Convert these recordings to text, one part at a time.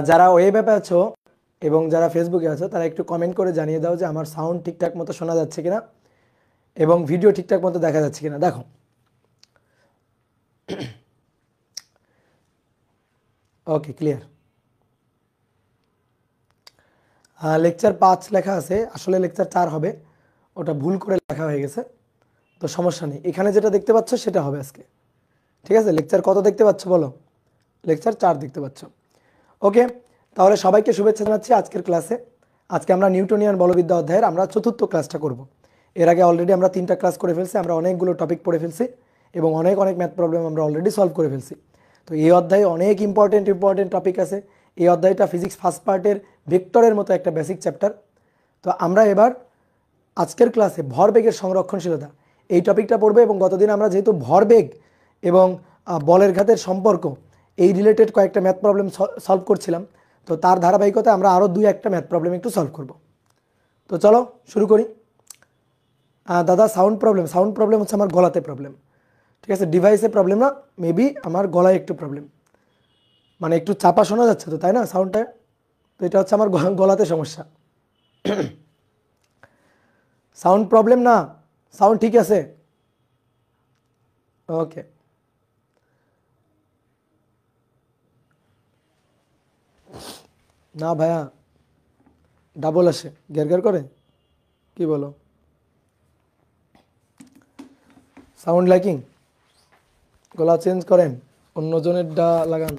যারা ওয়েব অ্যাপে আছো এবং যারা ফেসবুকে আছো তারা একটু কমেন্ট করে জানিয়ে দাও যে আমার সাউন্ড ঠিকঠাক মতো শোনা যাচ্ছে কিনা এবং ভিডিও ঠিকঠাক মতো দেখা যাচ্ছে কিনা। দেখো, ওকে, ক্লিয়ার। লেকচার 5 লেখা আছে, আসলে লেকচার 4 হবে, ওটা ভুল করে লেখা হয়ে গেছে, তো সমস্যা নেই। এখানে যেটা দেখতে পাচ্ছ সেটা হবে আজকে, ঠিক আছে? লেকচার কত দেখতে পাচ্ছ বলো? লেকচার 4 দেখতে পাচ্ছ। ওকে, তাহলে সবাইকে শুভেচ্ছা জানাচ্ছি আজকের ক্লাসে। আজকে আমরা নিউটনিয়ান বলবিদ্যা অধ্যায়ের আমরা চতুর্থ ক্লাসটা করব। এর আগে অলরেডি আমরা 3টা ক্লাস করে ফেলছি, আমরা অনেকগুলো টপিক পড়ে ফেলছি এবং অনেক অনেক ম্যাথ প্রবলেম আমরা অলরেডি সলভ করে ফেলছি। তো এই অধ্যায়ে অনেক ইম্পর্টেন্ট টপিক আছে। এই অধ্যায়টা ফিজিক্স ফার্স্ট পার্টের ভেক্টরের মতো একটা বেসিক চ্যাপ্টার। তো আমরা এবার আজকের ক্লাসে ভরবেগের সংরক্ষণশীলতা এই টপিকটা পড়বে এবং গতদিন আমরা যেহেতু ভরবেগ এবং বলের ঘাতের সম্পর্ক এই রিলেটেড কয়েকটা ম্যাথ প্রবলেম সলভ করছিলাম, তো তার ধারাবাহিকতায় আমরা আরও 2-1টা ম্যাথ প্রবলেম একটু সলভ করব। তো চলো শুরু করি। দাদা, সাউন্ড প্রবলেম হচ্ছে আমার গলাতে প্রবলেম, ঠিক আছে? ডিভাইসে প্রবলেম না, মেবি আমার গলায় একটু প্রবলেম, মানে একটু চাপা শোনা যাচ্ছে তো, তাই না সাউন্ডটা? তো এটা হচ্ছে আমার গলাতে সমস্যা। সাউন্ড প্রবলেম না, সাউন্ড ঠিক আছে। ওকে, না ভাইয়া, ডাবল আসে, গ্যার করে, কি বলো? সাউন্ড লাইকিং, গলা চেঞ্জ করেন, অন্যজনের ডা লাগান।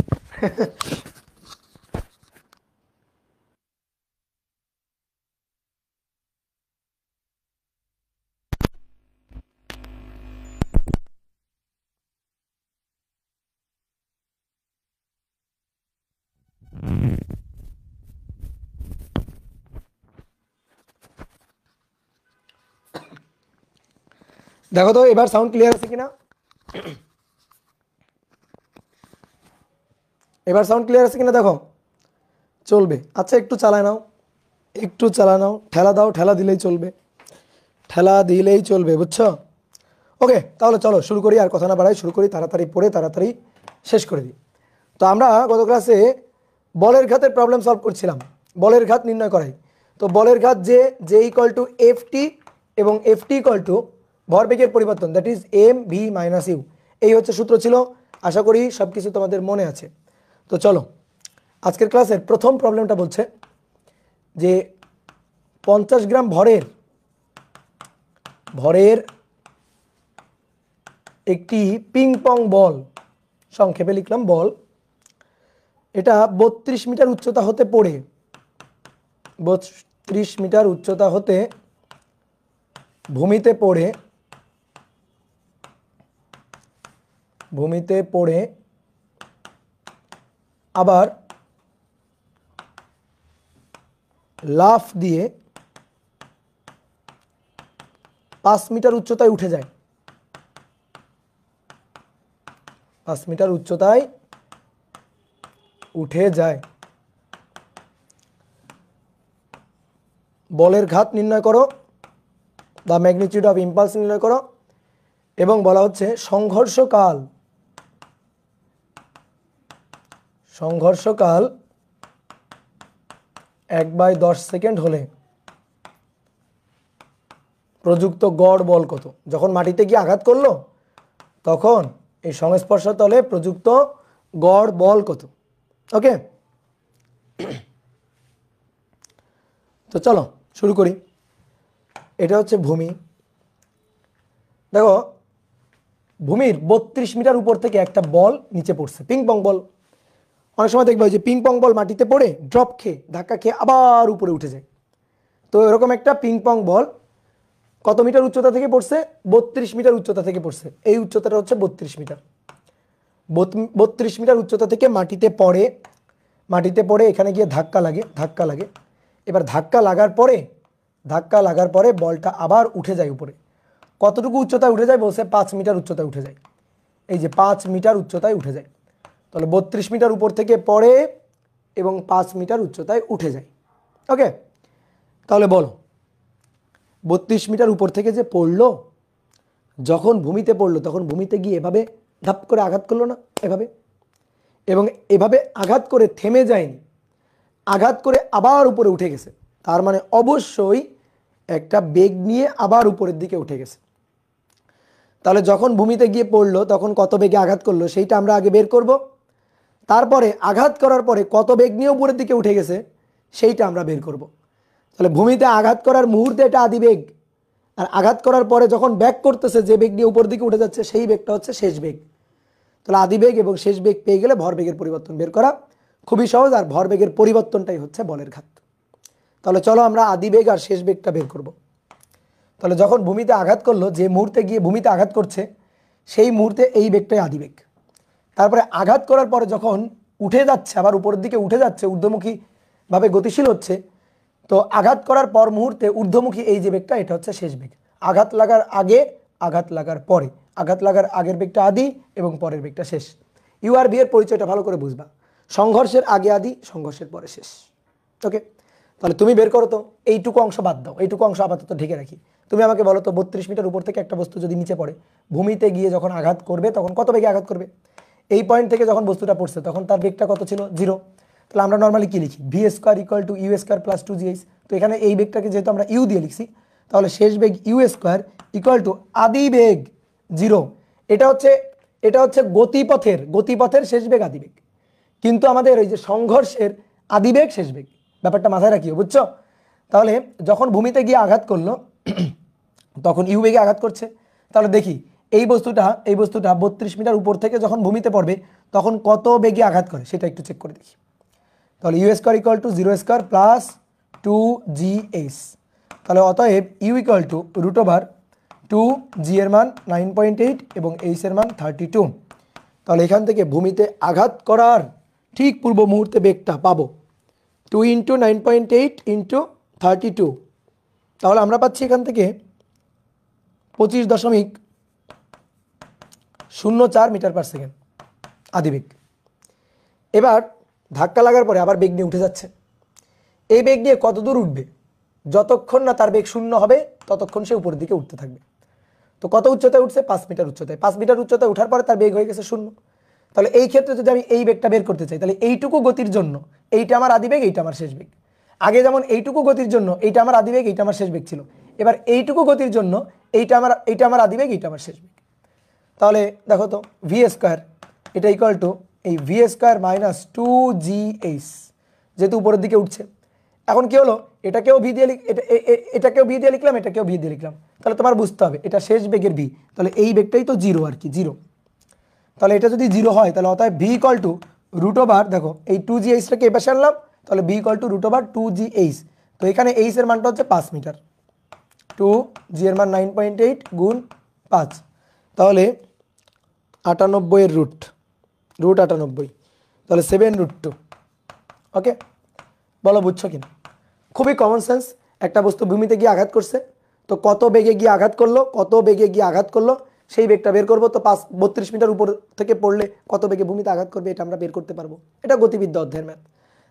দেখো তো এবার সাউন্ড ক্লিয়ার আছে কিনা, এবার সাউন্ড ক্লিয়ার আছে কিনা দেখো, চলবে। আচ্ছা, একটু চালায় নাও, একটু চালা নাও, ঠেলা দাও, ঠেলা দিলেই চলবে, ঠেলা দিলেই চলবে, বুঝছো? ওকে, তাহলে চলো শুরু করি, আর কথা না বাড়াই, শুরু করি, তাড়াতাড়ি পড়ে তাড়াতাড়ি শেষ করে দিই। তো আমরা গত ক্লাসে বলের ঘাতের প্রবলেম সলভ করছিলাম, বলের ঘাত নির্ণয় করাই। তো বলের ঘাত J equal to F T এবং এফ টি ইকুয়াল টু ভরবেগের পরিবর্তন, that is M V minus U, এই হচ্ছে সূত্র ছিল। আশা করি সব কিছু তোমাদের মনে আছে। তো চলো, আজকের ক্লাসের প্রথম প্রবলেমটা বলছে যে 50 গ্রাম ভরের ভরের একটি পিং পং বল, সংক্ষেপে লিখলাম বল, এটা 32 মিটার উচ্চতা হতে পড়ে 32 মিটার উচ্চতা হতে ভূমিতে পড়ে আবার লাফ দিয়ে 5 মিটার উচ্চতায় উঠে যায়। 5 মিটার উচ্চতায় উঠে যায়। বলের ঘাত নির্ণয় করো, দ্য ম্যাগনিটিউড অফ ইম্পালস নির্ণয় করো, এবং বলা হচ্ছে সংঘর্ষকাল 1/10 সেকেন্ড হলে প্রযুক্ত গড় বল কত। যখন মাটিতে গিয়ে আঘাত করলো তখন এই সংস্পর্শ তলে প্রযুক্ত গড় বল কত। ওকে, তো চলো শুরু করি। এটা হচ্ছে ভূমি। দেখো, ভূমির 32 মিটার উপর থেকে একটা বল নিচে পড়ছে, পিং পং বল। অনেক সময় দেখবে যে পিং পং বল মাটিতে পড়ে ড্রপ খেয়ে ধাক্কা খেয়ে আবার উপরে উঠে যায়। তো এরকম একটা পিং পং বল কত মিটার উচ্চতা থেকে পড়ছে? 32 মিটার উচ্চতা থেকে পড়ছে। এই উচ্চতাটা হচ্ছে 32 মিটার। 32 মিটার উচ্চতা থেকে মাটিতে পড়ে এখানে গিয়ে ধাক্কা লাগে। এবার ধাক্কা লাগার পরে বলটা আবার উঠে যায় উপরে। কতটুকু উচ্চতায় উঠে যায় বলছে? 5 মিটার উচ্চতায় উঠে যায়। এই যে 5 মিটার উচ্চতায় উঠে যায়। তাহলে 32 মিটার উপর থেকে পড়ে এবং 5 মিটার উচ্চতায় উঠে যায়। ওকে, তাহলে বলো 32 মিটার উপর থেকে যে পড়লো, যখন ভূমিতে পড়লো তখন ভূমিতে গিয়ে এভাবে ধাপ করে আঘাত করলো না, এভাবে, এবং এভাবে আঘাত করে থেমে যায়নি, আঘাত করে আবার উপরে উঠে গেছে, তার মানে অবশ্যই একটা বেগ নিয়ে আবার উপরের দিকে উঠে গেছে। তাহলে যখন ভূমিতে গিয়ে পড়লো তখন কত বেগে আঘাত করলো সেইটা আমরা আগে বের করব, তারপরে আঘাত করার পরে কত বেগ নিয়ে উপরের দিকে উঠে গেছে সেইটা আমরা বের করব। তাহলে ভূমিতে আঘাত করার মুহূর্তে এটা আদি বেগ, আর আঘাত করার পরে যখন ব্যাক করতেছে যে বেগ নিয়ে উপরের দিকে উঠে যাচ্ছে সেই বেগটা হচ্ছে শেষ বেগ। তাহলে আদি বেগ এবং শেষ বেগ পেয়ে গেলে ভরবেগের পরিবর্তন বের করা খুবই সহজ, আর ভরবেগের পরিবর্তনটাই হচ্ছে বলের ঘাত। তাহলে চলো আমরা আদি বেগ আর শেষ বেগটা বের করব। তাহলে যখন ভূমিতে আঘাত করলো, যে মুহূর্তে গিয়ে ভূমিতে আঘাত করছে সেই মুহূর্তে এই বেগটাই আদি বেগ। তারপরে আঘাত করার পরে যখন উঠে যাচ্ছে, আবার উপরের দিকে উঠে যাচ্ছে, ঊর্ধ্বমুখীভাবে গতিশীল হচ্ছে, তো আঘাত করার পর মুহূর্তে ঊর্ধ্বমুখী এই যে বেগটা এটা হচ্ছে শেষ বেগ। আঘাত লাগার আগে, আঘাত লাগার পরে, আঘাত লাগার আগের বেগটা আদি এবং পরের বেগটা শেষ। ইউ আর ভি এর পরিচয়টা ভালো করে বুঝবা, সংঘর্ষের আগে আদি, সংঘর্ষের পরে শেষ। ওকে, তাহলে তুমি বের করো তো, এইটুকু অংশ বাদ দাও, এইটুকু অংশ আপাতত ঢেকে রাখি। তুমি আমাকে বলো তো 32 মিটার উপর থেকে একটা বস্তু যদি নিচে পড়ে, ভূমিতে গিয়ে যখন আঘাত করবে তখন কত বেগে আঘাত করবে? এই পয়েন্ট থেকে যখন বস্তুটা পড়ছে তখন তার বেগটা কত ছিল? 0। তাহলে আমরা নর্মালি কি লিখি? V square equal to U square plus 2gh। তো এখানে এই বেগটাকে যেহেতু আমরা ইউ দিয়ে লিখছি, তাহলে শেষ বেগ ইউ স্কোয়ার ইকুয়াল টু আদি বেগ 0। এটা হচ্ছে গতিপথের শেষ বেগ আদি বেগ, কিন্তু আমাদের ওই যে সংঘর্ষের আদি বেগ শেষ বেগ, ব্যাপারটা মাথায় রাখিও, বুঝছো? তাহলে যখন ভূমিতে গিয়ে আঘাত করলো তখন ইউ বেগে আঘাত করছে। তাহলে দেখি এই বস্তুটা 32 মিটার উপর থেকে যখন ভূমিতে পড়বে তখন কত বেগে আঘাত করে সেটা একটু চেক করে দেখি। তাহলে U square equal to 0 square plus 2gh। তাহলে অতএব ইউ ইকুয়াল টু √2g এর মান 9.8 এবং h এর মান 32। তাহলে এখান থেকে ভূমিতে আঘাত করার ঠিক পূর্ব মুহূর্তে বেগটা পাবো 2 × 9.8 × 32। তাহলে আমরা পাচ্ছি এখান থেকে 25.04 মিটার পার সেকেন্ড আদি বেগ। এবার ধাক্কা লাগার পরে আবার বেগ নিয়ে উঠে যাচ্ছে, এই বেগ নিয়ে কত দূর উঠবে? যতক্ষণ না তার বেগ 0 হবে ততক্ষণ সে উপরের দিকে উঠতে থাকবে। তো কত উচ্চতায় উঠছে? 5 মিটার উচ্চতায়। 5 মিটার উচ্চতায় ওঠার পরে তার বেগ হয়ে গেছে 0। তাহলে এই ক্ষেত্রে যদি আমি এই বেগটা বের করতে চাই, তাহলে এইটুকু গতির জন্য এইটা আমার আদি বেগ, এইটা আমার শেষ বেগ। আগে যেমন এইটুকু গতির জন্য এইটা আমার আদি বেগ, এইটা আমার শেষ বেগ ছিল, এবার এইটুকু গতির জন্য এইটা আমার আদি বেগ, এইটা আমার শেষ বেগ। তাহলে দেখো তো ভি স্কোয়ার এটা ইকুয়াল টু এই ভি স্কোয়ার মাইনাস 2gh, যেহেতু উপরের দিকে উঠছে। এখন কি হলো, এটাকেও ভি দিয়ে লিখলাম, এটাকেও ভি দিয়ে লিখলাম। তাহলে তোমার বুঝতে হবে এটা শেষ বেগের ভি, তাহলে এই বেগটাই তো 0 আর কি, 0। তাহলে এটা যদি 0 হয় তাহলে অতএব ভি ইকুয়াল টু √, দেখো এই 2gh-টাকে এ পাশে আনলাম, তাহলে ভি ইকুয়াল টু √2gh। তো এখানে h এর মানটা হচ্ছে 5 মিটার, 2g এর মান 9.8 গুণ 5, তাহলে 98 এর √, তাহলে 7√2। ওকে, বলো বুঝছো কিনা? খুবই কমন সেন্স। একটা বস্তু ভূমিতে গিয়ে আঘাত করছে, তো কত বেগে গিয়ে আঘাত করলো সেই বেগটা বের করবো। তো 32 মিটার উপর থেকে পড়লে কত বেগে ভূমিতে আঘাত করবে এটা আমরা বের করতে পারবো, এটা গতিবিদ্যা অধ্যায়ের ম্যাথ।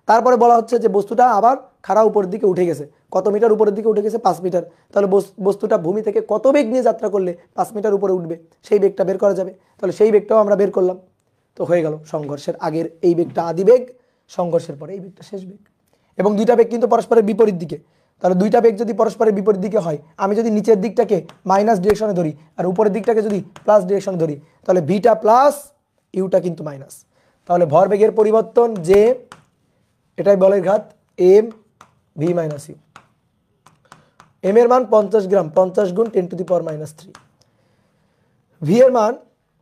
তারপরে বলা হচ্ছে যে বস্তুটা আবার খাড়া উপরের দিকে উঠে গেছে, কত মিটার উপরের দিকে উঠে গেছে? 5 মিটার। তাহলে বস্তুটা ভূমি থেকে কত বেগ নিয়ে যাত্রা করলে 5 মিটার উপরে উঠবে সেই বেগটা বের করা যাবে। তাহলে সেই বেগটাও আমরা বের করলাম। তো হয়ে গেল সংঘর্ষের আগের এই বেগটা আদি বেগ, সংঘর্ষের পরে এই বেগটা শেষ বেগ। এবং দুইটা বেগ কিন্তু পরস্পরের বিপরীত দিকে। তাহলে দুইটা বেগ যদি পরস্পরের বিপরীত দিকে হয়, আমি যদি নিচের দিকটাকে মাইনাস ডিরেকশনে ধরি আর উপরের দিকটাকে যদি প্লাস ডিরেকশনে ধরি, তাহলে ভিটা প্লাস ইউটা কিন্তু মাইনাস। তাহলে ভরবেগের পরিবর্তন যে, এটাই বলের ঘাত M V minus U. M এর মান 50 গ্রাম, 50 গুণ 10⁻³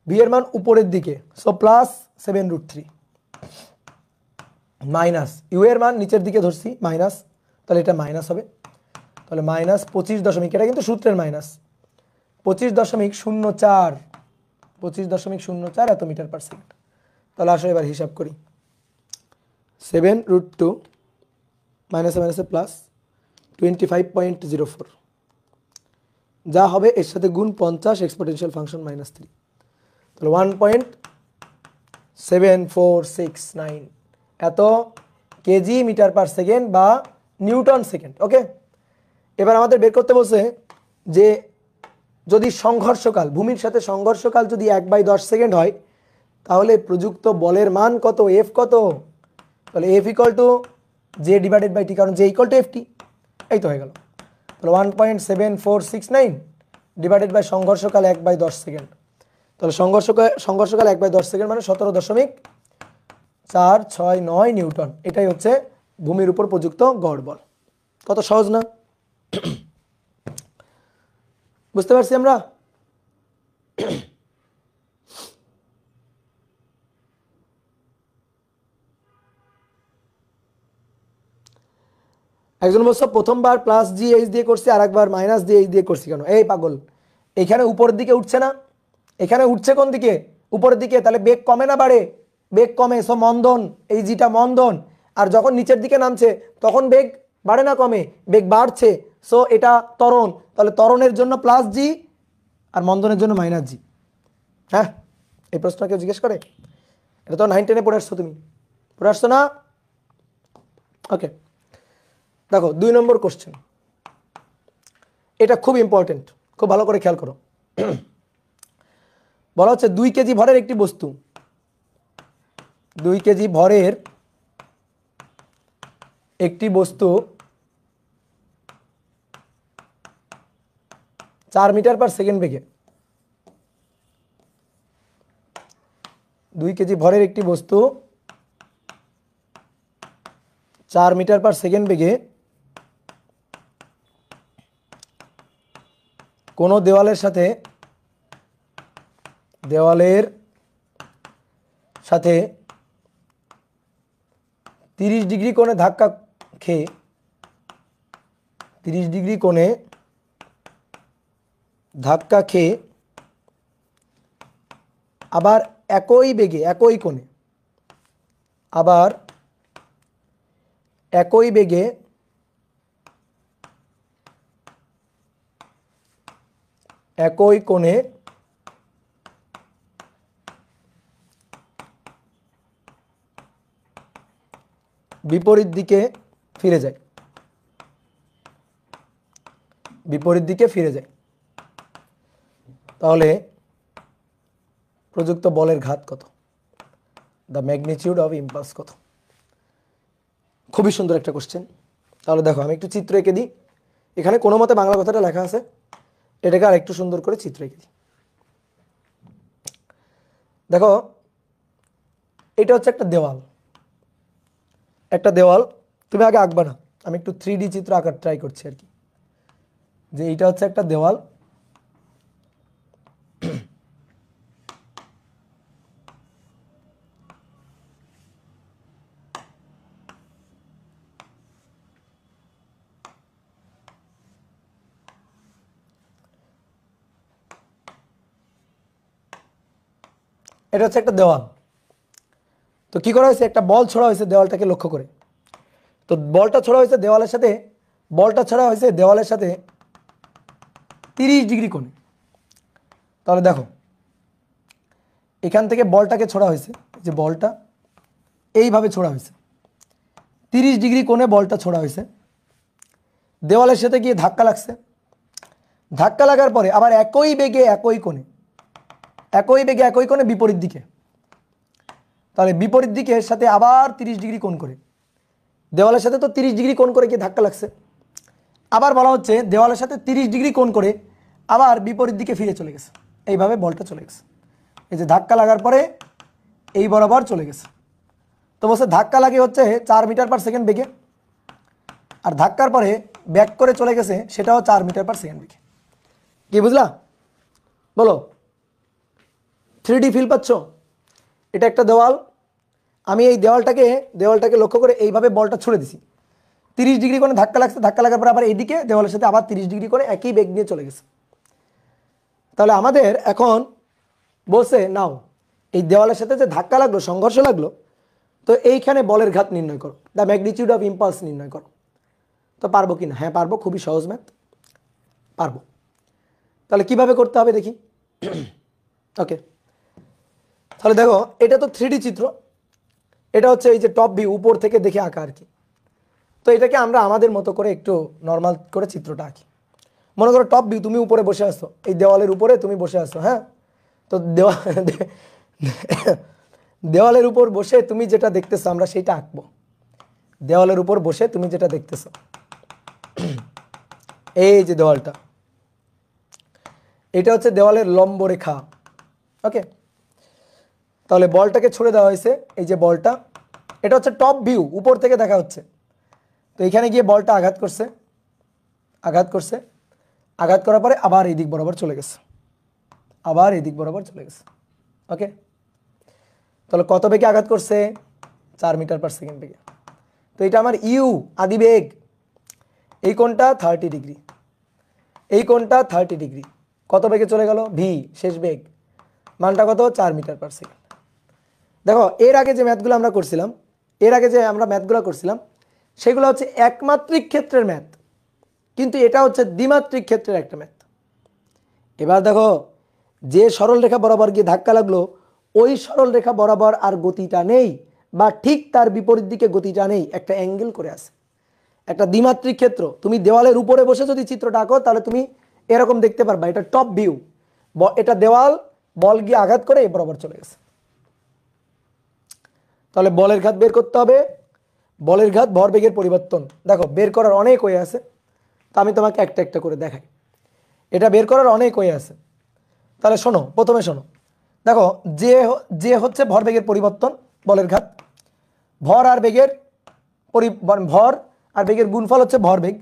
ভি এর মান উপরের দিকে, সো প্লাস 7√3 মাইনাস ইউ এর মান নিচের দিকে ধরছি মাইনাস, তাহলে এটা মাইনাস হবে। তাহলে মাইনাস 25 এটা কিন্তু সূত্রের মাইনাস 25.04 এত মিটার পার সেকেন্ড। তাহলে আসো এবার হিসাব করি, 7√2 মাইনাসে মাইনাসে প্লাস 25.04, যা হবে এর সাথে গুণ 50 এক্সপোনেনশিয়াল ফাংশন -3, তাহলে 1.7469 এত কেজি মিটার পার সেকেন্ড বা নিউটন সেকেন্ড। ওকে, এবার আমাদের বের করতে বলছে যে যদি সংঘর্ষকাল, ভূমির সাথে সংঘর্ষকাল যদি 1/10 সেকেন্ড হয় তাহলে প্রযুক্ত বলের মান কত, এফ কত? তাহলে F equal to J divided by T, কারণ জে ইকুয়াল টু এফটি, এই তো হয়ে গেল। তাহলে 1.7469 ডিভাইডেড বাই সংঘর্ষকাল 1/10 সেকেন্ড। তাহলে সংঘর্ষকাল 1/10 সেকেন্ড মানে 17.469 নিউটন। এটাই হচ্ছে ভূমির উপর প্রযুক্ত গড় বল। কত সহজ না? বুঝতে পারছি আমরা? একজন বলছো প্রথমবার প্লাস জি এইচ দিয়ে করছি, আর একবার মাইনাস জি এইচ দিয়ে করছি কেন? এই পাগল, এখানে উপরের দিকে উঠছে না, এখানে উঠছে কোন দিকে? উপরের দিকে। তাহলে বেগ কমে না বাড়ে? বেগ কমে, সো মন্দন, এই জিটা মন্দন। আর যখন নিচের দিকে নামছে তখন বেগ বাড়ে না কমে? বেগ বাড়ছে, সো এটা ত্বরণ। তাহলে ত্বরণের জন্য প্লাস জি আর মন্দনের জন্য মাইনাস জি। হ্যাঁ, এই প্রশ্ন কেউ জিজ্ঞেস করে? এটা তো 9-10-এ পড়ে আসছো, তুমি পড়ে আসছো না? ওকে, দেখো 2 নম্বর কোশ্চেন, এটা খুব ইম্পর্টেন্ট, খুব ভালো করে খেয়াল করো। বলা হচ্ছে 2 কেজি ভরের একটি বস্তু, 2 কেজি ভরের একটি বস্তু 4 মিটার পার সেকেন্ড বেগে, 2 কেজি ভরের একটি বস্তু 4 মিটার পার সেকেন্ড বেগে কোনো দেওয়ালের সাথে 30 ডিগ্রি কোণে ধাক্কা খেয়ে 30 ডিগ্রি কোণে ধাক্কা খেয়ে আবার একই বেগে একই কোণে আবার একই বেগে একই কোণে বিপরীত দিকে ফিরে যায়, বিপরীত দিকে ফিরে যায়, তাহলে প্রযুক্ত বলের ঘাত কত? দ্য ম্যাগনিটিউড অফ ইম্পালস কত? খুবই সুন্দর একটা কোশ্চেন। তাহলে দেখো আমি একটু চিত্র এঁকে দিই। এখানে কোনো মতে বাংলা কথাটা লেখা আছে, এটাকে আর একটু সুন্দর করে চিত্র এঁকে দিই। দেখো এটা হচ্ছে একটা দেওয়াল, একটা দেওয়াল। তুমি আগে আঁকবা না, আমি একটু 3D চিত্র আঁকার ট্রাই করছি আর কি। যে এটা হচ্ছে একটা দেওয়াল, এটা হচ্ছে একটা দেওয়াল। তো কি করা হয়েছে? একটা বল ছোড়া হয়েছে দেওয়ালটাকে লক্ষ্য করে। তো বলটা ছোড়া হয়েছে দেওয়ালের সাথে, বলটা ছোড়া হয়েছে দেওয়ালের সাথে 30 ডিগ্রি কোণে। তাহলে দেখো এখান থেকে বলটাকে ছোড়া হয়েছে, যে বলটা এইভাবে ছোড়া হয়েছে, 30 ডিগ্রি কোণে বলটা ছোড়া হয়েছে, দেওয়ালের সাথে গিয়ে ধাক্কা লাগছে, ধাক্কা লাগার পরে আবার একই বেগে একই কোণে, একই বেগে একই কোণে বিপরীত দিকে, তাহলে বিপরীত দিকের সাথে আবার 30 ডিগ্রি কোণ করে, দেওয়ালের সাথে তো 30 ডিগ্রি কোণ করে গিয়ে ধাক্কা লাগছে, আবার বলা হচ্ছে দেওয়ালের সাথে 30 ডিগ্রি কোণ করে আবার বিপরীত দিকে ফিরে চলে গেছে, এইভাবে বলটা চলে গেছে। এই যে ধাক্কা লাগার পরে এই বরাবর চলে গেছে। তো বলছে ধাক্কা লাগে হচ্ছে 4 মিটার পার সেকেন্ড বেগে, আর ধাক্কার পরে ব্যাক করে চলে গেছে সেটাও 4 মিটার পার সেকেন্ড বেগে। কি বুঝলা? বলো, 3D ফিল পাচ্ছ? এটা একটা দেওয়াল, আমি এই দেওয়ালটাকে লক্ষ্য করে এইভাবে বলটা ছুড়ে দিছি, 30 ডিগ্রি কোণে ধাক্কা লাগছে, ধাক্কা লাগার পর আবার এইদিকে দেওয়ালের সাথে আবার 30 ডিগ্রি করে একই বেগ নিয়ে চলে গেছে। তাহলে আমাদের এখন বলছে নাও এই দেওয়ালের সাথে যে ধাক্কা লাগলো, সংঘর্ষ লাগলো, তো এইখানে বলের ঘাত নির্ণয় করো, দ্য ম্যাগনিটিউড অফ ইম্পালস নির্ণয় করো। তো পারবো কি না? হ্যাঁ পারবো, খুবই সহজ ম্যাথ, পারবো। তাহলে কিভাবে করতে হবে দেখি। ওকে, তাহলে দেখো এটা তো 3D চিত্র, এটা হচ্ছে এই যে টপ ভিউ, উপর থেকে দেখে আঁকা আর কি। তো এটাকে আমরা আমাদের মতো করে একটু নর্মাল করে চিত্রটা আঁকি। মনে করো টপ ভিউ, তুমি উপরে বসে আসছো, এই দেওয়ালের উপরে তুমি বসে আসছো, হ্যাঁ। তো দেওয়ালের উপর বসে তুমি যেটা দেখতেছো আমরা সেইটা আঁকবো। দেওয়ালের উপর বসে তুমি যেটা দেখতেছো, এই যে দেওয়ালটা, এটা হচ্ছে দেওয়ালের লম্ব রেখা। ওকে, তাহলে বলটাকে ছুড়ে দেওয়া হয়েছে, এই যে বলটা, এটা হচ্ছে টপ ভিউ, উপর থেকে দেখা হচ্ছে। তো এখানে গিয়ে বলটা আঘাত করছে, আঘাত করছে, আঘাত করার পরে আবার এই দিক বরাবর চলে গেছে, আবার এই দিক বরাবর চলে গেছে। ওকে, তাহলে কত বেগে আঘাত করছে? 4 মিটার পার সেকেন্ড বেগে। তো এটা আমার ইউ আদি বেগ। এই কোণটা 30 ডিগ্রি, এই কোণটা 30 ডিগ্রি। কত বেগে চলে গেল? ভি শেষ বেগ, মানটা কত? 4 মিটার পার সেকেন্ড। দেখো এর আগে যে ম্যাথগুলো আমরা করছিলাম, এর আগে যে আমরা ম্যাথগুলো করছিলাম সেগুলো হচ্ছে একমাত্রিক ক্ষেত্রের ম্যাথ, কিন্তু এটা হচ্ছে দ্বিমাত্রিক ক্ষেত্রের একটা ম্যাথ। এবার দেখো, যে সরল রেখা বরাবর গিয়ে ধাক্কা লাগলো, ওই সরল রেখা বরাবর আর গতিটা নেই, বা ঠিক তার বিপরীত দিকে গতিটা নেই, একটা অ্যাঙ্গেল করে আছে। একটা দ্বিমাত্রিক ক্ষেত্র, তুমি দেওয়ালের উপরে বসে যদি চিত্রটা আঁকো তাহলে তুমি এরকম দেখতে পারবা, এটা টপ ভিউ, এটা দেওয়াল, বল গিয়ে আঘাত করে এ বরাবর চলে গেছে। তাহলে বলের ঘাত বের করতে হবে। বলের ঘাত ভরবেগের পরিবর্তন, দেখো বের করার অনেক ওয়ে আছে, তা আমি তোমাকে একটা একটা করে দেখাই। এটা বের করার অনেক ওয়ে আছে। তাহলে শোনো, প্রথমে শোনো, দেখো যে হচ্ছে ভরবেগের পরিবর্তন, বলের ঘাত, ভর আর বেগের ভর আর বেগের গুণফল হচ্ছে ভরবেগ।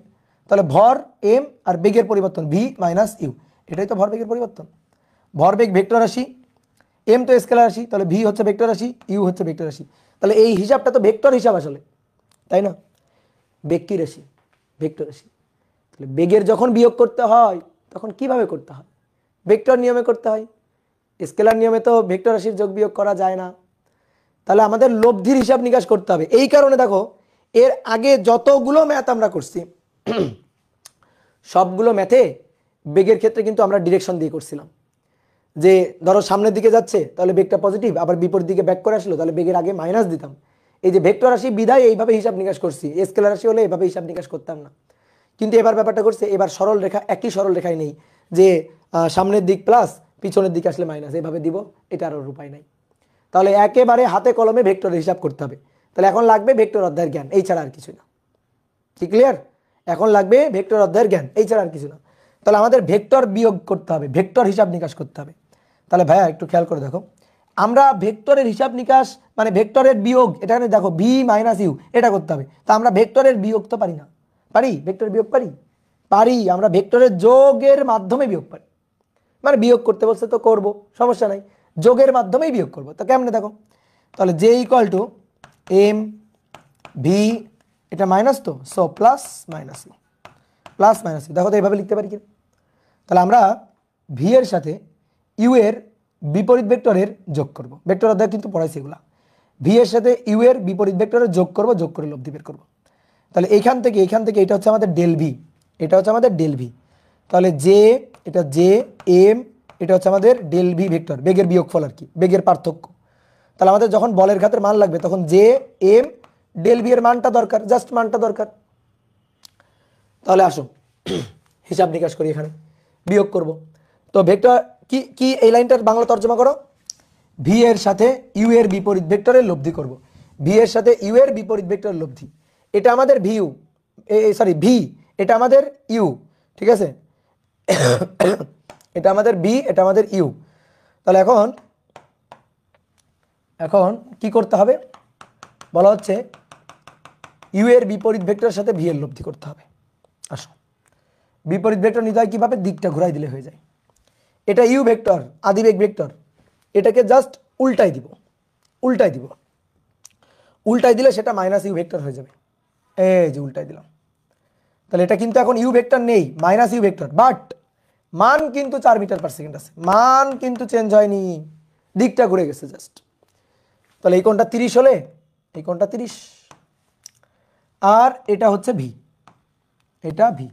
তাহলে ভর এম আর বেগের পরিবর্তন ভি মাইনাস ইউ, এটাই তো ভরবেগের পরিবর্তন। ভরবেগ ভেক্টর রাশি, এম তো স্কেলার রাশি, তাহলে ভি হচ্ছে ভেক্টর রাশি, ইউ হচ্ছে ভেক্টর রাশি। তাহলে এই হিসাবটা তো ভেক্টর হিসাব আসলে, তাই না? বেগ কি রাশি? ভেক্টর রাশি। তাহলে বেগের যখন বিয়োগ করতে হয় তখন কিভাবে করতে হয়? ভেক্টর নিয়মে করতে হয়। স্কেলার নিয়মে তো ভেক্টর রাশির যোগ বিয়োগ করা যায় না। তাহলে আমাদের লব্ধির হিসাব নিকাশ করতে হবে। এই কারণে দেখো, এর আগে যতগুলো ম্যাথ আমরা করছি সবগুলো ম্যাথে বেগের ক্ষেত্রে কিন্তু আমরা ডিরেকশন দিয়ে করছিলাম। যে ধরো সামনের দিকে যাচ্ছে তাহলে বেগটা পজিটিভ, আবার বিপরীত দিকে ব্যাক করে আসলো তাহলে বেগের আগে মাইনাস দিতাম। এই যে ভেক্টর রাশি বিধায় এইভাবে হিসাব নিকাশ করছি, স্কেলার রাশি হলে এভাবে হিসাব নিকাশ করতাম না। কিন্তু এবার ব্যাপারটা করছে, এবার সরল রেখা, একই সরল রেখায় নেই যে সামনের দিক প্লাস পিছনের দিকে আসলে মাইনাস, এভাবে দিব, এটা আর উপায় নাই। তাহলে একেবারে হাতে কলমে ভেক্টরের হিসাব করতে হবে। তাহলে এখন লাগবে ভেক্টর অধ্যায়ের জ্ঞান, এই ছাড়া আর কিছু না। কি ক্লিয়ার? এখন লাগবে ভেক্টর অধ্যায়ের জ্ঞান, এই ছাড়া আর কিছু না। তাহলে আমাদের ভেক্টর বিয়োগ করতে হবে, ভেক্টর হিসাব নিকাশ করতে হবে। তাহলে ভাইয়া একটু খেয়াল করে দেখো, আমরা ভেক্টরের হিসাব নিকাশ মানে ভেক্টরের বিয়োগ, এটা দেখো ভি মাইনাস ইউ, এটা করতে হবে। তা আমরা ভেক্টরের বিয়োগ তো পারি না। পারি? ভেক্টরের বিয়োগ পারি? পারি। আমরা ভেক্টরের যোগের মাধ্যমে বিয়োগ পারি। মানে বিয়োগ করতে বলছে তো করব, সমস্যা নাই, যোগের মাধ্যমেই বিয়োগ করব। তো কেমনে দেখো, তাহলে J equal to M V, এটা মাইনাস, তো so plus minus U, plus minus U. দেখো তো এইভাবে লিখতে পারি কি? তাহলে আমরা ভি এর সাথে ইউ এর বিপরীত ভেক্টরের যোগ করব। ভেক্টর অধ্যায় কিন্তু পড়াইছি এগুলা। ভি এর সাথে ইউ এর বিপরীত ভেক্টরের যোগ করব, যোগ করে লব্ধি বের করব। তাহলে এইখান থেকে এটা হচ্ছে আমাদের ডেল ভি, এটা হচ্ছে আমাদের ডেল ভি। তাহলে জে, এটা জে এম, এটা হচ্ছে আমাদের ডেল ভি ভেক্টর, বেগের বিয়োগফল আর কি, বেগের পার্থক্য। তাহলে আমাদের যখন বলের ঘাতের মান লাগবে তখন জে এম ডেল ভি এর মানটা দরকার, জাস্ট মানটা দরকার। তাহলে আসো হিসাব নিকাশ করি, এখানে বিয়োগ করব। তো ভেক্টর কি কি এই লাইনটার বাংলা তর্জমা করো, ভি এর সাথে ইউ এর বিপরীত ভেক্টরের লব্ধি করব। ভি এর সাথে ইউ এর বিপরীত ভেক্টরের লব্ধি, এটা আমাদের ভিউ, সরি ভি, এটা আমাদের ইউ, ঠিক আছে? এটা আমাদের বি, এটা আমাদের ইউ। তাহলে এখন এখন কি করতে হবে বলা হচ্ছে, ইউ এর বিপরীত ভেক্টরের সাথে ভি এর লব্ধি করতে হবে। আসো, বিপরীত ভেক্টর নিতে হয় কিভাবে? দিকটা ঘুরাই দিলে হয়ে যায়। এটা ইউ ভেক্টর, আদিবেগ ভেক্টর, এটাকে জাস্ট উল্টাই দিব, উল্টাই দিব, উল্টাই দিলে সেটা মাইনাস ইউ ভেক্টর হয়ে যাবে। এই যে উল্টাই দিলাম। তাহলে এটা কিন্তু এখন ইউ ভেক্টর নেই, মাইনাস ইউ ভেক্টর, বাট মান কিন্তু 4 মিটার পার সেকেন্ড আছে, মান কিন্তু চেঞ্জ হয়নি, দিকটা ঘুরে গেছে জাস্ট। তাহলে এই কোণটা 30 হলে এই কোণটা 30, আর এটা হচ্ছে ভি, এটা ভি।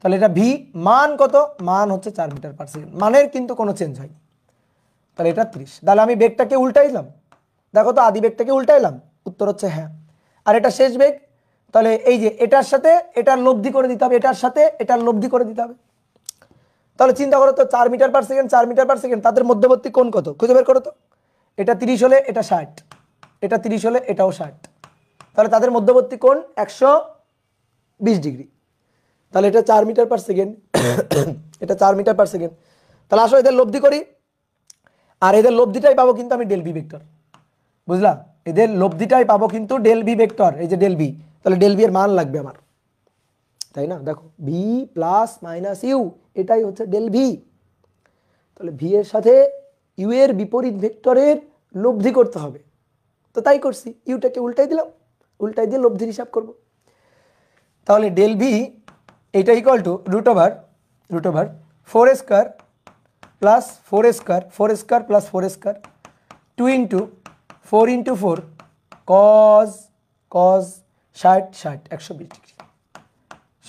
তাহলে এটা ভি, মান কত? মান হচ্ছে 4 মিটার পার সেকেন্ড, মানের কিন্তু কোনো চেঞ্জ হয়নি। তাহলে এটা 30। তাহলে আমি বেগটাকে উল্টাইলাম, দেখো তো আদি বেগটাকে উল্টাইলাম, উত্তর হচ্ছে হ্যাঁ। আর এটা শেষ বেগ, তাহলে এই যে এটার সাথে এটার লব্ধি করে দিতে হবে, এটার সাথে এটার লব্ধি করে দিতে হবে। তাহলে চিন্তা করো তো, 4 metre per second, 4 metre per second, তাদের মধ্যবর্তী কোণ কত খুঁজে বের করো তো। এটা 30 হলে এটা 60, এটা 30 হলে এটাও 60, তাহলে তাদের মধ্যবর্তী কোণ 120 ডিগ্রি। তাহলে এটা 4 মিটার পার সেকেন্ড, এটা 4 মিটার পার সেকেন্ড। তাহলে আসো এদের লব্ধি করি, আর এদের লব্ধিটাই পাবো কিন্তু আমি ডেল ভি ভেক্টর, বুঝলাম? এদের লব্ধিটাই পাবো কিন্তু ডেল ভি ভেক্টর, এই যে ডেল ভি। তাহলে ডেল ভি এর মান লাগবে আমার, তাই না? দেখো ভি প্লাস মাইনাস ইউ, এটাই হচ্ছে ডেল ভি। তাহলে ভি এর সাথে ইউ এর বিপরীত ভেক্টরের লব্ধি করতে হবে, তো তাই করছি, ইউটাকে উল্টাই দিলাম, উল্টাই দিয়ে লব্ধির হিসাব করব। তাহলে ডেল ভি এটা equal to root over 4 square plus 4 square, 4 square plus 4 square, 2 into 4 into 4 cos 60 120 degree,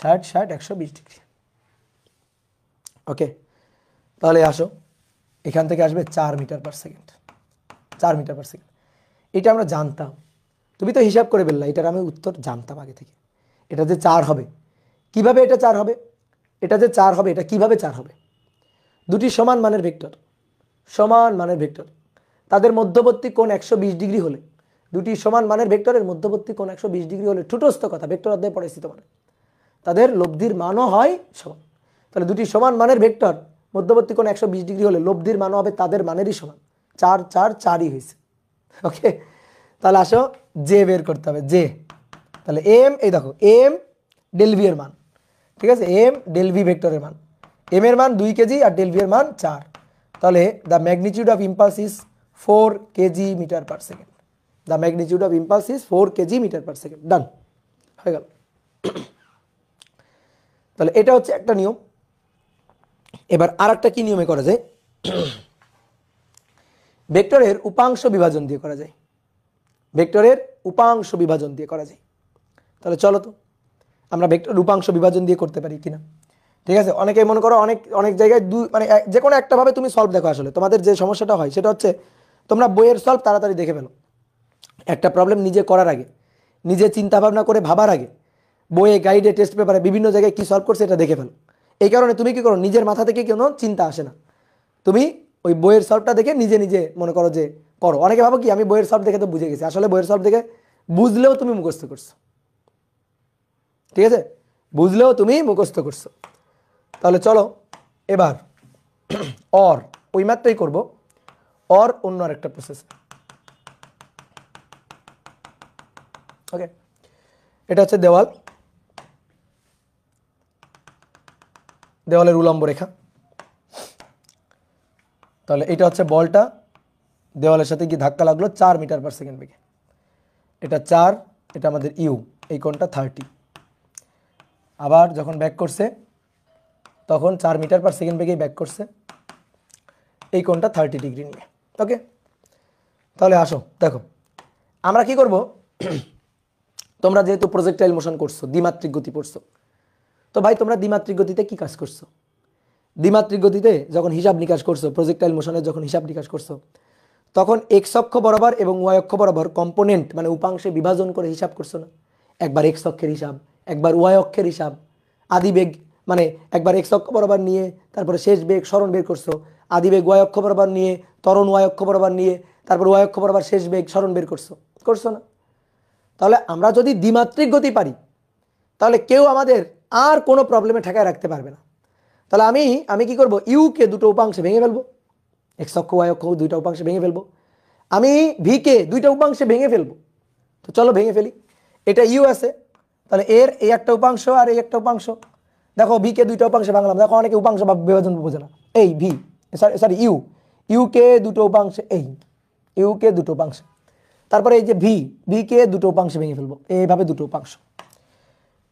60 120 degree. Okay, তাহলে আসো এখান থেকে আসবে 4 metre per second, 4 metre per second. এটা আমরা জানতাম, তুমি তো হিসাব করে ফেললা, এটার আমি উত্তর জানতাম আগে থেকে। এটা যে 4 হবে, কিভাবে এটা 4 হবে? এটা যে 4 হবে, এটা কিভাবে 4 হবে? দুটি সমান মানের ভেক্টর, সমান মানের ভেক্টর, তাদের মধ্যবর্তী কোণ 120 ডিগ্রি হলে, দুটি সমান মানের ভেক্টরের মধ্যবর্তী কোণ 120 ডিগ্রি হলে, ঠুটস্থ কথা, ভেক্টর অধ্যায়ে পড়েছি তোমার, তাদের লব্ধির মানও হয় সমান। তাহলে দুটি সমান মানের ভেক্টর মধ্যবর্তী কোণ 120 ডিগ্রি হলে লব্ধির মানও হবে তাদের মানেরই সমান। 4 4 4ই হয়েছে। ওকে, তাহলে আসো জে বের করতে হবে, জে। তাহলে এম, এই দেখো এম ডেল ভি এর মান, ঠিক আছে? এম ডেল ভি ভেক্টরের মান, এম এর মান 2 কেজি আর ডেল ভি এর মান 4। তাহলে the magnitude of impulse is 4 kg metre per second. The magnitude of impulse is 4 kg metre per second. Done হয়ে গেল। তাহলে এটা হচ্ছে একটা নিয়ম। এবার আর একটা কি নিয়মে করা যায়? ভেক্টরের উপাংশ বিভাজন দিয়ে করা যায়, ভেক্টরের উপাংশ বিভাজন দিয়ে করা যায়। তাহলে চলো তো আমরা ভেক্টর উপাংশ বিভাজন দিয়ে করতে পারি কিনা। ঠিক আছে, অনেকেই মনে করো অনেক জায়গায় মানে যে কোনো একটা ভাবে তুমি সলভ দেখো। আসলে তোমাদের যে সমস্যাটা হয় সেটা হচ্ছে তোমরা বইয়ের সলভ তাড়াতাড়ি দেখে ফেলো। একটা প্রবলেম নিজে করার আগে, নিজে চিন্তা ভাবনা করে ভাবার আগে বইয়ে, গাইডে, টেস্ট পেপারে বিভিন্ন জায়গায় কি সলভ করছে এটা দেখে ফেলো। এই কারণে তুমি কি করো, নিজের মাথা থেকে কোনো চিন্তা আসে না, তুমি ওই বইয়ের সলভটা দেখে নিজে নিজে মনে করো যে করো। অনেকে ভাবো কি আমি বইয়ের সলভ দেখে তো বুঝে গেছি, আসলে বইয়ের সলভ দেখে বুঝলেও তুমি মুখস্থ করছো। ঠিক আছে, বুঝলেও তুমি মুখস্থ করছো। তাহলে চলো এবার অর ওই ম্যাথটাই করবো, অর অন্য আরেকটা প্রসেস। ওকে, এটা হচ্ছে দেওয়াল, দেওয়ালের উলম্ব রেখা। তাহলে এটা হচ্ছে বলটা দেওয়ালের সাথে গিয়ে ধাক্কা লাগলো 4 মিটার পার সেকেন্ড বেগে, এটা 4, এটা আমাদের ইউ, এই কোণটা 30। আবার যখন ব্যাক করছে তখন 4 মিটার পার সেকেন্ড বেগেই ব্যাক করছে, এই কোণটা 30 ডিগ্রি নিয়ে। ওকে, তাহলে আসো দেখো আমরা কি করব। তোমরা যেহেতু প্রজেক্টাইল মোশন করছো, দ্বিমাত্রিক গতি পড়ছো, তো ভাই তোমরা দ্বিমাত্রিক গতিতে কি কাজ করছো? দ্বিমাত্রিক গতিতে যখন হিসাব নিকাশ করছো, প্রজেক্টাইল মোশনের যখন হিসাব নিকাশ করছো, তখন এক্স অক্ষ বরাবর এবং ওয়াই অক্ষ বরাবর কম্পোনেন্ট মানে উপাংশে বিভাজন করে হিসাব করছো না? একবার এক্স অক্ষের হিসাব, একবার ওয়াই অক্ষের হিসাব, আদি বেগ মানে একবার এক্স অক্ষ বরাবর নিয়ে তারপরে শেষ বেগ সরণ বের করছো, আদি বেগ ওয়াই অক্ষ বরাবর নিয়ে ত্বরণ ওয়াই অক্ষ বরাবর নিয়ে তারপর ওয়াই অক্ষ বরাবর শেষ বেগ সরণ বের করছো না? তাহলে আমরা যদি দ্বিমাত্রিক গতি পারি তাহলে কেউ আমাদের আর কোনো প্রবলেমে ঠেকায় রাখতে পারবে না। তাহলে আমি কি করব, ইউকে দুটো উপাংশে ভেঙে ফেলবো, এক্স অক্ষ ওয়াই অক্ষ দুইটা উপাংশে ভেঙে ফেলবো, আমি ভিকে দুইটা উপাংশে ভেঙে ফেলবো। তো চলো ভেঙে ফেলি। এটা ইউ আছে, তাহলে এর এই একটা উপাংশ আর এই একটা উপাংশ। দেখো ভিকে দুইটা উপাংশে ভাঙলাম, দেখো অনেকে উপাংশ বা বিভাজন বোঝে না। এই ভি সরি ইউকে দুটো উপাংশে, এই ইউকে দুটো উপাংশে, তারপরে এই যে ভিকে দুটো উপাংশে ভেঙে ফেলবো, এইভাবে দুটো উপাংশ।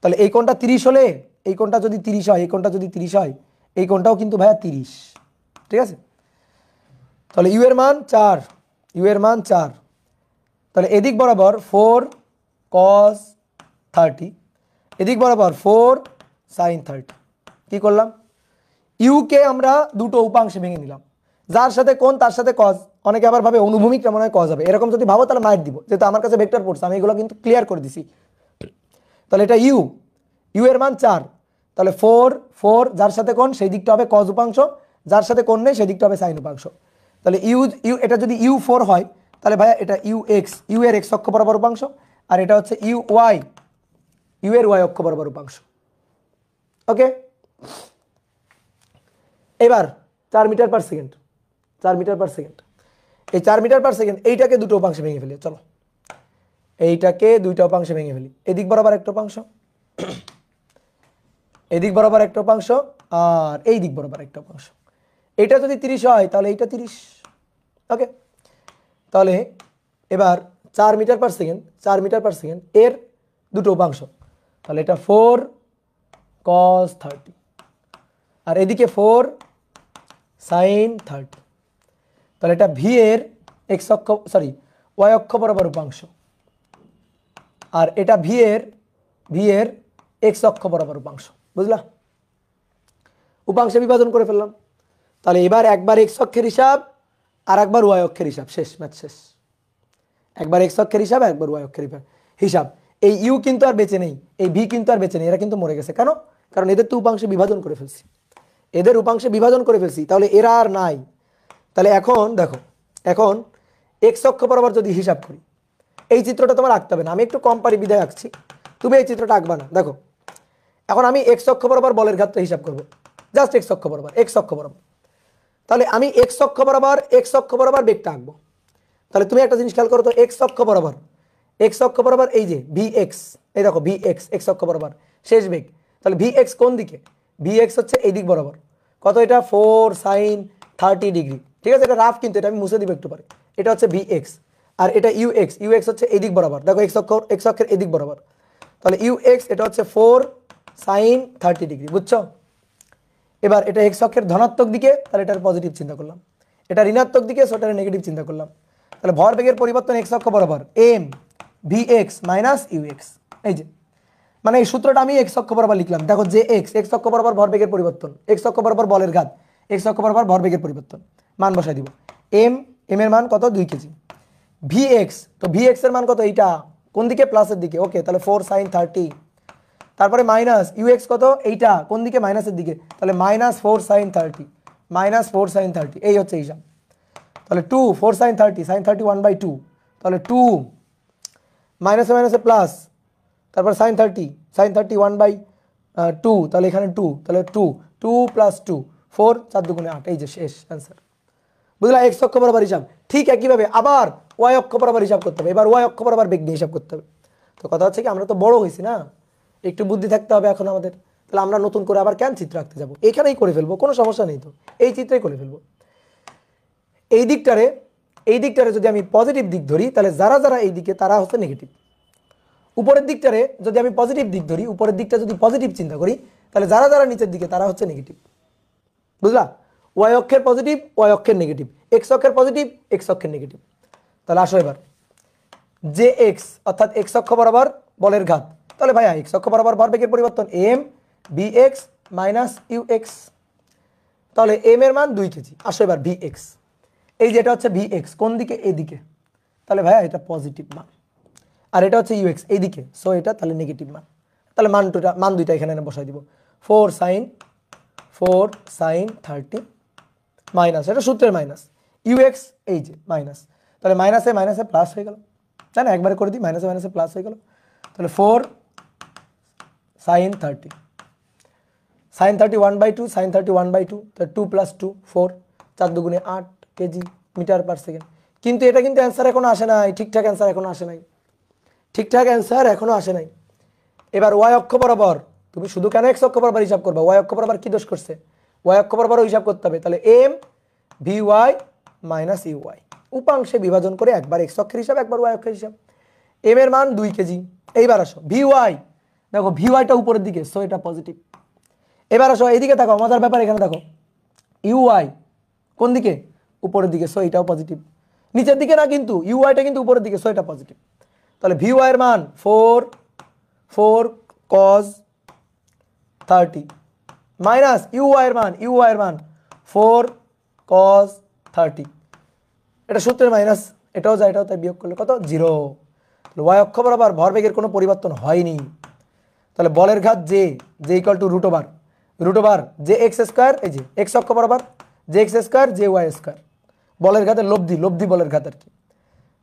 তাহলে এই কোণটা 30 হলে এই কোণটা যদি 30 হয়, এই কোণটা যদি 30 হয়, এই কোণটাও কিন্তু ভাইয়া 30। ঠিক আছে, তাহলে ইউ এর মান 4, ইউ এর মান 4। তাহলে এদিক বরাবর 4 cos 30, এদিক বরাবর 4 sin 30। কি করলাম, ইউকে আমরা দুটো উপাংশে ভেঙে নিলাম, যার সাথে কোণ তার সাথে কজ। অনেকে আবার ভাবে অনুভূমিকটা মনে হয় কজ হবে, এরকম যদি ভাবো তাহলে মাইট দিব, যেহেতু আমার কাছে ভেক্টর পড়ছে আমি এগুলো কিন্তু ক্লিয়ার করে দিছি। তাহলে এটা ইউ এর মান 4, তাহলে 4 যার সাথে কোণ সেই দিকটা হবে কজ উপাংশ, যার সাথে কোণ নেই সেই দিকটা হবে সাইন উপাংশ। তাহলে ইউ এটা যদি ইউ 4 হয় তাহলে ভাইয়া এটা ইউ এক্স, ইউ এর এক্স অক্ষ বরাবর উপাংশ, আর এটা হচ্ছে ইউ ওয়াই, ইউ এর ওয়াই অক্ষ বরাবর উপাংশ। ওকে, এবার 4 metre per second, 4 metre per second, এই 4 মিটার পার সেকেন্ড এইটাকে দুটো উপাংশে ভেঙে ফেলি। চলো এইটাকে দুইটা উপাংশে ভেঙে ফেলি। এদিক বরাবর একটা উপাংশ, এদিক বরাবর একটা উপাংশ, আর এই দিক বরাবর একটা উপাংশ। এটা যদি 30 হয় তাহলে এইটা 30। ওকে, তাহলে এবার 4 metre per second, 4 metre per second এর দুটো উপাংশ, তাহলে এটা 4 cos 30 আর এদিকে 4 sin 30। তাহলে এটা ভি এর এক্স অক্ষ, সরি ওয়াই অক্ষ বরাবর উপাংশ, আর এটা ভি এর এক্স অক্ষ বরাবর উপাংশ। বুঝলা? উপাংশে বিভাজন করে ফেললাম। তাহলে এবার একবার এক্স অক্ষের হিসাব আর একবার ওয়াই অক্ষের হিসাব, শেষ, ম্যাথ শেষ। একবার এক্স অক্ষের হিসাব, একবার ওয়াই অক্ষের হিসাব। এই ইউ কিন্তু আর বেঁচে নেই, এই ভি কিন্তু আর বেঁচে নেই, এরা কিন্তু মরে গেছে। কেন? কারণ এদের তো উপাংশে বিভাজন করে ফেলছি, এদের উপাংশে বিভাজন করে ফেলছি, তাহলে এরা আর নাই। তাহলে এখন দেখো, এখন এক্স অক্ষ বরাবর যদি হিসাব করি, এই চিত্রটা তোমার আঁকতে হবে না, আমি একটু কম পারি বিদায় আঁকছি, তুমি এই চিত্রটা আঁকবা না। দেখো এখন আমি এক্স অক্ষ বরাবর বলের ঘাতটা হিসাব করব, জাস্ট এক্স অক্ষ বরাবর, এক্স অক্ষ বরাবর। তাহলে আমি এক্স অক্ষ বরাবর বেগটা আঁকবো। তাহলে তুমি একটা জিনিস খেয়াল করো তো, এক্স অক্ষ বরাবর এই যে ভি এক্স, এই দেখো ভি এক্স, এক্স অক্ষ বরাবর শেষ বেগ। তাহলে ভি এক্স কোন দিকে? ভি এক্স হচ্ছে এই দিক বরাবর। কত? এটা 4 sin 30 ডিগ্রি। ঠিক আছে, এটা রাফ, কিন্তু এটা আমি মুছে দিব একটু পরে। এটা হচ্ছে ভি এক্স, আর এটা ইউ এক্স হচ্ছে এই দিক বরাবর। দেখো এক্স অক্ষের এই দিক বরাবর। তাহলে ইউ এক্স এটা হচ্ছে 4 sin 30 ডিগ্রি। বুঝছো? এবার এটা এক্স অক্ষের ধনাত্মক দিকে, তাহলে এটার পজিটিভ চিন্তা করলাম। এটা ঋণাত্মক দিকে, সেটার নেগেটিভ চিন্তা করলাম। তাহলে ভরবেগের পরিবর্তন এক্স অক্ষ বরাবর M V X minus U X. এই যে মানে এই সূত্রটা আমি এক্স অক্ষ বরাবর লিখলাম। দেখো যে এক্স অক্ষ বরাবর ভরবেগের পরিবর্তন, এক্স অক্ষ বরাবর বলের ঘাত, এক্স অক্ষ বরাবর ভরবেগের পরিবর্তন, মান বসাই দিব। এম এর মান কত? 2 কেজি। ভি এক্স, তো ভি এক্স এর মান কত? এইটা কোন দিকে? প্লাসের দিকে। ওকে, তাহলে 4 sin 30। তারপরে মাইনাস ইউ এক্স কত? এইটা কোন দিকে? মাইনাসের দিকে। তাহলে মাইনাস 4 sin 30, মাইনাস 4 sin 30, এই হচ্ছে হিসাব। তাহলে 2 4 sin 30, sin 30 1/2, তাহলে 2 মাইনাসে মাইনাসে প্লাস, তারপর sin 30 1/2, তাহলে এখানে 2, তাহলে 2 প্লাস 2 4, 4 দুগুণে 8, এই যে শেষ অ্যান্সার। বুঝলা? এক্স অক্ষ বরাবর হিসাব। ঠিক একইভাবে আবার ওয়াই অক্ষ বরাবর হিসাব করতে হবে। এবার ওয়াই অক্ষ বরাবর বেগ নিয়ে হিসাব করতে হবে। তো কথা হচ্ছে কি, আমরা তো বড় হয়েছি না, একটু বুদ্ধি থাকতে হবে এখন আমাদের। তাহলে আমরা নতুন করে আবার কেন চিত্র আঁকতে যাবো? এখানেই করে ফেলবো, কোনো সমস্যা নেই, তো এই চিত্রেই করে ফেলবো। এই দিকটারে যদি আমি পজিটিভ দিক ধরি, তাহলে যারা যারা এই দিকে তারা হচ্ছে নেগেটিভ। উপরের দিকটারে যদি আমি পজিটিভ দিক ধরি, উপরের দিকটা যদি পজিটিভ চিন্তা করি, তাহলে যারা যারা নিচের দিকে তারা হচ্ছে নেগেটিভ। বুঝলা? ওয়াই অক্ষের পজিটিভ, ওয়াই অক্ষের নেগেটিভ, এক্স অক্ষের পজিটিভ, এক্স অক্ষের নেগেটিভ। তাহলে আসো এবার যে এক্স অর্থাৎ এক্স অক্ষ বরাবর বলের ঘাত, তাহলে ভাইয়া এক্স অক্ষ বরাবর ভরবেগের পরিবর্তন M V X minus U X. তাহলে এম এর মান 2 কেজি। আসো এবার ভি এক্স, এই যেটা হচ্ছে ভি এক্স কোন দিকে? এদিকে। তাহলে ভাইয়া এটা পজিটিভ মান, আর এটা হচ্ছে ইউ এক্স এইদিকে, সো এটা তাহলে নেগেটিভ মান। তাহলে মান দুইটা এখানে বসাই দিব। 4 sin 30 মাইনাস, এটা সূত্রের মাইনাস, ইউ এক্স এই যে মাইনাস, তাহলে মাইনাসে মাইনাসে প্লাস হয়ে গেল। তাই না? একবারে করে দিই, মাইনাসে মাইনাসে প্লাস হয়ে গেল। তাহলে 4 sin 30 1/2, sin 30 1/2, তাহলে 2 + 2 4, 4 দুগুণে 8 কেজি মিটার পার সেকেন্ড। কিন্তু এটা কিন্তু অ্যান্সার এখনো আসে নাই, ঠিকঠাক অ্যান্সার এখনো আসে নাই, ঠিকঠাক অ্যান্সার এখনো আসে নাই। এবার ওয়াই অক্ষ বরাবর তুমি শুধু কেন এক্স অক্ষ বরাবর হিসাব করবা? ওয়াই অক্ষ বরাবর কি দোষ করছে? ওয়াই অক্ষ বরাবরও হিসাব করতে হবে। তাহলে M V Y minus U Y, উপাংশে বিভাজন করে একবার এক্স অক্ষের হিসাব, একবার ওয়াই অক্ষের হিসাব। এম এর মান 2 কেজি। এইবার আসো ভি ওয়াই, দেখো ভি ওয়াইটা উপরের দিকে, সো এটা পজিটিভ। এবার আসো এইদিকে দেখো, মজার ব্যাপার এখানে দেখো, ইউ ওয়াই কোন দিকে? উপরের দিকে, সো এটাও পজিটিভ। নিচের দিকে না কিন্তু, ইউ ওয়াইটা কিন্তু উপরের দিকে, সো এটা পজিটিভ। তাহলে ভি ওয়াই এর মান 4 cos 30 মাইনাস ইউ ওয়াই এর মান 4 cos 30, এটা সূত্রের মাইনাস, এটাও যায়, এটাও তাই বিয়োগ করলে কত? 0। ওয়াই অক্ষ বরাবর ভরবেগের কোনো পরিবর্তন হয়নি। তাহলে বলের ঘাত J equal to root over J X square, এই যে এক্স অক্ষ বরাবর J X square J Y square, বলের ঘাতের লব্ধি বলের ঘাত আর কি।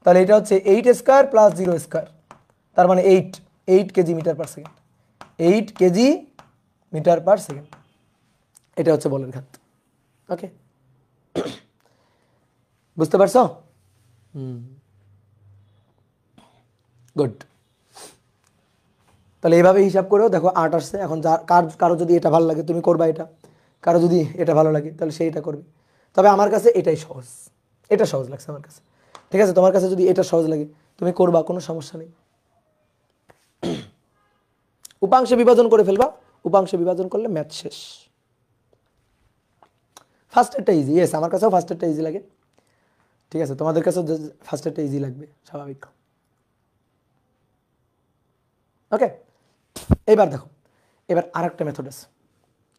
তাহলে এটা হচ্ছে 8 স্কোয়ার প্লাস 0 স্কোয়ার, তার মানে 8 kg metre per second, 8 kg metre per second. এটা হচ্ছে বলের ঘাত। ওকে, বুঝতে পারছো? গুড। তাহলে এইভাবে হিসাব করেও দেখো 8 আসছে। এখন কারো যদি এটা ভালো লাগে তুমি করবা এটা, কারো যদি এটা ভালো লাগে তাহলে সে এটা করবে। তবে আমার কাছে এটাই সহজ, এটা সহজ লাগছে আমার কাছে। ঠিক আছে, তোমার কাছে যদি এটা সহজ লাগে তুমি করবা, কোনো সমস্যা নেই। উপাংশে বিভাজন করে ফেলবা, উপাংশে বিভাজন করলে ম্যাথ শেষ। ফার্স্টেরটা ইজি, ইয়েস আমার কাছেও ফার্স্টেরটা ইজি লাগে। ঠিক আছে, তোমাদের কাছেও ফার্স্টেরটা ইজি লাগবে, স্বাভাবিক। ওকে, এবার দেখো, এবার আরেকটা মেথড আছে,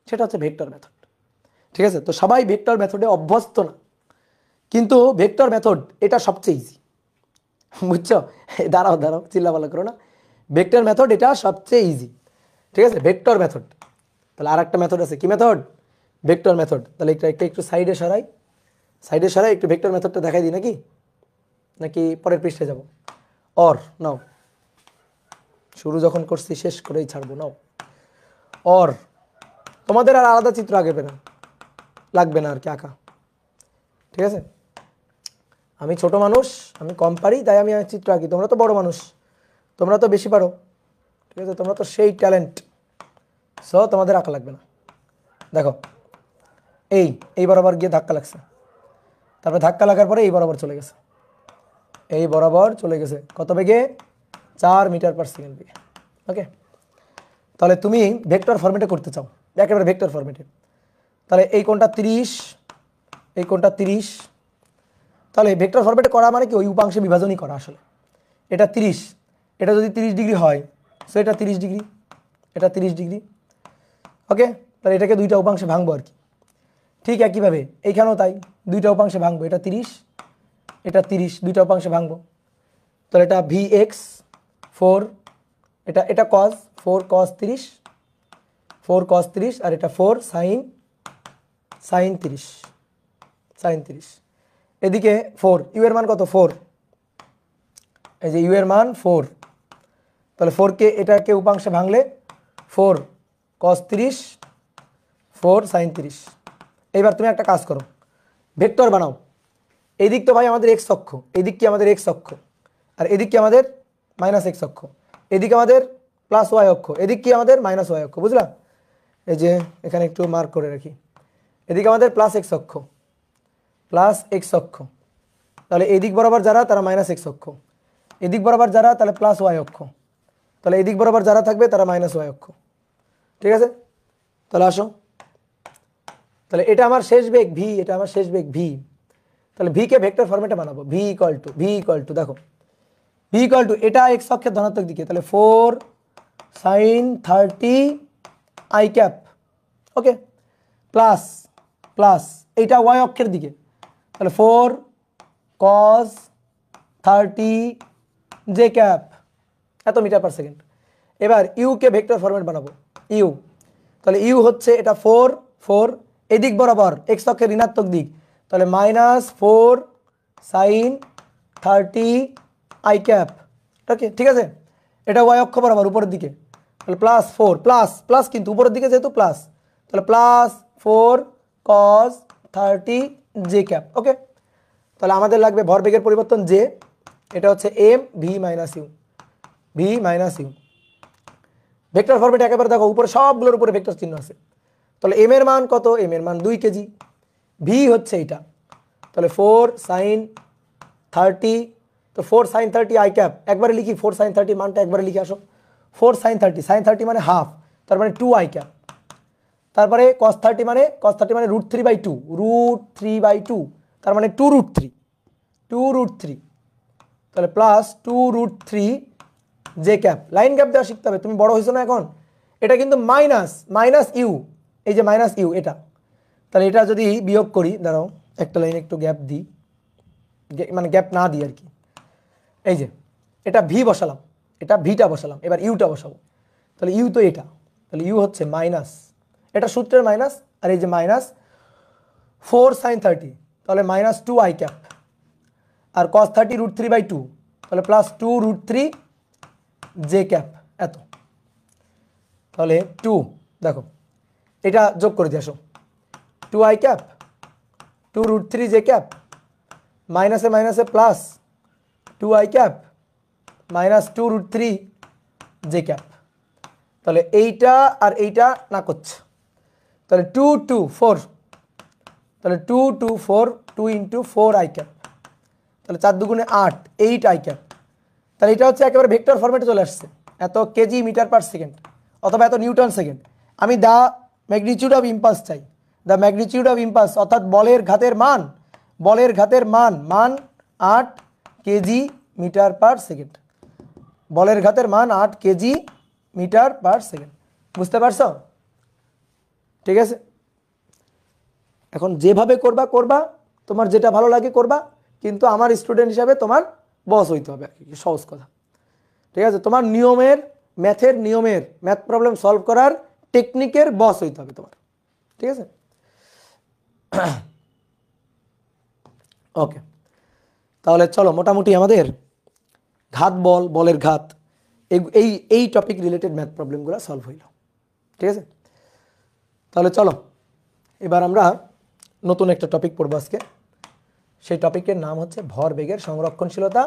সেটা হচ্ছে ভেক্টর মেথড। ঠিক আছে, তো সবাই ভেক্টর মেথডে অভ্যস্ত না, কিন্তু ভেক্টর মেথড এটা সবচেয়ে ইজি, বুঝছো? দাঁড়াও দাঁড়াও, চিল্লাপাল্লা করো না। ভেক্টর মেথড এটা সবচেয়ে ইজি। ঠিক আছে, ভেক্টর মেথড। তাহলে আর একটা মেথড আছে, কি মেথড? Vector method. তাহলে একটু সাইডে সরাই, সাইডে সরাই, একটু ভেক্টর মেথডটা দেখাই দিই নাকি, নাকি পরের পৃষ্ঠে যাব? অর নাও, শুরু যখন করছি শেষ করেই ছাড়বো, নাও অর। তোমাদের আর আলাদা চিত্র আগে লাগবে না আর কি আঁকা। ঠিক আছে, আমি ছোট মানুষ, আমি কম পারি, তাই আমি চিত্র আঁকি। তোমরা তো বড় মানুষ, তোমরা তো বেশি পারো। ঠিক আছে, তোমরা তো সেই ট্যালেন্ট, সো তোমাদের আঁকা লাগবে না। দেখো, এই বরাবর গিয়ে ধাক্কা লাগছে, তারপরে ধাক্কা লাগার পরে এই বরাবর চলে গেছে, এই বরাবর চলে গেছে কত বেগে? 4 মিটার পার সেকেন্ড বেগে। ওকে, তাহলে তুমি ভেক্টর ফরম্যাটে করতে চাও, একেবারে ভেক্টর ফরম্যাটে। তাহলে এই কোণটা 30, এই কোণটা 30। তাহলে ভেক্টর ফরম্যাটে করা মানে কি? ওই উপাংশে বিভাজনই করা আসলে। এটা 30, এটা যদি 30 ডিগ্রি হয়, সো এটা 30 ডিগ্রি, এটা 30 ডিগ্রি। ওকে, তাহলে এটাকে দুইটা উপাংশে ভাঙবো আর কি। ঠিক একইভাবে এইখানেও তাই, দুইটা উপাংশে ভাঙবো, এটা 30, এটা 30, দুইটা উপাংশে ভাঙবো। তাহলে এটা Vx 4, এটা cos 4 cos 30, 4 cos 30, আর এটা 4 sin 30, sin 30। এদিকে 4, ইউ এর মান কত? 4, এই যে ইউ এর মান 4। তাহলে 4কে এটাকে উপাংশে ভাঙলে 4 cos 30, 4 sin 30। এইবার তুমি একটা কাজ করো, ভেক্টর বানাও। এই দিক তো ভাই আমাদের এক্স অক্ষ, এই দিক কি আমাদের এক্স অক্ষ, আর এদিক কি আমাদের মাইনাস এক্স অক্ষ, এদিকে আমাদের প্লাস ওয়াই অক্ষ, এদিক কি আমাদের মাইনাস ওয়াই অক্ষ, বুঝলা? এই যে এখানে একটু মার্ক করে রাখি, এদিকে আমাদের প্লাস এক্স অক্ষ, প্লাস এক্স অক্ষ। তাহলে এদিক বরাবর যারা তারা মাইনাস এক্স অক্ষ, এদিক বরাবর যারা তাহলে প্লাস ওয়াই অক্ষ, তাহলে এদিক বরাবর যারা থাকবে তারা মাইনাস ওয়াই অক্ষ। ঠিক আছে, তাহলে আসো, তাহলে এটা আমার শেষ বেগ ভি, এটা আমার শেষ বেগ ভি। তাহলে ভি কে ভেক্টর ফরম্যাটে বানাবো, ভি ইকুয়াল টু দেখো, ভি ইকুয়াল টু এটা এক্স অক্ষের ধনাত্মক দিকে, তাহলে 4 sin 30 I cap. Okay, plus plus এইটা ওয়াই অক্ষের দিকে, তাহলে 4 cos 30 জে ক্যাপ, এত মিটার পার সেকেন্ড। এবার ইউ কে ভেক্টর ফরম্যাট বানাবো, ইউ। তাহলে ইউ হচ্ছে এটা 4 এদিক বরাবর এক্স অক্ষের ঋণাত্মক দিক, তাহলে -4 sin 30 আই ক্যাপ। ওকে, ঠিক আছে, এটা ওয়াই অক্ষ বরাবর উপরের দিকে, তাহলে +4 প্লাস প্লাস, কিন্তু উপরের দিকে যেহেতু প্লাস, তাহলে +4 cos 30 জে ক্যাপ। ওকে, তাহলে আমাদের লাগবে ভরবেগের পরিবর্তন জে, এটা হচ্ছে M V minus U, V minus U. Vector format একেবারে দেখো উপরে সবগুলোর উপরে ভেক্টর চিহ্ন আছে। তাহলে এম এর মান কত? এম এর মান 2 কেজি, ভি হচ্ছে এটা, তাহলে 4 sin 30, তো 4 sin 30 আই ক্যাপ একবারে লিখি, 4 sin 30 মানটা একবারে লিখে আসো, 4 sin 30 মানে হাফ, তার মানে 2 আই ক্যাপ। তারপরে cos 30 মানে √3/2, √3/2, তার মানে 2√3, তাহলে +2√3 জে ক্যাপ। লাইন গ্যাপ দেওয়া শিখতে হবে, তুমি বড় হয়েছো না এখন। এটা কিন্তু মাইনাস ইউ, এই যে মাইনাস ইউ এটা, তাহলে এটা যদি বিয়োগ করি, দাঁড়াও একটা লাইন একটু গ্যাপ দিই, মানে গ্যাপ না দিই আর কি। এই যে এটা ভি বসালাম, এটা ভিটা বসালাম, এবার ইউটা বসাবো। তাহলে ইউ তো এটা, তাহলে ইউ হচ্ছে মাইনাস, এটা সূত্রের মাইনাস, আর এই যে -4 sin 30, তাহলে -2 আই ক্যাপ, আর cos 30 √3/2, তাহলে +2√3 জে ক্যাপ এত, তাহলে 2 দেখো এটা যোগ করে দিয়ে আসো, 2i ক্যাপ 2√3 জে ক্যাপ মাইনাসে মাইনাসে plus 2i cap minus 2√3 J cap. তাহলে এইটা আর এইটা না করছে, তাহলে 2 2 4, তাহলে 2 2 4 2 ইন্টু 4i ক্যাপ, তাহলে 4 দুগুণে 8 8i ক্যাপ। তাহলে এটা হচ্ছে একেবারে ভেক্টর ফরম্যাটে চলে আসছে, এত কেজি মিটার পার সেকেন্ড অথবা এত নিউটন সেকেন্ড। আমি দা ম্যাগনিটিউড অফ ইম্পালস চাই, দ্য ম্যাগনিটিউড অফ ইম্পালস অর্থাৎ বলের ঘাতের মান, বলের ঘাতের মান 8 কেজি মিটার পার সেকেন্ড, বলের ঘাতের মান 8 কেজি মিটার পার সেকেন্ড। বুঝতে পারছো? ঠিক আছে, এখন যেভাবে করবা করবা, তোমার যেটা ভালো লাগে করবা, কিন্তু আমার স্টুডেন্ট হিসাবে তোমার বস হইতে হবে, সহজ কথা। ঠিক আছে, তোমার নিয়মের, ম্যাথের নিয়মের, ম্যাথ প্রবলেম সলভ করার টেকনিকের বস হইতে হবে তোমার। ঠিক আছে, ওকে। তাহলে চলো মোটামুটি আমাদের ঘাত বল, বলের ঘাত, এই টপিক রিলেটেড ম্যাথ প্রবলেমগুলো সলভ হইল। ঠিক আছে, তাহলে চলো এবার আমরা নতুন একটা টপিক পড়বো আজকে। সেই টপিকের নাম হচ্ছে ভরবেগের সংরক্ষণশীলতা।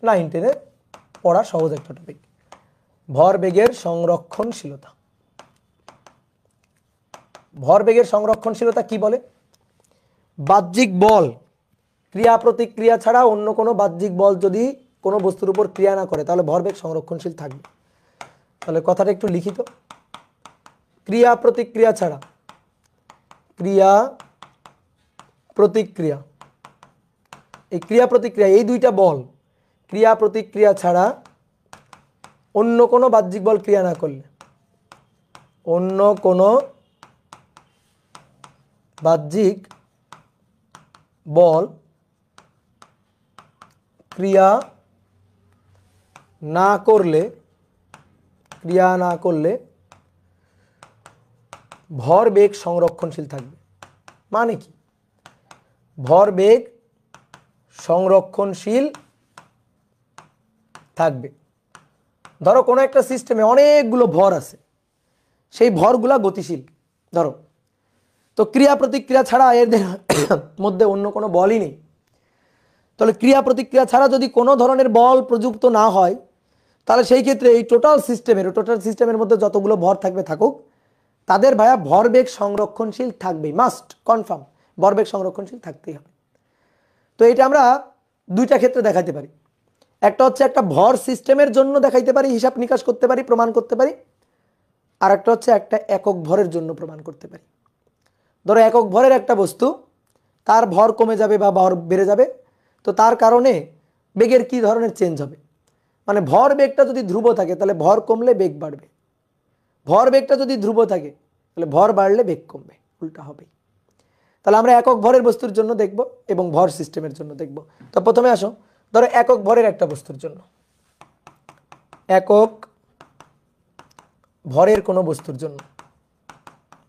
9 10-এ পড়া সহজ একটা টপিক, ভরবেগের সংরক্ষণশীলতা। ভরবেগের সংরক্ষণশীলতা কি বলে? বাহ্যিক বল ক্রিয়া প্রতিক্রিয়া ছাড়া অন্য কোনো বাহ্যিক বল যদি কোনো বস্তুর উপর ক্রিয়া না করে তাহলে ভরবেগ সংরক্ষণশীল থাকবে। তাহলে কথাটা একটু লিখিত, ক্রিয়া প্রতিক্রিয়া ছাড়া, ক্রিয়া প্রতিক্রিয়া, এই ক্রিয়া প্রতিক্রিয়া এই দুইটা বল, ক্রিয়া প্রতিক্রিয়া ছাড়া অন্য কোনো বাহ্যিক বল ক্রিয়া না করলে, অন্য কোনো বাহ্যিক বল ক্রিয়া না করলে, ক্রিয়া না করলে ভরবেগ সংরক্ষণশীল থাকবে। মানে কি? ভরবেগ সংরক্ষণশীল থাকবে। ধরো কোনো একটা সিস্টেমে অনেকগুলো ভর আছে, সেই ভরগুলা গতিশীল ধরো, তো ক্রিয়া প্রতিক্রিয়া ছাড়া এদের মধ্যে অন্য কোনো বলই নেই। তাহলে ক্রিয়া প্রতিক্রিয়া ছাড়া যদি কোনো ধরনের বল প্রযুক্ত না হয় তাহলে সেই ক্ষেত্রে এই টোটাল সিস্টেমের মধ্যে যতগুলো ভর থাকবে থাকুক, তাদের ভাইয়া ভরবেগ সংরক্ষণশীল থাকবেই, মাস্ট কনফার্ম ভরবেগ সংরক্ষণশীল থাকতেই হবে। তো এটা আমরা দুইটা ক্ষেত্রে দেখাইতে পারি, একটা হচ্ছে একটা ভর সিস্টেমের জন্য দেখাইতে পারি, হিসাব নিকাশ করতে পারি, প্রমাণ করতে পারি, আর একটা হচ্ছে একটা একক ভরের জন্য প্রমাণ করতে পারি। ধরো একক ভরের একটা বস্তু, তার ভর কমে যাবে বা ভর বেড়ে যাবে, তো তার কারণে বেগের কি ধরনের চেঞ্জ হবে, মানে ভর বেগটা যদি ধ্রুব থাকে তাহলে ভর কমলে বেগ বাড়বে, ভর বেগটা যদি ধ্রুব থাকে তাহলে ভর বাড়লে বেগ কমবে, উল্টা হবে। তাহলে আমরা একক ভরের বস্তুর জন্য দেখব এবং ভর সিস্টেমের জন্য দেখব। তো প্রথমে আসো, ধরো একক ভরের একটা বস্তুর জন্য, একক ভরের কোনো বস্তুর জন্য,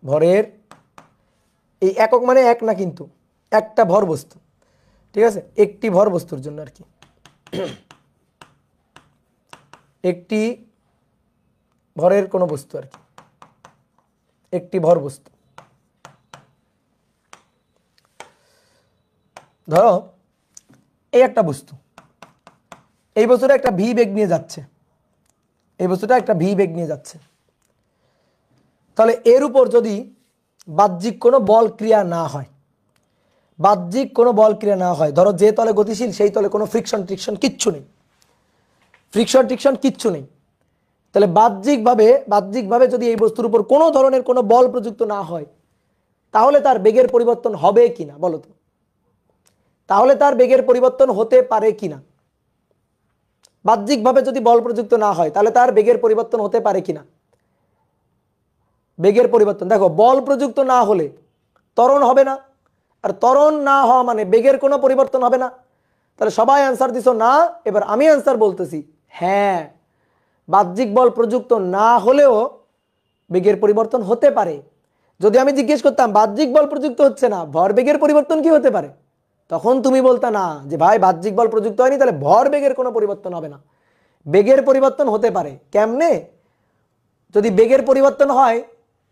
ভরের, এই একক মানে এক না কিন্তু, একটা ভর বস্তু, ঠিক আছে, একটি ভর বস্তুর জন্য আর কি, একটি ভরের কোনো বস্তু আর কি, একটি ভর বস্তু। ধরো এই একটা বস্তু, এই বস্তুটা একটা ভি বেগ নিয়ে যাচ্ছে, এই বস্তুটা একটা ভি বেগ নিয়ে যাচ্ছে, তাহলে এর উপর যদি বাহ্যিক কোনো বল ক্রিয়া না হয়, বাহ্যিক কোনো বল ক্রিয়া না হয়, ধরো যে তলে গতিশীল সেই তলে কোনো ফ্রিকশন ট্রিকশন কিচ্ছু নেই, ফ্রিকশন ট্রিকশন কিচ্ছু নেই, তাহলে বাহ্যিকভাবে যদি এই বস্তুর উপর কোনো ধরনের কোনো বল প্রযুক্ত না হয় তাহলে তার বেগের পরিবর্তন হবে কিনা বলো তো? তাহলে তার বেগের পরিবর্তন হতে পারে কিনা? বাহ্যিকভাবে যদি বল প্রযুক্ত না হয় তাহলে তার বেগের পরিবর্তন হতে পারে কিনা? বেগের পরিবর্তন, দেখো বল প্রযুক্ত না হলে ত্বরণ হবে না, আর ত্বরণ না হওয়া মানে বেগের কোনো পরিবর্তন হবে না। তাহলে সবাই অ্যান্সার দিছো না, এবার আমি অ্যান্সার বলতেছি, হ্যাঁ বাহ্যিক বল প্রযুক্ত না হলেও বেগের পরিবর্তন হতে পারে। যদি আমি জিজ্ঞেস করতাম বাহ্যিক বল প্রযুক্ত হচ্ছে না, ভর বেগের পরিবর্তন কি হতে পারে, তখন তুমি বলতা না যে ভাই বাহ্যিক বল প্রযুক্ত হয়নি তাহলে ভর বেগের কোনো পরিবর্তন হবে না, বেগের পরিবর্তন হতে পারে কেমনে? যদি বেগের পরিবর্তন হয়,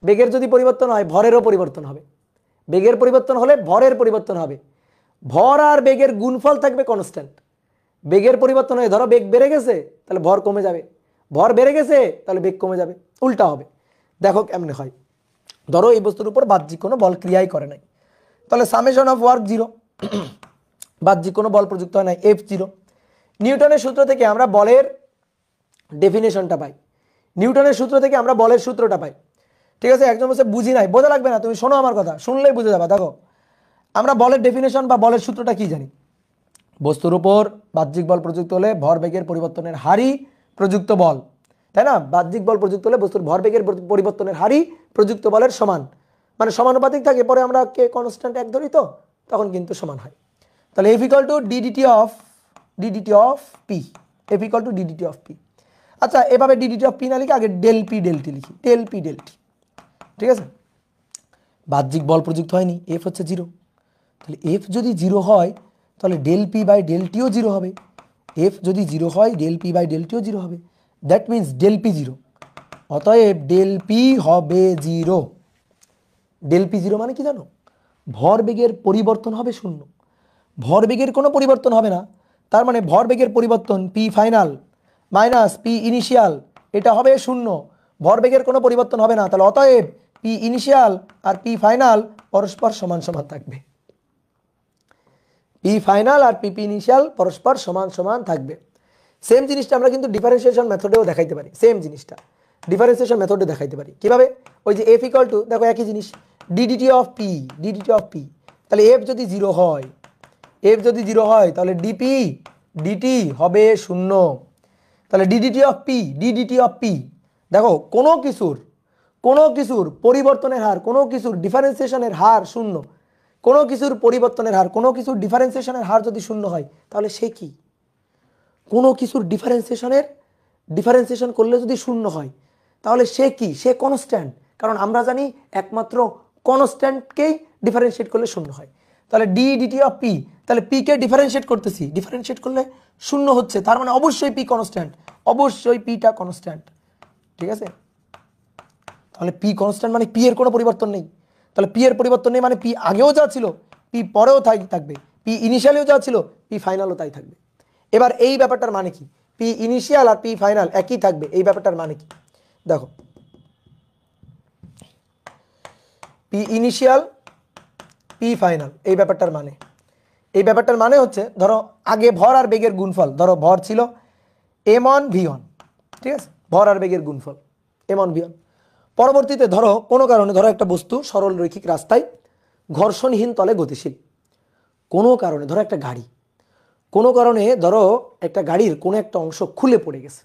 বেগের যদি পরিবর্তন হয় ভরেরও পরিবর্তন হবে। বেগের পরিবর্তন হলে ভরের পরিবর্তন হবে। ভর আর বেগের গুণফল থাকবে কনস্ট্যান্ট। বেগের পরিবর্তন হয়ে ধরো বেগ বেড়ে গেছে, তাহলে ভর কমে যাবে। ভর বেড়ে গেছে, তাহলে বেগ কমে যাবে, উল্টা হবে। দেখো কেমনে হয়। ধরো এই বস্তুর উপর বাহ্যিক কোনো বল ক্রিয়াই করে নাই, তাহলে সামেশন অফ ওয়ার্ক 0, বাহ্যিক কোনো বল প্রযুক্ত হয় নাই, F0। নিউটনের সূত্র থেকে আমরা বলের ডেফিনেশনটা পাই, নিউটনের সূত্র থেকে আমরা বলের সূত্রটা পাই। ঠিক আছে, একজন বলছে বুঝি নাই, বোঝা লাগবে না, তুমি শোনো আমার কথা, শুনলেই বুঝে যাবে। দেখো আমরা বলের ডেফিনেশন বা বলের সূত্রটা কি জানি? বস্তুর উপর বাহ্যিক বল প্রযুক্ত হলে ভরবেগের পরিবর্তনের হারই প্রযুক্ত বল, তাই না? বাহ্যিক বল প্রযুক্ত হলে বস্তুর ভরবেগের পরিবর্তনের হারই প্রযুক্ত বলের সমান, মানে সমানুপাতিক থাকে। পরে আমরা কে কনস্ট্যান্ট এক ধরি, তো তখন কিন্তু সমান হয়। তাহলে F equal to DDT of P, F equal to DDT of P. আচ্ছা, এভাবে ডিডিটি অফ পি না লিখে আগে ডেল পি ডেলটি লিখি, ডেল পি ডেলটি। ঠিক আছে, বাহ্যিক বল প্রযুক্ত হয়নি, F হচ্ছে 0, তাহলে F যদি 0 হয় তাহলে ডেল পি বাই ডেলটিও 0 হবে। F যদি 0 হয় ডেল পি বাই ডেলটিও 0 হবে, দ্যাট মিনস ডেল পি 0। অতএব ডেল পি হবে 0। ডেল পি 0 মানে কি জানো? ভরবেগের পরিবর্তন হবে 0, ভরবেগের কোনো পরিবর্তন হবে না। তার মানে ভরবেগের পরিবর্তন P final minus P initial, এটা হবে 0। ভরবেগের কোনো পরিবর্তন হবে না, তাহলে অতএব পি ইনিশিয়াল আর পি ফাইনাল পরস্পর সমান সমান থাকবে। পি ফাইনাল আর পি ইনিশিয়াল পরস্পর সমান সমান থাকবে। সেম জিনিসটা আমরা কিন্তু ডিফারেন্সিয়েশন মেথডেও দেখাইতে পারি। সেম জিনিসটা ডিফারেন্সিয়েশন মেথডে দেখাইতে পারি। কিভাবে? ওই যে F ইকুয়াল টু, দেখো একই জিনিস, DDT of P, DDT of P. তাহলে F যদি 0 হয়, F যদি 0 হয় তাহলে ডিপি ডিটি হবে 0। তাহলে DDT of P, DDT of P, দেখো কোনো কিছুর পরিবর্তনের হার, কোনো কিছুর ডিফারেন্সিয়েশনের হার 0, কোনো কিছুর পরিবর্তনের হার, কোনো কিছুর ডিফারেন্সিয়েশনের হার যদি 0 হয় তাহলে সে কি? কোনো কিছুর ডিফারেন্সিয়েশন করলে যদি 0 হয় তাহলে সে কি? সে কনস্ট্যান্ট। কারণ আমরা জানি একমাত্র কনস্ট্যান্টকেই ডিফারেন্সিয়েট করলে 0 হয়। তাহলে ডি ডিটি অফ পি, তাহলে পি কে ডিফারেন্সিয়েট করতেছি, ডিফারেন্সিয়েট করলে 0 হচ্ছে, তার মানে অবশ্যই পি কনস্ট্যান্ট, অবশ্যই পিটা কনস্ট্যান্ট। ঠিক আছে, তাহলে পি কনস্ট্যান্ট মানে পি এর কোনো পরিবর্তন নেই। তাহলে পি এর পরিবর্তন নেই মানে পি আগেও যা ছিল পি পরেও তাই থাকবে, পি ইনিশিয়ালিও যা ছিল পি ফাইনালও তাই থাকবে। এবার এই ব্যাপারটার মানে কি? পি ইনিশিয়াল আর পি ফাইনাল একই থাকবে, এই ব্যাপারটার মানে কি? দেখো, পি ইনিশিয়াল পি ফাইনাল, এই ব্যাপারটার মানে হচ্ছে, ধরো আগে ভর আর বেগের গুণফল, ধরো ভর ছিল m1 v1, ঠিক আছে, ভর আর বেগের গুণফল m1 v1। পরবর্তীতে ধরো কোনো কারণে, ধরো একটা বস্তু সরল রৈখিক রাস্তায় ঘর্ষণহীন তলে গতিশীল, কোনো কারণে, ধরো একটা গাড়ি, কোনো কারণে ধরো একটা গাড়ির কোনো একটা অংশ খুলে পড়ে গেছে।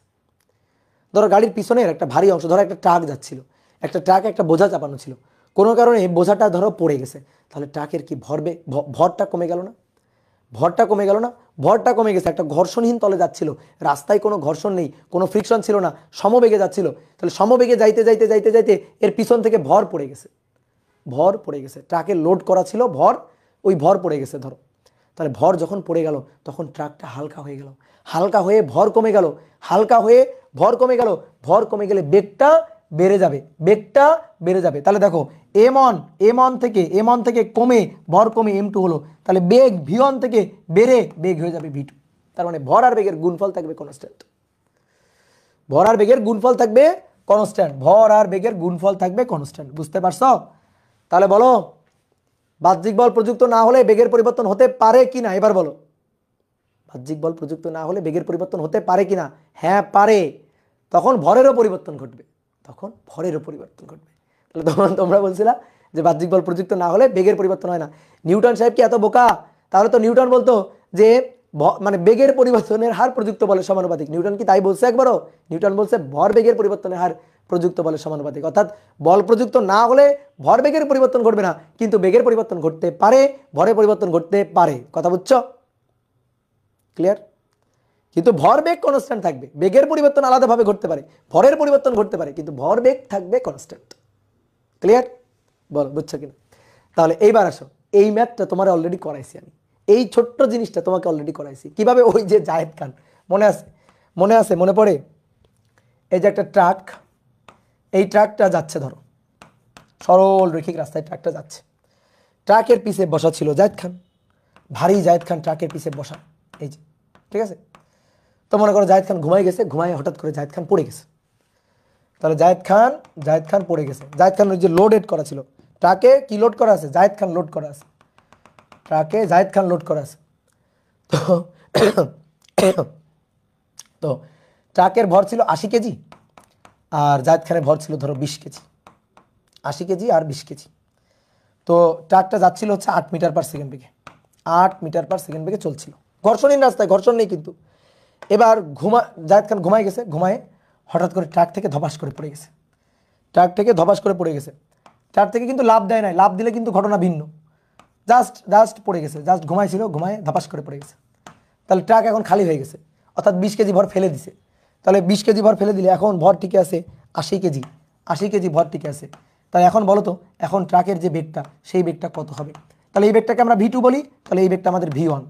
ধরো গাড়ির পিছনের একটা ভারী অংশ, ধরো একটা ট্রাক যাচ্ছিল, একটা ট্রাক একটা বোঝা চাপানো ছিল, কোনো কারণে বোঝাটা ধরো পড়ে গেছে, তাহলে ট্রাকের কি ভরটা কমে গেল না? ভরটা কমে গেল না? ভরটা কমে গেছে, একটা ঘর্ষণহীন তলে যাচ্ছিল, রাস্তায় কোনো ঘর্ষণ নেই, কোনো ফ্রিকশন ছিল না, সমবেগে যাচ্ছিল, তাহলে সমবেগে যাইতে যাইতে যাইতে যাইতে এর পিছন থেকে ভর পড়ে গেছে, ভর পড়ে গেছে, ট্রাকে লোড করা ছিল ভর, ওই ভর পড়ে গেছে ধরো। তাহলে ভর যখন পড়ে গেল তখন ট্রাকটা হালকা হয়ে গেল, হালকা হয়ে ভর কমে গেল, হালকা হয়ে ভর কমে গেল, ভর কমে গেলে বেগটা বেড়ে যাবে, বেগটা বেড়ে যাবে। তাহলে দেখো m1 থেকে কমে ভর কমে m2 হলো, তাহলে বেগ v1 থেকে বেড়ে বেগ হয়ে যাবে v2। তার মানে ভর আর বেগের গুণফল থাকবে কনস্ট্যান্ট, ভর আর বেগের গুণফল থাকবে কনস্ট্যান্ট, ভর আর বেগের গুণফল থাকবে কনস্ট্যান্ট। বুঝতে পারছো? তাহলে বলো, বাহ্যিক বল প্রযুক্ত না হলে বেগের পরিবর্তন হতে পারে কিনা? এবার বলো, বাহ্যিক বল প্রযুক্ত না হলে বেগের পরিবর্তন হতে পারে কিনা? হ্যাঁ পারে। তখন ভরেরও পরিবর্তন ঘটবে, তখন ভরেরও পরিবর্তন ঘটবে। তাহলে তখন তোমরা বলছিলা যে বাহ্যিক বল প্রযুক্ত না হলে বেগের পরিবর্তন হয় না। নিউটন সাহেব কি এত বোকা? তাহলে তো নিউটন বলতো যে মানে বেগের পরিবর্তনের হার প্রযুক্ত বলের সমানুপাতিক। নিউটন কি তাই বলছে একবারও? নিউটন বলছে ভর বেগের পরিবর্তনের হার প্রযুক্ত বলের সমানুপাতিক, অর্থাৎ বল প্রযুক্ত না হলে ভর বেগের পরিবর্তন ঘটবে না, কিন্তু বেগের পরিবর্তন ঘটতে পারে, ভরের পরিবর্তন ঘটতে পারে। কথা বুঝছো? ক্লিয়ার? কিন্তু ভর বেগ কনস্ট্যান্ট থাকবে, বেগের পরিবর্তন আলাদাভাবে ঘটতে পারে, ভরের পরিবর্তন ঘটতে পারে, কিন্তু ভর বেগ থাকবে কনস্ট্যান্ট। ক্লিয়ার? বলো বুঝছো কিনা? তাহলে এইবার আসো, এই ম্যাথটা তোমার অলরেডি করাইছি আমি, এই ছোট্ট জিনিসটা তোমাকে অলরেডি করাইছি। কিভাবে? ওই যে জায়েদ খান, মনে আছে? মনে আছে, মনে পড়ে? এই যে একটা ট্রাক, এই ট্রাকটা যাচ্ছে, ধরো সরল রৈখিক রাস্তায় ট্রাকটা যাচ্ছে, ট্রাকের পিছে বসা ছিল জায়েদ খান, ভারী জায়েদ খান ট্রাকের পিছে বসা, এই যে, ঠিক আছে? তো মনে করো জায়েদ খান ঘুমাই গেছে, ঘুমায় হঠাৎ করে জায়েদ খান পড়ে গেছে। তাহলে জায়েদ খান পড়ে গেছে। জায়েদ খান ওই যে লোডেড করা ছিল, ট্রাকে কি লোড করা আছে? জায়েদ খান লোড করা আছে, ট্রাকে জায়েদ খান লোড করা আছে। তো তো ট্রাকের ভর ছিল 80 কেজি, আর জায়েদ খানের ভর ছিল ধরো 20 কেজি, 80 কেজি আর 20 কেজি। তো ট্রাকটা যাচ্ছিল হচ্ছে 8 মিটার পার সেকেন্ড বেগে, 8 মিটার পার সেকেন্ড বেগে চলছিল, ঘর্ষণহীন রাস্তায়, ঘর্ষণ নেই কিন্তু। এবার জায়েদ খান ঘুমায় গেছে, ঘুমায় হঠাৎ করে ট্রাক থেকে ধপাস করে পড়ে গেছে, ট্রাক থেকে ধপাস করে পড়ে গেছে। ট্রাক থেকে কিন্তু লাভ দেয় নাই, লাভ দিলে কিন্তু ঘটনা ভিন্ন, জাস্ট পড়ে গেছে, জাস্ট ঘুমাইছিল, ঘুমায় ধপাস করে পড়ে গেছে। তাহলে ট্রাক এখন খালি হয়ে গেছে, অর্থাৎ 20 কেজি ভর ফেলে দিছে। তাহলে 20 কেজি ভর ফেলে দিলে এখন ভর টিকে আছে 80 কেজি, 80 কেজি ভর টিকে আছে। তাহলে এখন বলো তো, এখন ট্রাকের যে বেগটা, সেই বেগটা কত হবে? তাহলে এই বেগটাকে আমরা V2 বলি, তাহলে এই বেগটা আমাদের V1।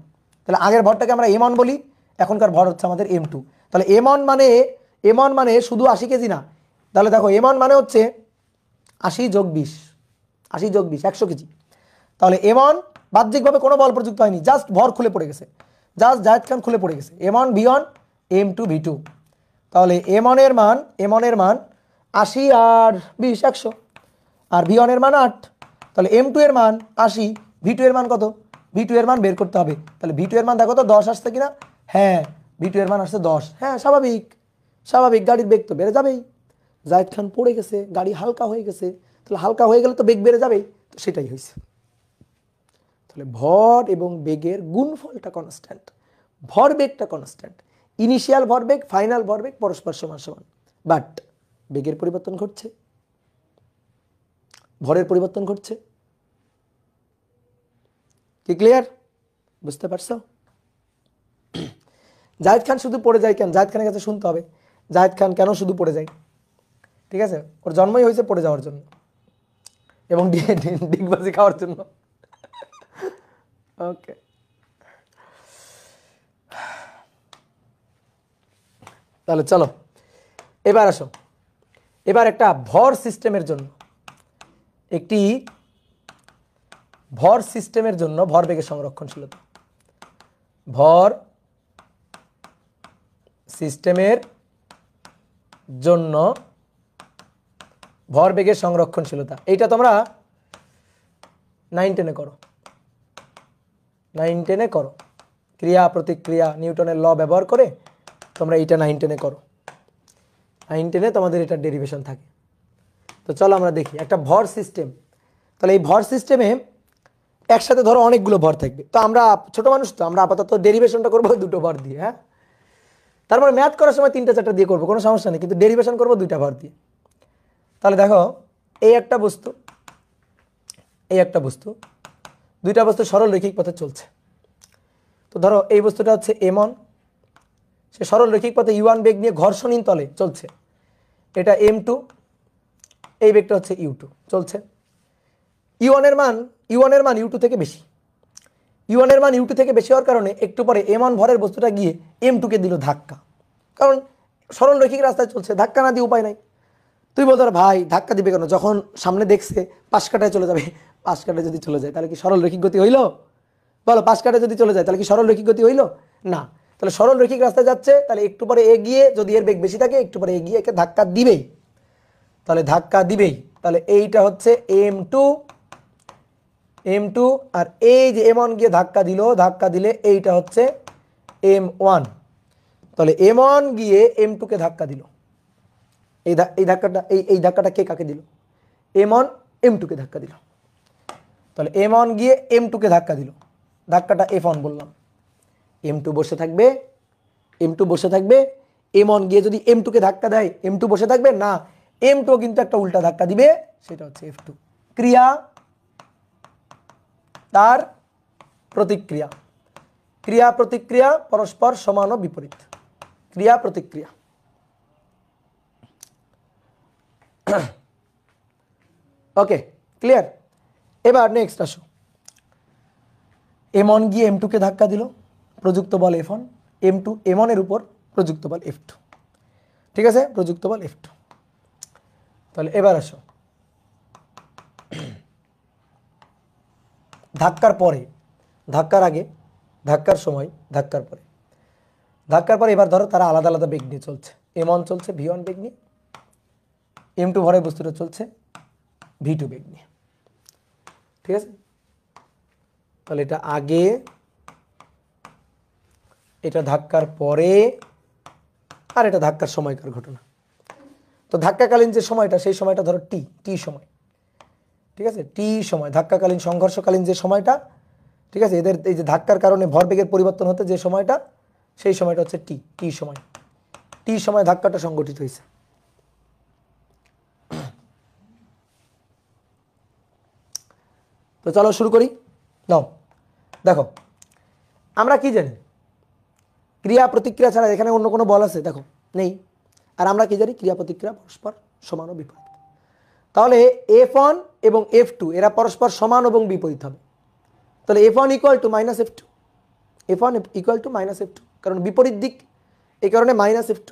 তাহলে আগের ভরটাকে আমরা M1 বলি, এখনকার ভর হচ্ছে আমাদের M2। তাহলে M1 মানে শুধু 80 কেজি না, তাহলে দেখো M1 মানে হচ্ছে 80 যোগ 20, 80 যোগ 20 100 কেজি। তাহলে M1 বাহ্যিকভাবে কোনো বল প্রযুক্ত হয়নি, জাস্ট ভর খুলে পড়ে গেছে, জাস্ট জায়েদ খান খুলে পড়ে গেছে। M1 V1, M2 V2। তাহলে M1 এর মান 80 আর 20 100, আর V1 এর মান 8। তাহলে M2 এর মান 80, V2 এর মান কত? V2 এর মান বের করতে হবে। তাহলে V2 এর মান দেখো তো 10 আসছে কিনা? হ্যাঁ, V2 এর মান আসছে 10। হ্যাঁ, স্বাভাবিক গাড়ির বেগ তো বেড়ে যাবেই, জায়েদ খান পড়ে গেছে, গাড়ি হালকা হয়ে গেছে, তাহলে হালকা হয়ে গেলে তো বেগ বেড়ে যাবেই, তো সেটাই হয়েছে। তাহলে ভর এবং বেগের গুণফলটা কনস্ট্যান্ট, ভর বেগটা কনস্ট্যান্ট, ইনিশিয়াল ভরবেগ ফাইনাল ভরবেগ পরস্পর সমান সমান, বাট বেগের পরিবর্তন ঘটছে, ভরের পরিবর্তন ঘটছে। কি ক্লিয়ার? বুঝতে পারছো? জায়েদ খান শুধু পড়ে যায় কেন? জায়েদ খানের কাছে শুনতে হবে জায়েদ খান কেন শুধু পড়ে যায়। ঠিক আছে, ওর জন্মই হয়েছে পড়ে যাওয়ার জন্য এবং ডিগবাজি খাওয়ার জন্য। ওকে, তাহলে চলো এবার আসো, এবার একটা ভর সিস্টেমের জন্য, একটি ভর সিস্টেমের জন্য ভরবেগের সংরক্ষণশীলতা, ভর সিস্টেমের জন্য ভরবেগের সংরক্ষণশীলতা, এইটা তোমরা 9 10-এ করো, 9 10-এ করো, ক্রিয়া প্রতিক্রিয়া নিউটনের ল ব্যবহার করে তোমরা এইটা 9 10-এ করো, 9 10-এ তোমাদের এটা ডেরিভেশন থাকে। তো চলো আমরা দেখি একটা ভর সিস্টেম। তাহলে এই ভর সিস্টেমে একসাথে ধরো অনেকগুলো ভর থাকবে, তো আমরা ছোট মানুষ, তো আমরা আপাতত ডেরিভেশনটা করবো 2টো ভর দিয়ে। হ্যাঁ, তারপরে ম্যাথ করার সময় 3টা 4টা দিয়ে করবো, কোনো সমস্যা নেই, কিন্তু ডেরিভেশন করবো 2টা ভর দিয়ে। তাহলে দেখো, এই একটা বস্তু, এই একটা বস্তু, 2টা বস্তু সরল রৈখিক পথে চলছে। তো ধরো এই বস্তুটা হচ্ছে M1, সে সরল রৈখিক পথে U1 বেগ নিয়ে ঘর্ষণহীন তলে চলছে। এটা M2, এই বেগটা হচ্ছে U2 চলছে। U1 এর মান U2 থেকে বেশি, U1 এর মান U2 থেকে বেশি হওয়ার কারণে একটু পরে M1 ভরের বস্তুটা গিয়ে M2 কে দিল ধাক্কা, কারণ সরল রৈখিক রাস্তায় চলছে, ধাক্কা না দিয়ে উপায় নাই। তুই বলতো ভাই ধাক্কা দিবে কেন, যখন সামনে দেখছে পাশ কাটায় চলে যাবে, পাশ কাটায় যদি চলে যায় তাহলে কি সরল রৈখিক গতি হইল? বলো, পাশ কাটায় যদি চলে যায় তাহলে কি সরল রৈখিক গতি হইল? না। তাহলে সরল রৈখিক রাস্তায় যাচ্ছে, তাহলে একটু পরে এগিয়ে, যদি এর বেগ বেশি থাকে একটু পরে এগিয়ে একে ধাক্কা দিবেই, তাহলে ধাক্কা দিবেই। তাহলে এইটা হচ্ছে M2, আর এই যে M1 গিয়ে ধাক্কা দিল, ধাক্কা দিলে এইটা হচ্ছে M1। তাহলে M1 গিয়ে M2 কে ধাক্কা দিল, এই ধাক্কাটা কে কাকে দিল? M1 M2 কে ধাক্কা দিল। তাহলে M1 গিয়ে M2 কে ধাক্কা দিল, ধাক্কাটা F1 বললাম। M2 বসে থাকবে, M1 গিয়ে যদি M2 কে ধাক্কা দেয় M2 বসে থাকবে না, M2 কিন্তু একটা উল্টা ধাক্কা দিবে, সেটা হচ্ছে F2। ক্রিয়া তার প্রতিক্রিয়া, ক্রিয়া প্রতিক্রিয়া পরস্পর সমান ও বিপরীত, ক্রিয়া প্রতিক্রিয়া। ওকে, ক্লিয়ার? এবার নেক্সট আসো, M1 গিয়ে M2 কে ধাক্কা দিল, প্রযুক্ত বল F1, M1 এর উপর প্রযুক্ত বল F2। ঠিক আছে, প্রযুক্ত বল F2। তাহলে এবার আসো ধাক্কার পরে, ধাক্কার আগে, ধাক্কার সময়, ধাক্কার পরে। ধাক্কার পরে এবার ধরো তারা আলাদা আলাদা বেগ নিয়ে চলছে। M1 চলছে V1 বেগ নিয়ে, M2 ভরে বস্তুটা চলছে V2 বেগ নিয়ে। ঠিক আছে, তাহলে এটা আগে, এটা ধাক্কার পরে, আর এটা ধাক্কার সময়কার ঘটনা। তো ধাক্কাকালীন যে সময়টা, সেই সময়টা ধরো টি সময়। ঠিক আছে, টি সময়, ধাক্কাকালীন সংঘর্ষকালীন যে সময়টা, ঠিক আছে, এদের এই যে ধাক্কার কারণে ভরবেগের পরিবর্তন হতে যে সময়টা, সেই সময়টা হচ্ছে টি সময়। টি সময় ধাক্কাটা সংঘটিত হয়েছে। তো চলো শুরু করি। নাও দেখো, আমরা কি জানি, ক্রিয়া প্রতিক্রিয়া ছাড়া এখানে অন্য কোনো বল আছে? দেখো নেই। আর আমরা কি জানি, ক্রিয়া প্রতিক্রিয়া পরস্পর সমান ও বিপরীত। তাহলে F1 এবং F2 এরা পরস্পর সমান এবং বিপরীত হবে। তাহলে F1 equal to minus F2, F1 equal to minus F2, কারণ বিপরীত দিক, এই কারণে মাইনাস F2।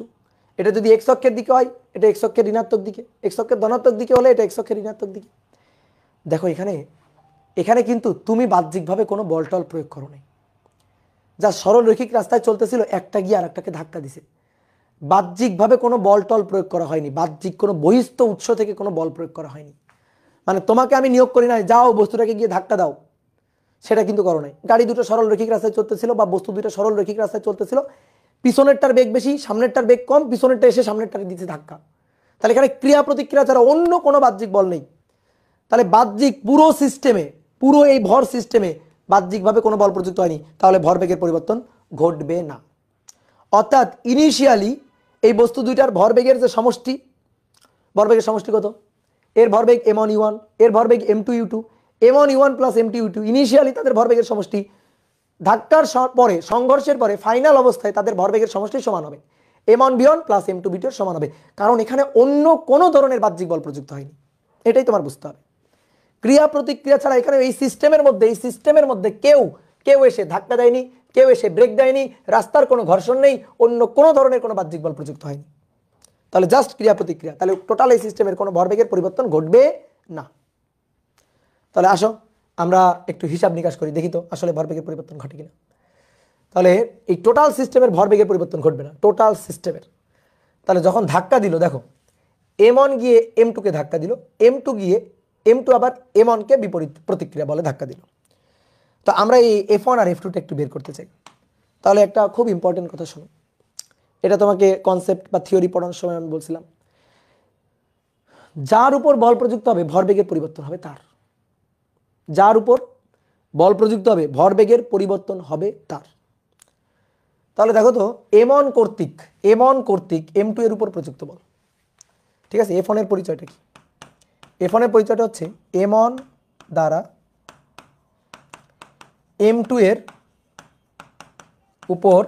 এটা যদি এক্স অক্ষের দিকে হয়, এটা এক্স অক্ষের ঋণাত্মক দিকে, এক্স অক্ষের ধনাত্মক দিকে হলে এটা এক্স অক্ষের ঋণাত্মক দিকে। দেখো এখানে কিন্তু তুমি বাহ্যিকভাবে কোনো বল টল প্রয়োগ করো নাই। যা সরল রৈখিক রাস্তায় চলতেছিল, একটা গিয়ে আর একটাকে ধাক্কা দিছে। বাহ্যিকভাবে কোনো বল টল প্রয়োগ করা হয়নি, বাহ্যিক কোনো বহিস্থ উৎস থেকে কোনো বল প্রয়োগ করা হয়নি। মানে তোমাকে আমি নিয়োগ করি নাই যাও বস্তুটাকে গিয়ে ধাক্কা দাও, সেটা কিন্তু করো নাই। গাড়ি দুটো সরল রৈখিক রাস্তায় চলতেছিল বা বস্তু দুটো সরল রৈখিক রাস্তায় চলতেছিল, পিছনেরটার বেগ বেশি, সামনেরটার বেগ কম, পিছনেরটা এসে সামনেরটাকে দিচ্ছে ধাক্কা। তাহলে এখানে ক্রিয়া প্রতিক্রিয়া ছাড়া অন্য কোনো বাহ্যিক বল নেই। তাহলে বাহ্যিক পুরো সিস্টেমে, পুরো এই ভর সিস্টেমে বাহ্যিকভাবে কোনো বল প্রযুক্ত হয়নি, তাহলে ভরবেগের পরিবর্তন ঘটবে না। অর্থাৎ ইনিশিয়ালি এই বস্তু দুইটার ভরবেগের যে সমষ্টি, ভরবেগের সমষ্টি কত? এর ভরবেগ m1u1, এর ভরবেগ m2u2, m1u1 plus m2u2, initially তাদের ভরবেগের সমষ্টি। ধাক্কার পরে, সংঘর্ষের পরে ফাইনাল অবস্থায় তাদের ভরবেগের সমষ্টি সমান হবে, m1v1 প্লাস m2v2 সমান হবে, কারণ এখানে অন্য কোনো ধরনের বাহ্যিক বল প্রযুক্ত হয়নি। এটাই তোমার বুঝতে হবে। ক্রিয়া প্রতিক্রিয়া ছাড়া এখানে এই সিস্টেমের মধ্যে কেউ এসে ধাক্কা দেয়নি, কেউ এসে ব্রেক দেয়নি, রাস্তার কোনো ঘর্ষণ নেই, অন্য কোনো ধরনের কোনো বাহ্যিক বল প্রযুক্ত হয়নি। তাহলে জাস্ট ক্রিয়া প্রতিক্রিয়া, তাহলে টোটাল এই সিস্টেমের কোনো ভরবেগের পরিবর্তন ঘটবে না। তাহলে আসো আমরা একটু হিসাব নিকাশ করি, দেখি তো আসলে ভরবেগের পরিবর্তন ঘটে কিনা। তাহলে এই টোটাল সিস্টেমের ভরবেগের পরিবর্তন ঘটবে না, টোটাল সিস্টেমের। তাহলে যখন ধাক্কা দিল, দেখো m1 গিয়ে m2 কে ধাক্কা দিল, m2 গিয়ে m2 আবার m1 কে বিপরীত প্রতিক্রিয়া বলে ধাক্কা দিল। তো আমরা এই F1 আর F2টা একটু বের করতে চাই। তাহলে একটা খুব ইম্পর্টেন্ট কথা শোনো, এটা তোমাকে কনসেপ্ট বা থিওরি পড়ানোর সময় আমি বলছিলাম, যার উপর বল প্রযুক্ত হবে ভরবেগের পরিবর্তন হবে তার। যার উপর বল প্রযুক্ত হবে ভরবেগের পরিবর্তন হবে তার। তাহলে দেখো তো m1 কর্তৃক m2 এর উপর প্রযুক্ত বল। ঠিক আছে, F1 এর পরিচয়টা কি? F1 এর পরিচয়টা হচ্ছে m1 দ্বারা m2 এর উপর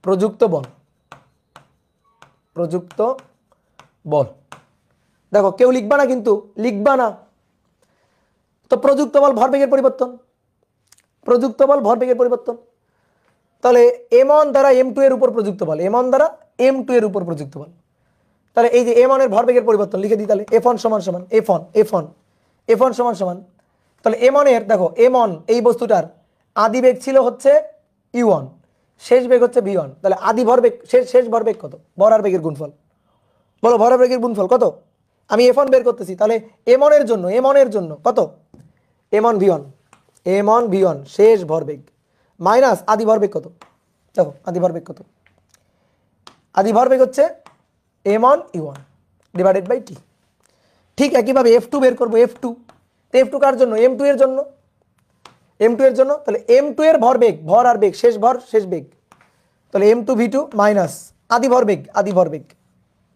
প্রযুক্ত বল। দেখো কেউ লিখবা না, কিন্তু লিখবা না। তো প্রযুক্ত বল ভরবেগের পরিবর্তন, তাহলে m1 দ্বারা m2 এর উপর প্রযুক্ত বল, m1 দ্বারা m2 এর উপর প্রযুক্ত বল। তাহলে এই যে m1 এর ভরবেগের পরিবর্তন লিখে দিই, তাহলে F1 সমান সমান F1 সমান সমান, তাহলে m1 এর, দেখো m1 এই বস্তুটার আদি বেগ ছিল হচ্ছে u1, শেষ বেগ হচ্ছে v1। তাহলে আদি ভরবেগ, শেষ ভরবেগ কত? ভর আর বেগের গুণফল। বলো ভর আর বেগের গুণফল কত? আমি F1 বের করতেছি, তাহলে m1 এর জন্য কত? m1 v1 শেষ ভরবেগ মাইনাস আদি ভরবেগ কত? দেখো আদি ভরবেগ কত? আদি ভরবেগ হচ্ছে m1 u1 divided by t। ঠিক একইভাবে F2 বের করবো, F2 কার জন্য? m2 এর জন্য, তাহলে m2 এর ভরবেগ, ভর আর বেগ, শেষ ভর শেষ বেগ, তাহলে m2 v2 মাইনাস আদি ভরবেগ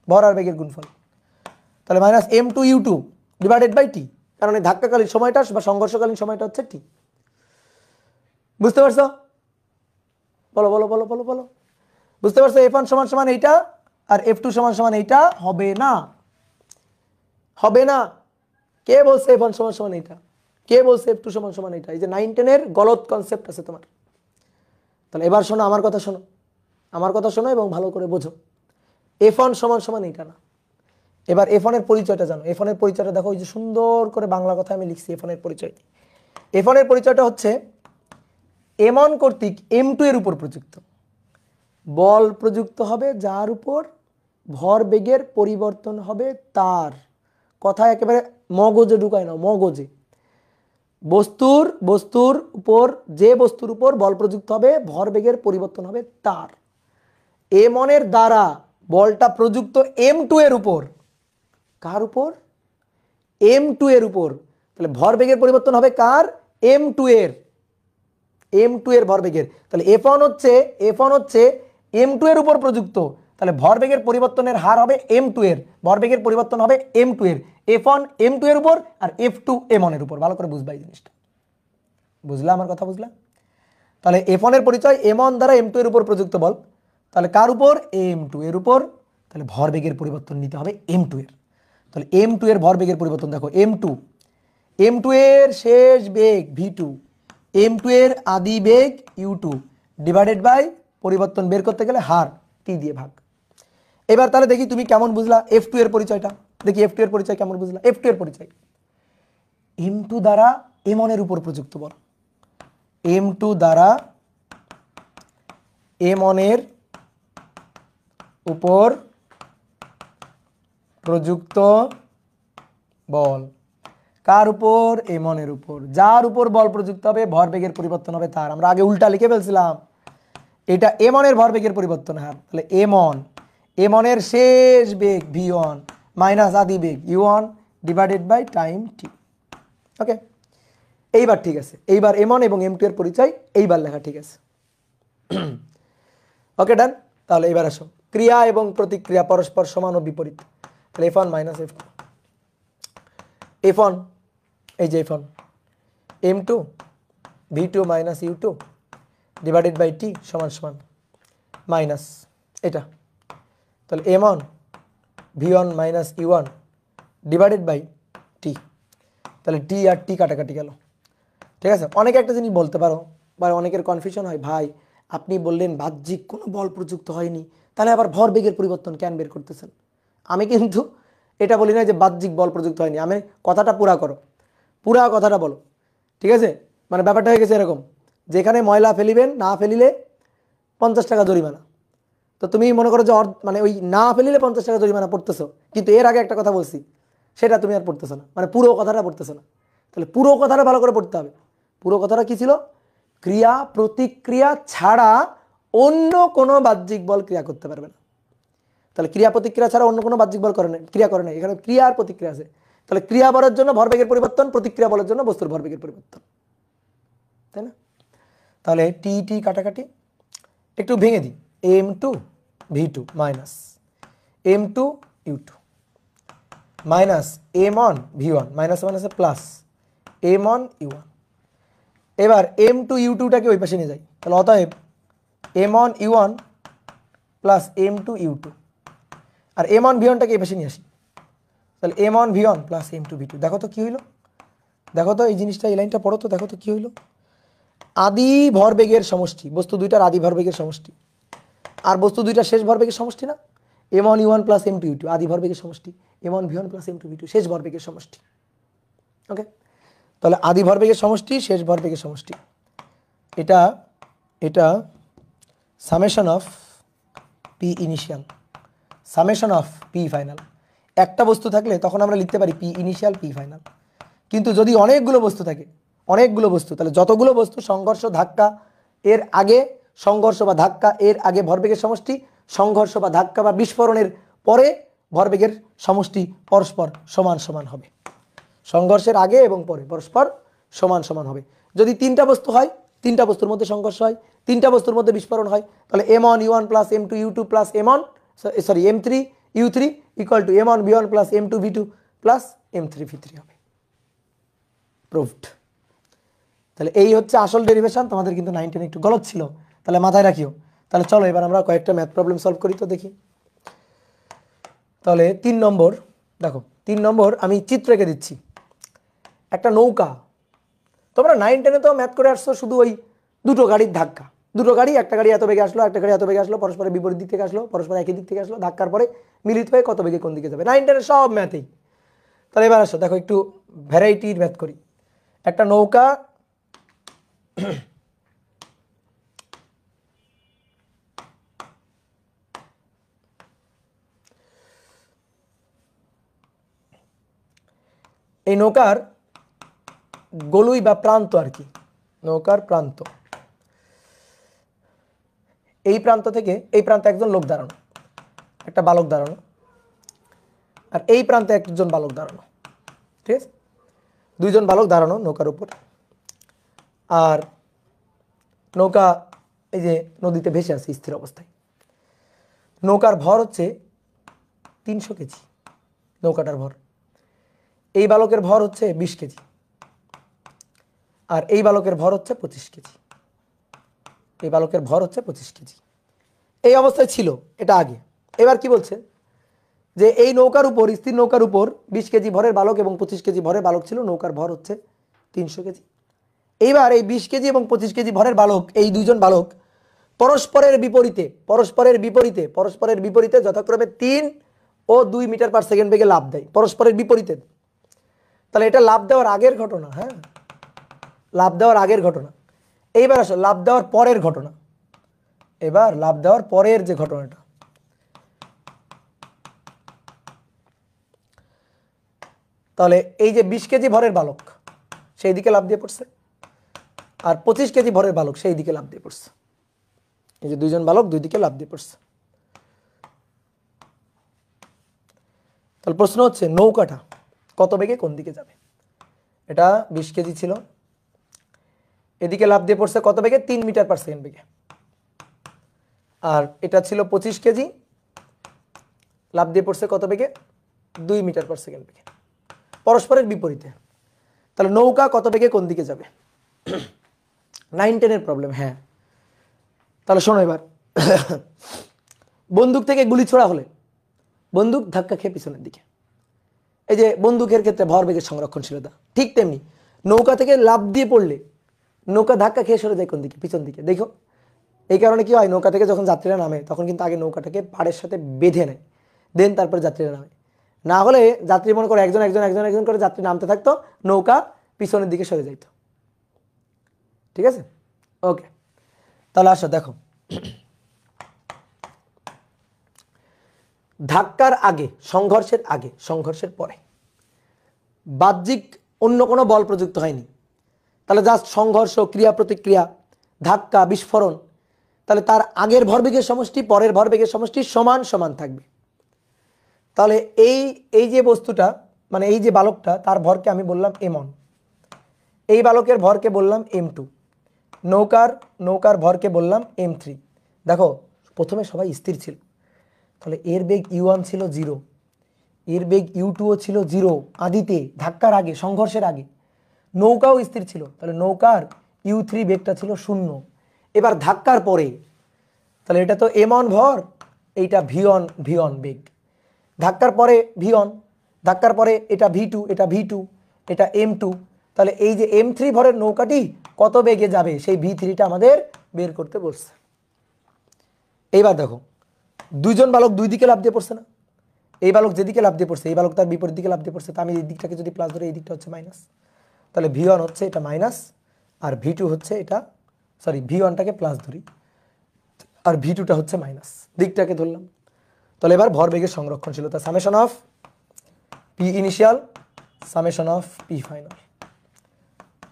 ভর আর বেগের গুণফল, তাহলে minus m2 u2 divided by t, কারণ এই ধাক্কাকালীন সময়টা বা সংঘর্ষকালীন সময়টা হচ্ছে t। বুঝতে পারছো? বলো বলো বলো বলো বলো বুঝতে পারছো? F1 সমান সমান এইটা আর F2 সমান সমান এইটা হবে না, কে বলছে F1 সমান সমান এইটা? কে বলছে F2 সমান সমান এইটা? এই যে 9-10 এর গলত কনসেপ্ট আছে তোমার। তাহলে এবার শোনো আমার কথা, শোনো আমার কথা শোনো এবং ভালো করে বোঝো। F1 সমান সমান এটা না। এবার F1 এর পরিচয়টা জানো। F1 এর পরিচয়টা দেখো, ওই যে সুন্দর করে বাংলা কথা আমি লিখছি F1 এর পরিচয়। F1 এর পরিচয়টা হচ্ছে M1 কর্তৃক M2 এর উপর প্রযুক্ত বল প্রযুক্ত হবে, যার উপর ভরবেগের পরিবর্তন হবে তার। কথা একেবারে মগজে ঢুকায় না, মগজে। বস্তুর উপর, যে বস্তুর উপর বল প্রযুক্ত হবে, ভরবেগের পরিবর্তন হবে তার। M1 এর দ্বারা বলটা প্রযুক্ত M2 এর উপর। কার উপর? M2 এর উপর। তাহলে ভরবেগের পরিবর্তন হবে কার? M2 এর। M2 এর ভরবেগের। তাহলে F1 হচ্ছে M2 এর উপর প্রযুক্ত। তাহলে ভরবেগের পরিবর্তনের হার হবে M2 এর, ভরবেগের পরিবর্তন হবে M2 এর। F1 M2 এর উপর আর F2 M1 এর উপর। ভালো করে বুঝবা এই জিনিসটা। বুঝলা আমার কথা? বুঝলা? তাহলে F1 এর পরিচয় M1 দ্বারা M2 এর উপর প্রযুক্ত বল। তাহলে কার উপর? M2 এর উপর। তাহলে ভরবেগের পরিবর্তন নিতে হবে M2 এর। তাহলে M2 এর ভরবেগের পরিবর্তন দেখো, M2 এর শেষ বেগ V2, M2 এর আদি বেগ U2 ডিভাইডেড বাই পরিবর্তন বের করতে গেলে হার T দিয়ে ভাগ। এবার তাহলে দেখি তুমি কেমন বুঝলা F2 এর পরিচয়টা। দেখি F2 এর পরিচয় কেমন বুঝলা। F2 এর পরিচয় M2 দ্বারা M1 এর উপর প্রযুক্ত বল। M2 দ্বারা M1 এর উপর প্রযুক্ত বল। কার উপর? M1 এর উপর। যার উপর বল প্রযুক্ত হবে, ভরবেগের পরিবর্তন হবে তার। আমরা আগে উল্টা লিখে ফেলছিলাম, এটা M1 এর ভরবেগের পরিবর্তন হার। তাহলে M1 এর শেষ বেগ V1 মাইনাস আদি বেগ U1 divided by time T। ওকে, এইবার ঠিক আছে। এইবার M1 এবং M2 এর পরিচয় এইবার লেখা ঠিক আছে। ওকে, ডান। তাহলে এবার আসো, ক্রিয়া এবং প্রতিক্রিয়া পরস্পর সমান ও বিপরীত। তাহলে F1 মাইনাস F2, F1 এই যে F1 M2 V2 minus U2 divided by T সমান সমান মাইনাস এটা। তাহলে M1 V1 minus U1 divided by T। তাহলে T আর T কাটাকাটি গেল। ঠিক আছে। অনেকে একটা জিনিস বলতে পারো, বা অনেকের কনফিউশন হয়, ভাই আপনি বললেন বাহ্যিক কোনো বল প্রযুক্ত হয়নি, তাহলে আবার ভরবেগের পরিবর্তন কেন বের করতেছেন? আমি কিন্তু এটা বলি না যে বাহ্যিক বল প্রযুক্ত হয়নি। আমি কথাটা পুরা করো, পুরা কথাটা বলো। ঠিক আছে, মানে ব্যাপারটা হয়ে গেছে এরকম, যেখানে ময়লা ফেলিবেন, না ফেলিলে 50 টাকা জরিমানা। তো তুমি মনে করো যে মানে ওই না ফেলিলে 50 টাকা জরিমানা পড়তেছো, কিন্তু এর আগে একটা কথা বলছি সেটা তুমি আর পড়তেছো না, মানে পুরো কথাটা পড়তেছো না। তাহলে পুরো কথাটা ভালো করে পড়তে হবে। পুরো কথাটা কি ছিল? ক্রিয়া প্রতিক্রিয়া ছাড়া অন্য কোনো বাহ্যিক বল ক্রিয়া করতে পারবে না। তাহলে ক্রিয়া প্রতিক্রিয়া ছাড়া অন্য কোনো বাহ্যিক বল ক্রিয়া করে না। এখানে ক্রিয়া আর প্রতিক্রিয়া আছে। তাহলে ক্রিয়া বলের জন্য ভরবেগের পরিবর্তন, প্রতিক্রিয়া বলের জন্য বস্তুর ভরবেগের পরিবর্তন, তাই না? তাহলে টি টি কাটাকাটি একটু ভেঙে দিই। M2 V2 minus M2 U2 minus M1 V1 minus মাইনাসে প্লাস M1 U1। এবার M2 U2টাকে ওই পাশে নিয়ে যাই। তাহলে অতএব M1 U1 plus M2 U2, আর M1 V1টাকে এই পাশে নিয়ে আসি। তাহলে M1 V1 plus M2 V2। দেখো তো কি হইল, দেখো তো এই জিনিসটা, এই লাইনটা পড়ো তো, দেখো তো কি হইল। আদি ভরবেগের সমষ্টি, বস্তু দুইটার আদি ভরবেগের সমষ্টি, আর বস্তু দুইটার শেষ ভরবেগের সমষ্টি না? M1 U1 plus M2 U2 আদি ভরবেগের সমষ্টি, M1 V1 plus M2 V2 শেষ ভরবেগের সমষ্টি। ওকে, তাহলে আদি ভরবেগের সমষ্টি, শেষ ভরবেগের সমষ্টি, এটা এটা summation of P initial, summation of P final. একটা বস্তু থাকলে তখন আমরা লিখতে পারি P ইনিশিয়াল P ফাইনাল। কিন্তু যদি অনেকগুলো বস্তু থাকে, অনেকগুলো বস্তু, তাহলে যতগুলো বস্তু সংঘর্ষ ধাক্কা এর আগে, সংঘর্ষ বা ধাক্কা এর আগে ভরবেগের সমষ্টি, সংঘর্ষ বা ধাক্কা বা বিস্ফোরণের পরে ভরবেগের সমষ্টি পরস্পর সমান সমান হবে। সংঘর্ষের আগে এবং পরে পরস্পর সমান সমান হবে। যদি তিনটা বস্তু হয়, তিনটা বস্তুর মধ্যে সংঘর্ষ হয়, তিনটা বস্তুর মধ্যে বিস্ফোরণ হয়, তাহলে M1 U1 plus M2 U2 plus M3 U3 equal to M1 V1 plus M2 V2 plus M3 V3 হবে। প্রুভড। তাহলে এই হচ্ছে আসল ডেরিভেশন। তোমাদের কিন্তু 9 10 একটু গলত ছিল, তাহলে মাথায় রাখিও। তাহলে চলো এবার আমরা কয়েকটা ম্যাথ প্রবলেম সলভ করি তো দেখি। তাহলে 3 নম্বর দেখো, 3 নম্বর আমি চিত্র এঁকে দিচ্ছি। একটা নৌকা, তোমরা 9 10 তো ম্যাথ করে আসছো শুধু ওই দুটো গাড়ির ধাক্কা, দুটো গাড়ি, একটা গাড়ি এত বেগে আসলো, একটা গাড়ি এত বেগে আসলো, পরস্পরের বিপরীত দিক থেকে আসলো, পরস্পর একই দিক থেকে আসলো, ধাক্কার পরে মিলিত হয়ে কত বেগে কোন দিকে যাবে। 9 10 সব ম্যাথেই। তাহলে এবার আসো দেখো একটু ভ্যারাইটির ম্যাথ করি। একটা নৌকা এই নৌকার গলুই বা প্রান্ত আর কি, নৌকার প্রান্ত, এই প্রান্ত থেকে এই প্রান্তে একজন লোক দাঁড়ানো, একটা বালক দাঁড়ানো, আর এই প্রান্তে একজন বালক দাঁড়ানো, ঠিক আছে, দুইজন বালক দাঁড়ানো নৌকার উপর। আর নৌকা এই যে নদীতে ভেসে আছে স্থির অবস্থায়। নৌকার ভর হচ্ছে 300 কেজি, নৌকাটার ভর। এই বালকের ভর হচ্ছে 20 কেজি, আর এই বালকের ভর হচ্ছে 25 কেজি। এই বালকের ভর হচ্ছে 25 কেজি। এই অবস্থায় ছিল এটা আগে। এবার কি বলছে যে এই নৌকার উপর, স্থির নৌকার উপর 20 কেজি ভরের বালক এবং 25 কেজি ভরের বালক ছিল, নৌকার ভর হচ্ছে 300 কেজি। এইবার এই 20 কেজি এবং 25 কেজি ভরের বালক, এই দুইজন বালক পরস্পরের বিপরীতে পরস্পরের বিপরীতে যথাক্রমে 3 ও 2 মিটার পার সেকেন্ড বেগে লাফ দেয়, পরস্পরের বিপরীতে। তাহলে এটা লাফ দেওয়ার আগের ঘটনা, হ্যাঁ, লাফ দেওয়ার আগের ঘটনা। এইবার আসো লাফ দেওয়ার পরের ঘটনা। এবার লাফ দেওয়ার পরের যে ঘটনাটা, তাহলে এই যে 20 কেজি ভরের বালক সেই দিকে লাফ দিয়ে পড়ছে, আর 25 কেজি ভরের বালক সেই দিকে লাফ দিয়ে পড়ছে। এই যে দুইজন বালক দুই দিকে লাফ দিয়ে পড়ছে। তাহলে প্রশ্ন হচ্ছে নৌকাটা কত বেগে কোন দিকে যাবে। এটা 20 কেজি ছিল, এদিকে লাফ দিয়ে পড়ছে কত বেগে, 3 মিটার পার সেকেন্ড বেগে। আর এটা ছিল 25 কেজি, লাফ দিয়ে পড়ছে কত বেগে, 2 মিটার পার সেকেন্ড বেগে, পরস্পরের বিপরীতে। তাহলে নৌকা কত বেগে কোন দিকে যাবে। 9 10 এর প্রবলেম, হ্যাঁ। তাহলে শোনো এবার, বন্দুক থেকে গুলি ছোড়া হলে বন্দুক ধাক্কা খেয়ে পিছনের দিকে। এই যে বন্দুকের ক্ষেত্রে ভরবেগের সংরক্ষণশীলতা, ঠিক তেমনি নৌকা থেকে লাফ দিয়ে পড়লে নৌকা ধাক্কা খেয়ে সরে যায় কোন দিকে, পিছন দিকে। দেখো এই কারণে কি হয়, নৌকা থেকে যখন যাত্রীরা নামে তখন কিন্তু আগে নৌকাটাকে পাড়ের সাথে বেঁধে নেয়, দেন তারপরে যাত্রীরা নামে। না হলে যাত্রী মনে করে একজন একজন একজন একজন করে যাত্রী নামতে থাকতো, নৌকা পিছনের দিকে সরে যাইতো। ঠিক আছে, ওকে। তাহলে আসো দেখো, ধাক্কার আগে, সংঘর্ষের আগে, সংঘর্ষের পরে বাহ্যিক অন্য কোনো বল প্রযুক্ত হয়নি। তাহলে জাস্ট সংঘর্ষ, ক্রিয়া প্রতিক্রিয়া, ধাক্কা, বিস্ফোরণ, তাহলে তার আগের ভরবেগের সমষ্টি পরের ভরবেগের সমষ্টি সমান সমান থাকবে। তাহলে এই যে বস্তুটা, মানে এই যে বালকটা, তার ভরকে আমি বললাম m1, এই বালকের ভরকে বললাম m2, নৌকার ভরকে বললাম m3। দেখো প্রথমে সবাই স্থির ছিল, তাহলে এর বেগ u1 ছিল 0, এর বেগ u2ও ছিল 0 আদিতে, ধাক্কার আগে, সংঘর্ষের আগে। নৌকাও স্থির ছিল, তাহলে নৌকার u3 বেগটা ছিল 0। এবার ধাক্কার পরে, তাহলে এটা তো m1 ভর, এইটা v1 বেগ, ধাক্কার পরে v1, ধাক্কার পরে এটা v2, এটা v2, এটা m2। তাহলে এই যে m3 ভরের নৌকাটি কত বেগে যাবে সেই v3টা আমাদের বের করতে বলছে। এইবার দেখো দুইজন বালক দুই দিকে লাফ দিয়ে পড়ছে না, এই বালক যেদিকে লাফ দিয়ে পড়ছে এই বালক তার বিপরীত দিকে লাফ দিয়ে পড়ছে। তো আমি এই দিকটাকে যদি প্লাস ধরে এই দিকটা হচ্ছে মাইনাস, তাহলে v1 হচ্ছে এটা মাইনাস, আর v2 হচ্ছে এটা, সরি v1টাকে প্লাস ধরি আর v2টা হচ্ছে মাইনাস, দিকটাকে ধরলাম। তাহলে এবার ভরবেগের সংরক্ষণশীলতা, summation of P initial summation of P final.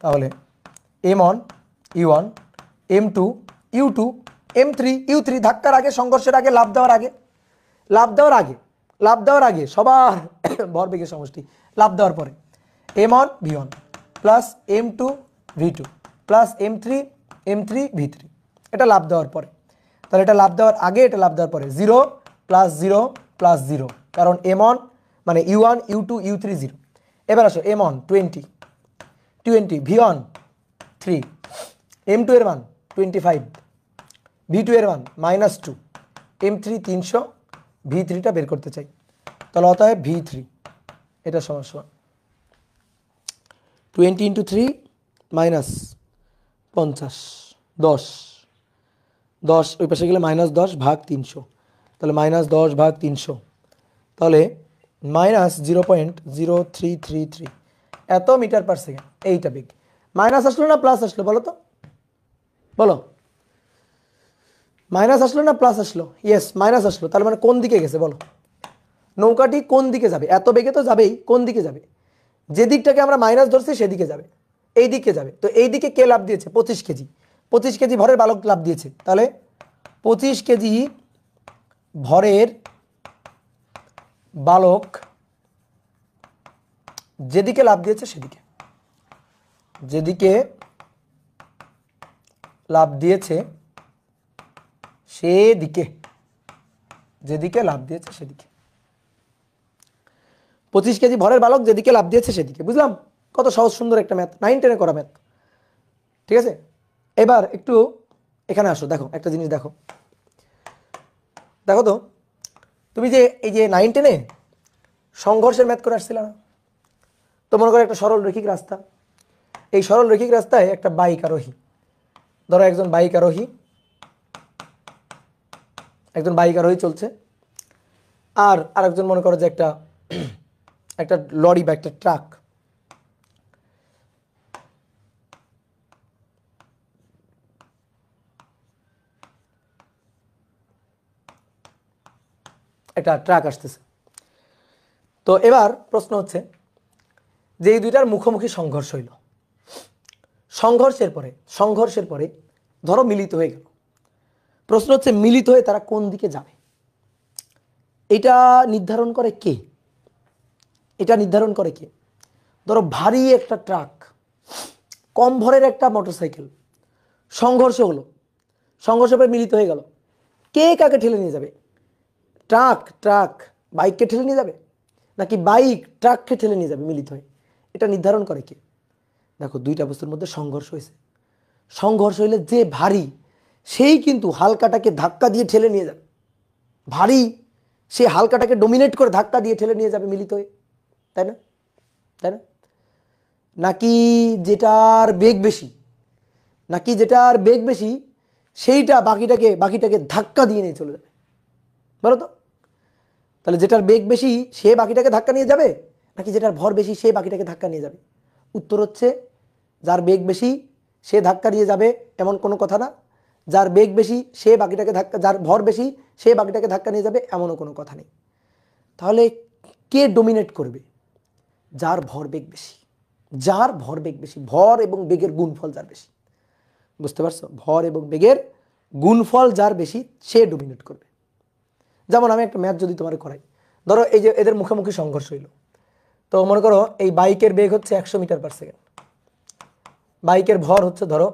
তাহলে m1 u1 m2 u2 m3 u3, ধাক্কার আগে, সংঘর্ষের আগে, লাফ দেওয়ার আগে সবার ভরবেগের সমষ্টি, লাফ দেওয়ার পরে m1 v1 plus m2 v2 plus m3 v3, এটা লাফ দেওয়ার পরে। তাহলে এটা লাফ দেওয়ার আগে, এটা লাফ দেওয়ার পরে, 0 প্লাস 0 প্লাস 0, কারণ m1 মানে u1 u2 u3 0। এবার আসো m1 20 v1 3, m2 এর মান 25, v2 এর মান -2, m3 300, v3টা বের করতে চাই। তাহলে অতএব v3 এটা সমান সমান 20 × 3 -50 10 10 ওই পাশে গেলে -10 ভাগ 300, তাহলে -10/300, তাহলে -0.0333 এত মিটার পার সেকেন্ড। এইটা বেগ। মাইনাস আসলো না প্লাস আসলো বলো তো, বলো। মাইনাস আসলো না প্লাস আসলো? ইয়েস, মাইনাস আসলো। তার মানে কোন দিকে গেছে বলো? নৌকাটি কোন দিকে যাবে? এত বেগে তো যাবেই, কোন দিকে যাবে? যে দিকটাকে আমরা মাইনাস ধরছি সেদিকে যাবে, এই দিকে যাবে। তো এই দিকে কে লাভ দিয়েছে? 25 কেজি। 25 কেজি ভরের বালক লাভ দিয়েছে, তাহলে 25 কেজি ভরের বালক যেদিকে লাভ দিয়েছে সেদিকে, যেদিকে লাভ দিয়েছে সেদিকে, যেদিকে লাভ দিয়েছে সেদিকে। 25 কেজি ভরের বালক যেদিকে লাভ দিয়েছে সেদিকে। বুঝলাম? কত সহজ সুন্দর একটা ম্যাথ, 9-10-এ করা ম্যাথ। ঠিক আছে, এবার একটু এখানে আসো, দেখো একটা জিনিস দেখো। দেখো তো, তুমি যে এই যে 9-10-এ সংঘর্ষের ম্যাথ করে আসছিল না? তো মনে করো একটা সরল রৈখিক রাস্তা, এই সরল রৈখিক রাস্তায় একটা বাইক আরোহী, ধরো একজন বাইক আরোহী চলছে, আর আরেকজন মনে করো যে একটা একটা লরি বা একটা ট্রাক, একটা ট্রাক আসতেছে। তো এবার প্রশ্ন হচ্ছে যে এই দুইটার মুখোমুখি সংঘর্ষ হইল, সংঘর্ষের পরে ধরো মিলিত হয়ে গেল। প্রশ্ন হচ্ছে মিলিত হয়ে তারা কোন দিকে যাবে? এটা নির্ধারণ করে কে? এটা নির্ধারণ করে কে? ধরো ভারী একটা ট্রাক, কম ভরের একটা মোটরসাইকেল, সংঘর্ষ হলো, সংঘর্ষের পরে মিলিত হয়ে গেল। কে কাকে ঠেলে নিয়ে যাবে? ট্রাক বাইককে ঠেলে নিয়ে যাবে, নাকি বাইক ট্রাককে ঠেলে নিয়ে যাবে মিলিত হয়ে? এটা নির্ধারণ করে কে? দেখো, দুইটা বস্তুর মধ্যে সংঘর্ষ হয়েছে, সংঘর্ষ হইলে যে ভারী সেই কিন্তু হালকাটাকে ধাক্কা দিয়ে ঠেলে নিয়ে যাবে, ভারী সে হালকাটাকে ডোমিনেট করে ধাক্কা দিয়ে ঠেলে নিয়ে যাবে মিলিত হয়ে, তাই না? তাই না? নাকি যেটার বেগ বেশি সেইটা বাকিটাকে ধাক্কা দিয়ে নিয়ে চলে যাবে? বলো তো, তাহলে যেটার বেগ বেশি সে বাকিটাকে ধাক্কা নিয়ে যাবে, নাকি যেটার ভর বেশি সে বাকিটাকে ধাক্কা নিয়ে যাবে? উত্তর হচ্ছে যার বেগ বেশি সে ধাক্কা দিয়ে যাবে এমন কোনো কথা না, যার বেগ বেশি সে বাকিটাকে ধাক্কা, যার ভর বেশি সে বাকিটাকে ধাক্কা নিয়ে যাবে এমনও কোনো কথা নেই। তাহলে কে ডোমিনেট করবে? যার ভর বেগ বেশি, ভর এবং বেগের গুণফল যার বেশি। বুঝতে পারছো? ভর এবং বেগের গুণফল যার বেশি সে ডোমিনেট করবে। যেমন আমি একটা ম্যাথ যদি তোমার করাই, ধরো এই যে এদের মুখোমুখি সংঘর্ষ হইল, তো মনে করো এই বাইকের বেগ হচ্ছে 100 মিটার পার সেকেন্ড, বাইকের ভর হচ্ছে ধরো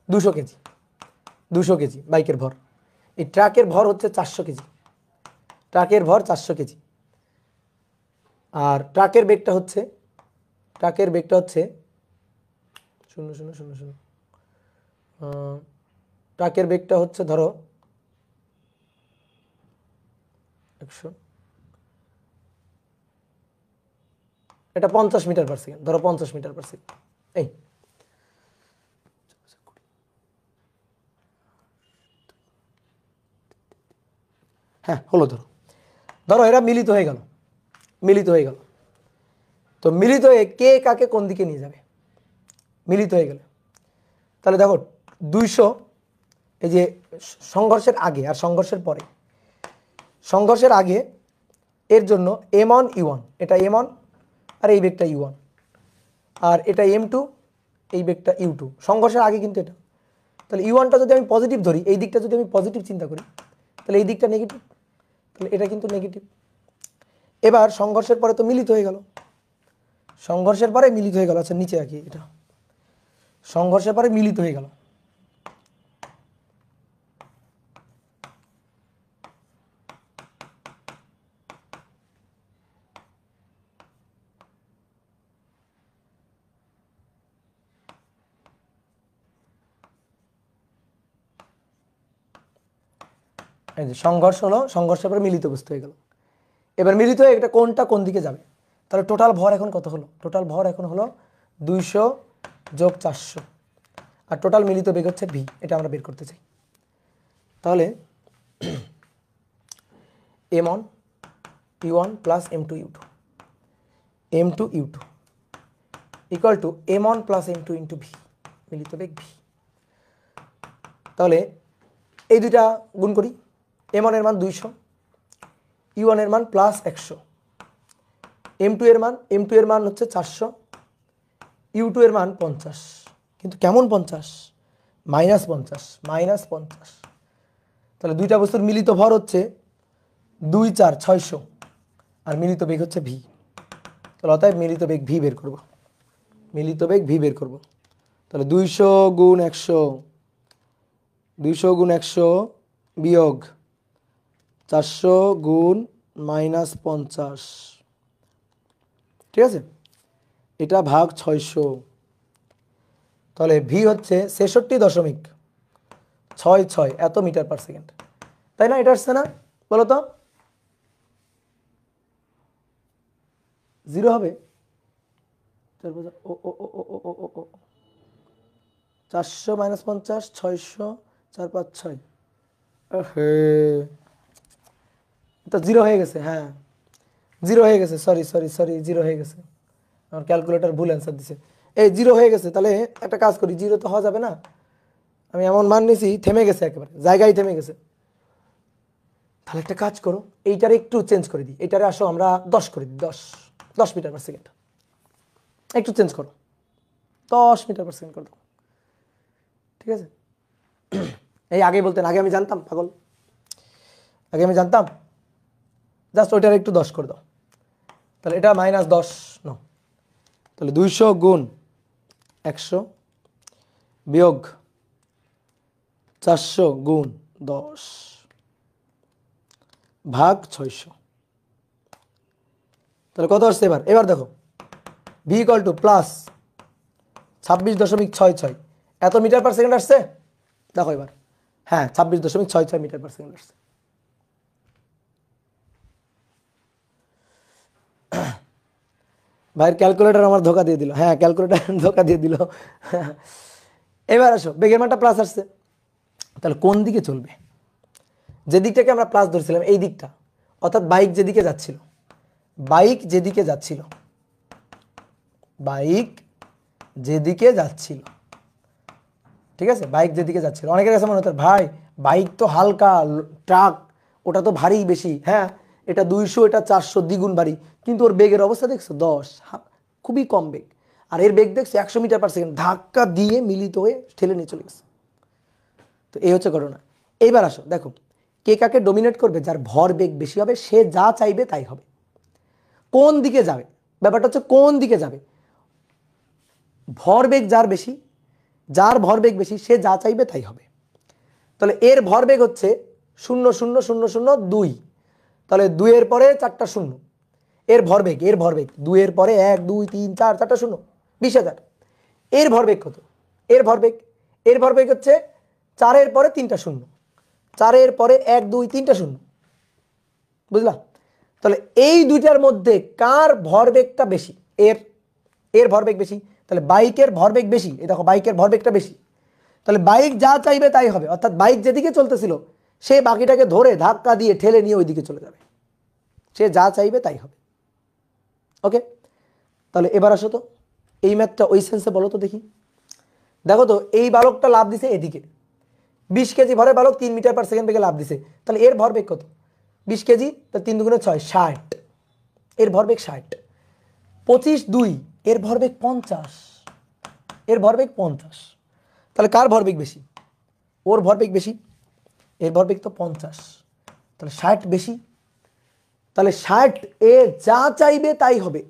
200 কেজি, বাইকের ভর। এই ট্রাকের ভর হচ্ছে 400 কেজি, আর ট্রাকের বেগটা হচ্ছে 0.000, ট্রাকের বেগটা হচ্ছে ধরো 100, এটা 50 মিটার পার সেকেন্ড, ধরো 50 মিটার পার সেকেন্ড। এই হ্যাঁ হলো, ধরো এরা মিলিত হয়ে গেল, তো মিলিত হয়ে কে কাকে কোন দিকে নিয়ে যাবে? মিলিত হয়ে গেলে তাহলে দেখো 200, এই যে সংঘর্ষের আগে আর সংঘর্ষের আগে এর জন্য m1 u1, এটা m1 আর এই বেগটা u1, আর এটা m2, এই বেগটা u2। সংঘর্ষের আগে কিন্তু এটা, তাহলে u1টা যদি আমি পজিটিভ ধরি, এই দিকটা যদি আমি পজিটিভ চিন্তা করি, তাহলে এই দিকটা নেগেটিভ, তাহলে এটা কিন্তু নেগেটিভ। এবার সংঘর্ষের পরে তো মিলিত হয়ে গেল, আচ্ছা নিচে রাখি, এটা সংঘর্ষের পরে মিলিত হয়ে গেল। এই যে সংঘর্ষ হলো, সংঘর্ষের পরে মিলিত বস্তু হয়ে গেল। এবার মিলিত হয়ে এটা কোনটা কোন দিকে যাবে? তাহলে টোটাল ভর এখন কত হলো? টোটাল ভর এখন হলো 200 যোগ 400, আর টোটাল মিলিত বেগ হচ্ছে ভি, এটা আমরা বের করতে চাই। তাহলে m1 u1 plus m2 u2 m2 u2 equal to m1 plus m2 into V, মিলিত বেগ ভি। তাহলে এই দুইটা গুণ করি, m1 এর মান 200, u1 এর মান প্লাস 100, m2 এর মান হচ্ছে 400, u2 এর মান 50। কিন্তু কেমন 50? -50। তাহলে দুইটা বস্তুর মিলিত ভর হচ্ছে 2 4 600 আর মিলিত বেগ হচ্ছে ভি। তাহলে অতএব মিলিত বেগ ভি বের করব, মিলিত বেগ ভি বের করব। তাহলে 200 গুণ 100, 200 গুণ 100 বিয়োগ 400 গুণ -50, ঠিক আছে, এটা ভাগ 600। তাহলে ভি হচ্ছে 66.66 এত মিটার পার সেকেন্ড, তাই না? এটা আসছে না, বলো তো? 0 হবে? 400 - 50, 600, 4 5 6, এটা 0 হয়ে গেছে। হ্যাঁ 0 হয়ে গেছে, সরি 0 হয়ে গেছে, আমার ক্যালকুলেটর ভুল অ্যান্সার দিছে। এই 0 হয়ে গেছে। তাহলে একটা কাজ করি, 0 তো হওয়া যাবে না, আমি এমন মান নিছি থেমে গেছে, একেবারে জায়গায় থেমে গেছে। তাহলে একটা কাজ করো, এইটারে একটু চেঞ্জ করে দিই, এইটারে আসো আমরা 10 করে দিই, 10 মিটার পার সেকেন্ড, একটু চেঞ্জ করো, 10 মিটার পার সেকেন্ড করে দাও, ঠিক আছে? এই আগে বলতেন, আগে আমি জানতাম, পাগল, আগে আমি জানতাম, জাস্ট ওইটার একটু 10 করে দাও। তাহলে এটা -10 ন, তাহলে 200 গুণ 100 বিয়োগ 400 গুণ 10 ভাগ 600। তাহলে কত আসছে এবার? এবার দেখো, ভি ইকুয়াল টু প্লাস 26.66 এত মিটার পার সেকেন্ড আসছে। দেখো এবার, হ্যাঁ 26.66 মিটার পার সেকেন্ড আসছে। ভাইয়ের ক্যালকুলেটর আমার ধোকা দিয়ে দিল, হ্যাঁ ক্যালকুলেটর ধোকা দিয়ে দিল। এবার আসো, বেগের মানটা প্লাস আসছে, তাহলে কোন দিকে চলবে? যে দিকটাকে আমরা প্লাস ধরছিলাম, এই দিকটা, অর্থাৎ বাইক যেদিকে যাচ্ছিল, বাইক যেদিকে যাচ্ছিল, বাইক যেদিকে যাচ্ছিল, ঠিক আছে, বাইক যেদিকে যাচ্ছিল। অনেকের কাছে মনে হতো ভাই বাইক তো হালকা, ট্রাক ওটা তো ভারী বেশি, হ্যাঁ এটা 200 এটা 400 দ্বিগুণ ভারী, কিন্তু ওর বেগের অবস্থা দেখছো 10, খুবই কম বেগ। আর এর বেগ দেখছো 100 মিটার পার সেকেন্ড, ধাক্কা দিয়ে মিলিত হয়ে ঠেলে নিয়ে চলে গেছে। তো এই হচ্ছে ঘটনা। এইবার আসো দেখো, কে কাকে ডমিনেট করবে? যার ভর বেগ বেশি হবে সে যা চাইবে তাই হবে। কোন দিকে যাবে? ব্যাপারটা হচ্ছে কোন দিকে যাবে। ভরবেগ যার বেশি, যার ভরবেগ বেশি সে যা চাইবে তাই হবে। তাহলে এর ভরবেগ হচ্ছে 0.0002, তাহলে 2 এর পরে 4টা শূন্য, এর ভরবেগ 2 এর পরে 1 2 3 4 4টা শূন্য, 20,000। এর ভরবেগ কত? এর ভরবেগ হচ্ছে 4 এর পরে 3টা শূন্য, 4 এর পরে 1 2 3টা শূন্য, বুঝলা? তাহলে এই দুইটার মধ্যে কার ভরবেগটা বেশি? এর ভরবেগ বেশি, তাহলে বাইকের ভরবেগ বেশি। এই দেখো বাইকের ভরবেগটা বেশি, তাহলে বাইক যা চাইবে তাই হবে, অর্থাৎ বাইক যেদিকে চলতেছিল সে বাকিটাকে ধরে ধাক্কা দিয়ে ঠেলে নিয়ে ওইদিকে চলে যাবে, সে যা চাইবে তাই হবে। ওকে, তাহলে এবার আসো তো এই ম্যাথটা ওই সেন্সে বলো তো দেখি। দেখো তো এই বালকটা লাফ দিছে এদিকে, 20 কেজি ভরের বালক 3 মিটার পার সেকেন্ড বেগে লাফ দিছে, তাহলে এর ভরবেগ কত? 20 কেজি, তাহলে 3 দুগুণে 6, 60, এর ভরবেগ 60। 25 2, এর ভরবেগ 50, এর ভরবেগ 50। তাহলে কার ভরবেগ বেশি? ওর ভরবেগ বেশি, এর ভরবেগ তো 50, তাহলে 60 বেশি। তাহলে 60, এ যা চাইবে তাই হবে,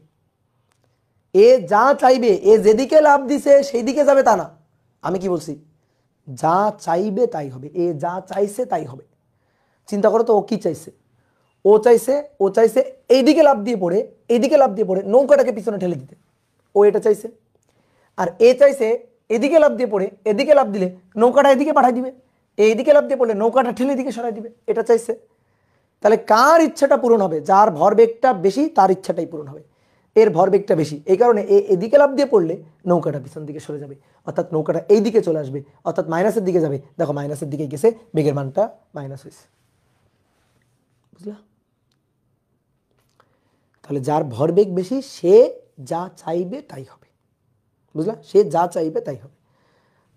এ যা চাইবে, এ যেদিকে লাফ দিছে সেই দিকে যাবে তা না। আমি কি বলছি? যা চাইবে তাই হবে, এ যা চাইছে তাই হবে। চিন্তা করো তো, ও কি চাইছে? ও চাইছে এইদিকে লাফ দিয়ে পড়ে নৌকাটাকে পিছনে ঠেলে দিতে, ও এটা চাইছে। আর এ চাইছে এদিকে লাফ দিয়ে পড়ে এদিকে লাফ দিলে নৌকাটা এদিকে পাঠাই দিবে, এইদিকে লাফ দিয়ে পড়লে নৌকাটা ঠেলে এদিকে সরাই দিবে, এটা চাইছে। তাহলে কার ইচ্ছাটা পূরণ হবে? যার ভরবেগটা বেশি তার ইচ্ছাটাই পূরণ হবে। এর ভরবেগটা বেশি, এই কারণে এদিকে লাফ দিয়ে পড়লে নৌকাটা পিছন দিকে সরে যাবে, অর্থাৎ নৌকাটা এই দিকে চলে আসবে, অর্থাৎ মাইনাসের দিকে যাবে। দেখো মাইনাসের দিকে গেছে, বেগের মানটা মাইনাস হয়েছে। বুঝলা? তাহলে যার ভরবেগ বেশি সে যা চাইবে তাই হবে। বুঝলা? সে যা চাইবে তাই হবে।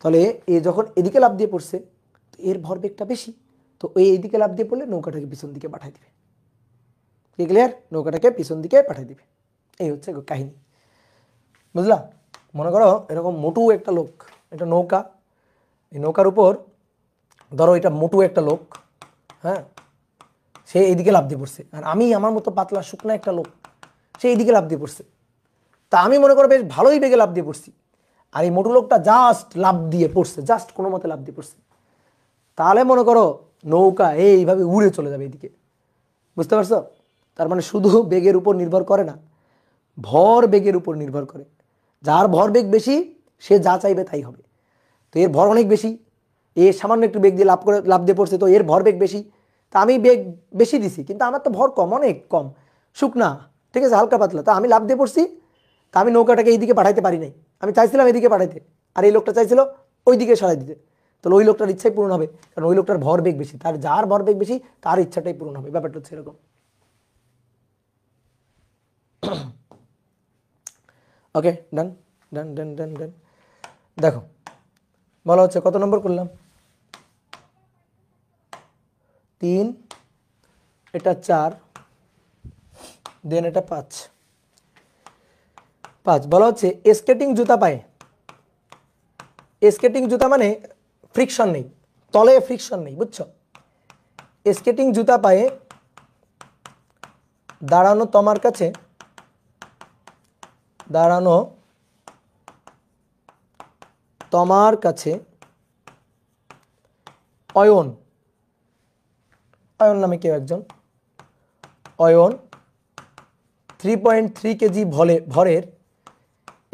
তাহলে এ যখন এদিকে লাফ দিয়ে পড়ছে, তো এর ভরবেগটা বেশি, তো এইদিকে লাফ দিয়ে পড়লে নৌকাটাকে পিছন দিকে পাঠাই দিবে। কি ক্লিয়ার? নৌকাটাকে পিছন দিকে পাঠাই দিবে। এই হচ্ছে কাহিনী। বুঝলা? মনে করো এরকম মোটু একটা লোক, এটা নৌকা, এই নৌকার উপর ধরো এটা মোটু একটা লোক, হ্যাঁ, সে এইদিকে লাফ দিয়ে পড়ছে, আর আমি আমার মতো পাতলা শুকনা একটা লোক, সে এইদিকে লাফ দিয়ে পড়ছে। তা আমি মনে করো বেশ ভালোই বেগে লাফ দিয়ে পড়ছি, আর এই মোটু লোকটা জাস্ট লাফ দিয়ে পড়ছে, জাস্ট কোনো মতে লাফ দিয়ে পড়ছে। তাহলে মনে করো নৌকা এইভাবে উড়ে চলে যাবে এইদিকে। বুঝতে পারছো? তার মানে শুধু বেগের উপর নির্ভর করে না, ভর বেগের উপর নির্ভর করে। যার ভর বেগ বেশি সে যা চাইবে তাই হবে। তো এর ভর অনেক বেশি, এ সামান্য একটু বেগ দিয়ে লাফ দিয়ে পড়ছে, তো এর ভর বেগ বেশি, তা আমি বেগ বেশি দিছি, কিন্তু আমার তো ভর কম, অনেক কম, শুকনা, ঠিক আছে, হালকা পাতলা, তা আমি লাফ দিয়ে পড়ছি, তা আমি নৌকাটাকে এইদিকে পাঠাইতে পারি নাই। আমি চাইছিলাম এদিকে পাঠাইতে, আর এই লোকটা চাইছিল ওই দিকে সরাই দিতে, তাহলে ওই লোকটার ইচ্ছাই পূরণ হবে, কারণ ওই লোকটার ভর বেগ বেশি, তার যার ভর বেগ বেশি তার ইচ্ছাটাই পূরণ হবে। ব্যাপারটা হচ্ছে এরকম। ওকে, ডান ডান ডান ডান ডান। দেখো বলা হচ্ছে কত নম্বর করলাম? 3, এটা 4, দেন এটা 5। বলা হচ্ছে স্কেটিং জুতা পায়ে, স্কেটিং জুতা মানে ফ্রিকশন নেই, তলে ফ্রিকশন নেই, বুঝছো? স্কেটিং জুতা পায়ে দাঁড়ানো তোমার কাছে, দাঁড়ানো তোমার কাছে অয়ন, অয়ন নামে কেউ একজন, অয়ন 3.3 কেজি ভরের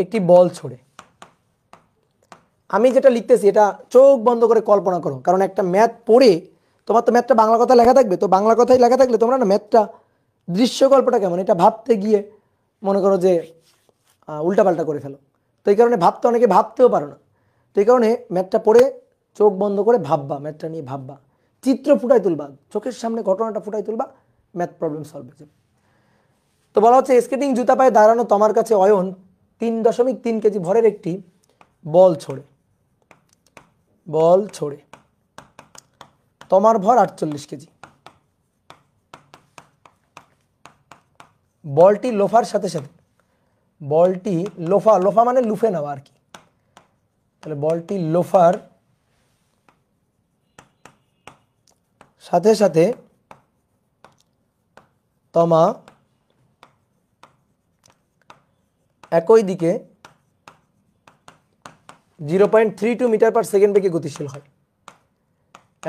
একটি বল ছোড়ে। আমি যেটা লিখতেছি এটা চোখ বন্ধ করে কল্পনা করো, কারণ একটা ম্যাথ পড়ে তোমার তো ম্যাথটা বাংলা কথা লেখা থাকবে, তো বাংলা কথাই লেখা থাকলে তোমরা না ম্যাথটা দৃশ্য গল্পটা কেমন এটা ভাবতে গিয়ে মনে করো যে উল্টাপাল্টা করে ফেলো। তো এই কারণে ভাবতে অনেকে ভাবতেও পারো না, তো এই কারণে ম্যাথটা পড়ে চোখ বন্ধ করে ভাববা, ম্যাথটা নিয়ে ভাববা, চিত্র ফুটাই তুলবা, চোখের সামনে ঘটনাটা ফুটাই তুলবা, ম্যাথ প্রবলেম সলভ হয়ে যাবে। তো বলা হচ্ছে স্কেটিং জুতা পায়ে দাঁড়ানো তোমার কাছে অয়ন 3.3 কেজি ভরের একটি বল ছোড়ে, তোমার ভর 48 কেজি। বলটি লোফার সাথে সাথে, বলটি লোফা মানে লুফে নেওয়া আর কি, তাহলে বলটি লোফার সাথে সাথে তমা একই দিকে 0.32 মিটার পার সেকেন্ড বেগে গতিশীল হয়।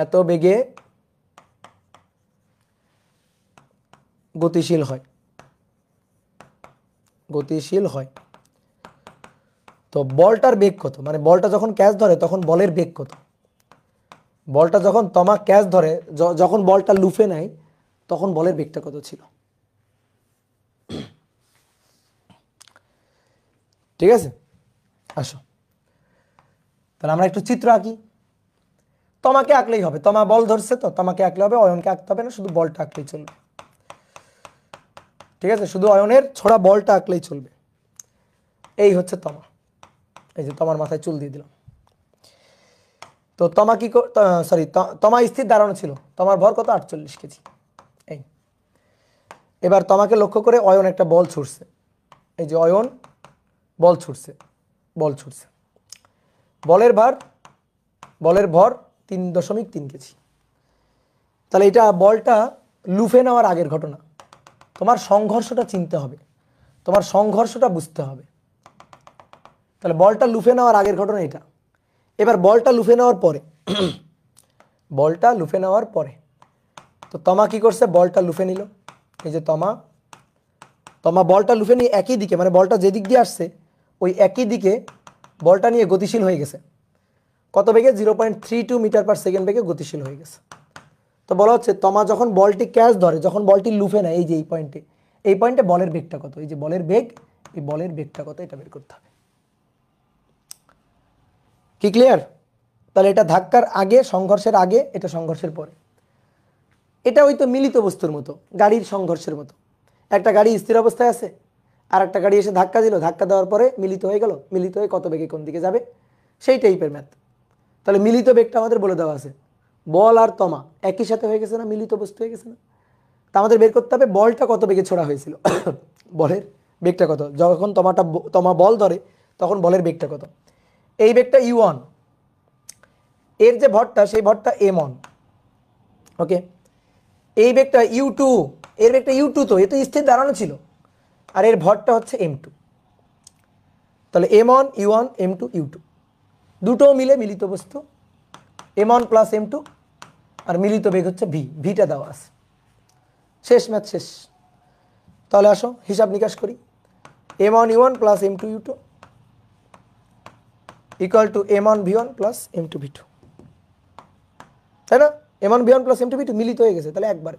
এত বেগে গতিশীল হয়। তো বলটার বেগ কত, মানে বলটা যখন ক্যাচ ধরে তখন বলের বেগ কত? বলটা যখন তমা ক্যাচ ধরে, যখন বলটা লুফে নেয় তখন বলের বেগটা কত ছিল? ঠিক আছে, আসো তাহলে আমরা একটু চিত্র আঁকি। তোমাকে আঁকলেই হবে, তোমা বল ধরছে, তো তোমাকে আঁকলে হবে, অয়নকে আঁকতে হবে না, শুধু বলটা আঁকলেই চলবে। ঠিক আছে, শুধু অয়নের ছোড়া বলটা আঁকলেই চলবে। এই হচ্ছে তমা, এই যে তোমার মাথায় চুল দিয়ে দিলাম। তো তমা কি, সরি, তমা স্থির দাঁড়ানো ছিল, তোমার ভর কত? 48 কেজি। এই এবার তোমাকে লক্ষ্য করে অয়ন একটা বল ছুটছে, এই যে অয়ন বল ছুটছে, বলের ভর 3.3 কেজি। তাহলে এটা বলটা লুফে নেওয়ার আগের ঘটনা, তোমার সংঘর্ষটা চিনতে হবে, তোমার সংঘর্ষটা বুঝতে হবে। তাহলে বলটা লুফে নেওয়ার আগের ঘটনা এটা। এবার বলটা লুফে নেওয়ার পরে তো তমা কি করছে? বলটা লুফে নিল, এই যে তমা বলটা লুফে নিয়ে একই দিকে, মানে বলটা যেদিক দিয়ে আসছে ওই একই দিকে বলটা নিয়ে গতিশীল হয়ে গেছে। কত বেগে? 0.32 মিটার পার সেকেন্ড বেগে গতিশীল হয়ে গেছে। তো বলা হচ্ছে তমা যখন বলটি ক্যাচ ধরে, যখন বলটি লুফে নেয়, এই যে এই পয়েন্টে এই পয়েন্টে বলের বেগটা কত, এই যে বলের বেগ, এই বলের বেগটা কত এটা বের করতে হবে। কি ক্লিয়ার? তাহলে এটা ধাক্কার আগে, সংঘর্ষের আগে, এটা সংঘর্ষের পরে। এটা হয়তো মিলিত বস্তুর মতো, গাড়ির সংঘর্ষের মতো। একটা গাড়ি স্থির অবস্থায় আছে, আর একটা গাড়ি এসে ধাক্কা দিল, ধাক্কা দেওয়ার পরে মিলিত হয়ে গেল, মিলিত হয়ে কত বেগে কোন দিকে যাবে সেই টাইপের ম্যাথ। তাহলে মিলিত বেগটা আমাদের বলে দেওয়া আছে, বল আর তমা একই সাথে হয়ে গেছে না, মিলিত বস্তু হয়ে গেছে না। তা আমাদের বের করতে হবে বলটা কত বেগে ছোড়া হয়েছিল, বলের বেগটা কত, যখন তমা বল ধরে তখন বলের বেগটা কত। এই বেগটা u1, এর যে ভরটা সেই ভরটা m1, ওকে। এই বেগটা u2, এর বেগটা u2, তো এ তো স্থির দাঁড়ানো ছিল, আর এর ভরটা হচ্ছে m2। তাহলে m1 u1 m2 u2 দুটো মিলে মিলিত বস্তু, m1 প্লাস m2, আর মিলিত বেগ হচ্ছে v, ভিটা দেওয়া আছে। শেষ ম্যাথ শেষ। তাহলে আসো হিসাব নিকাশ করি। m1 u1 plus m2 u2 equal to m1 v1 plus m2 v2, তাই না? m1 v1 plus m2 v2 মিলিত হয়ে গেছে, তাহলে একবারে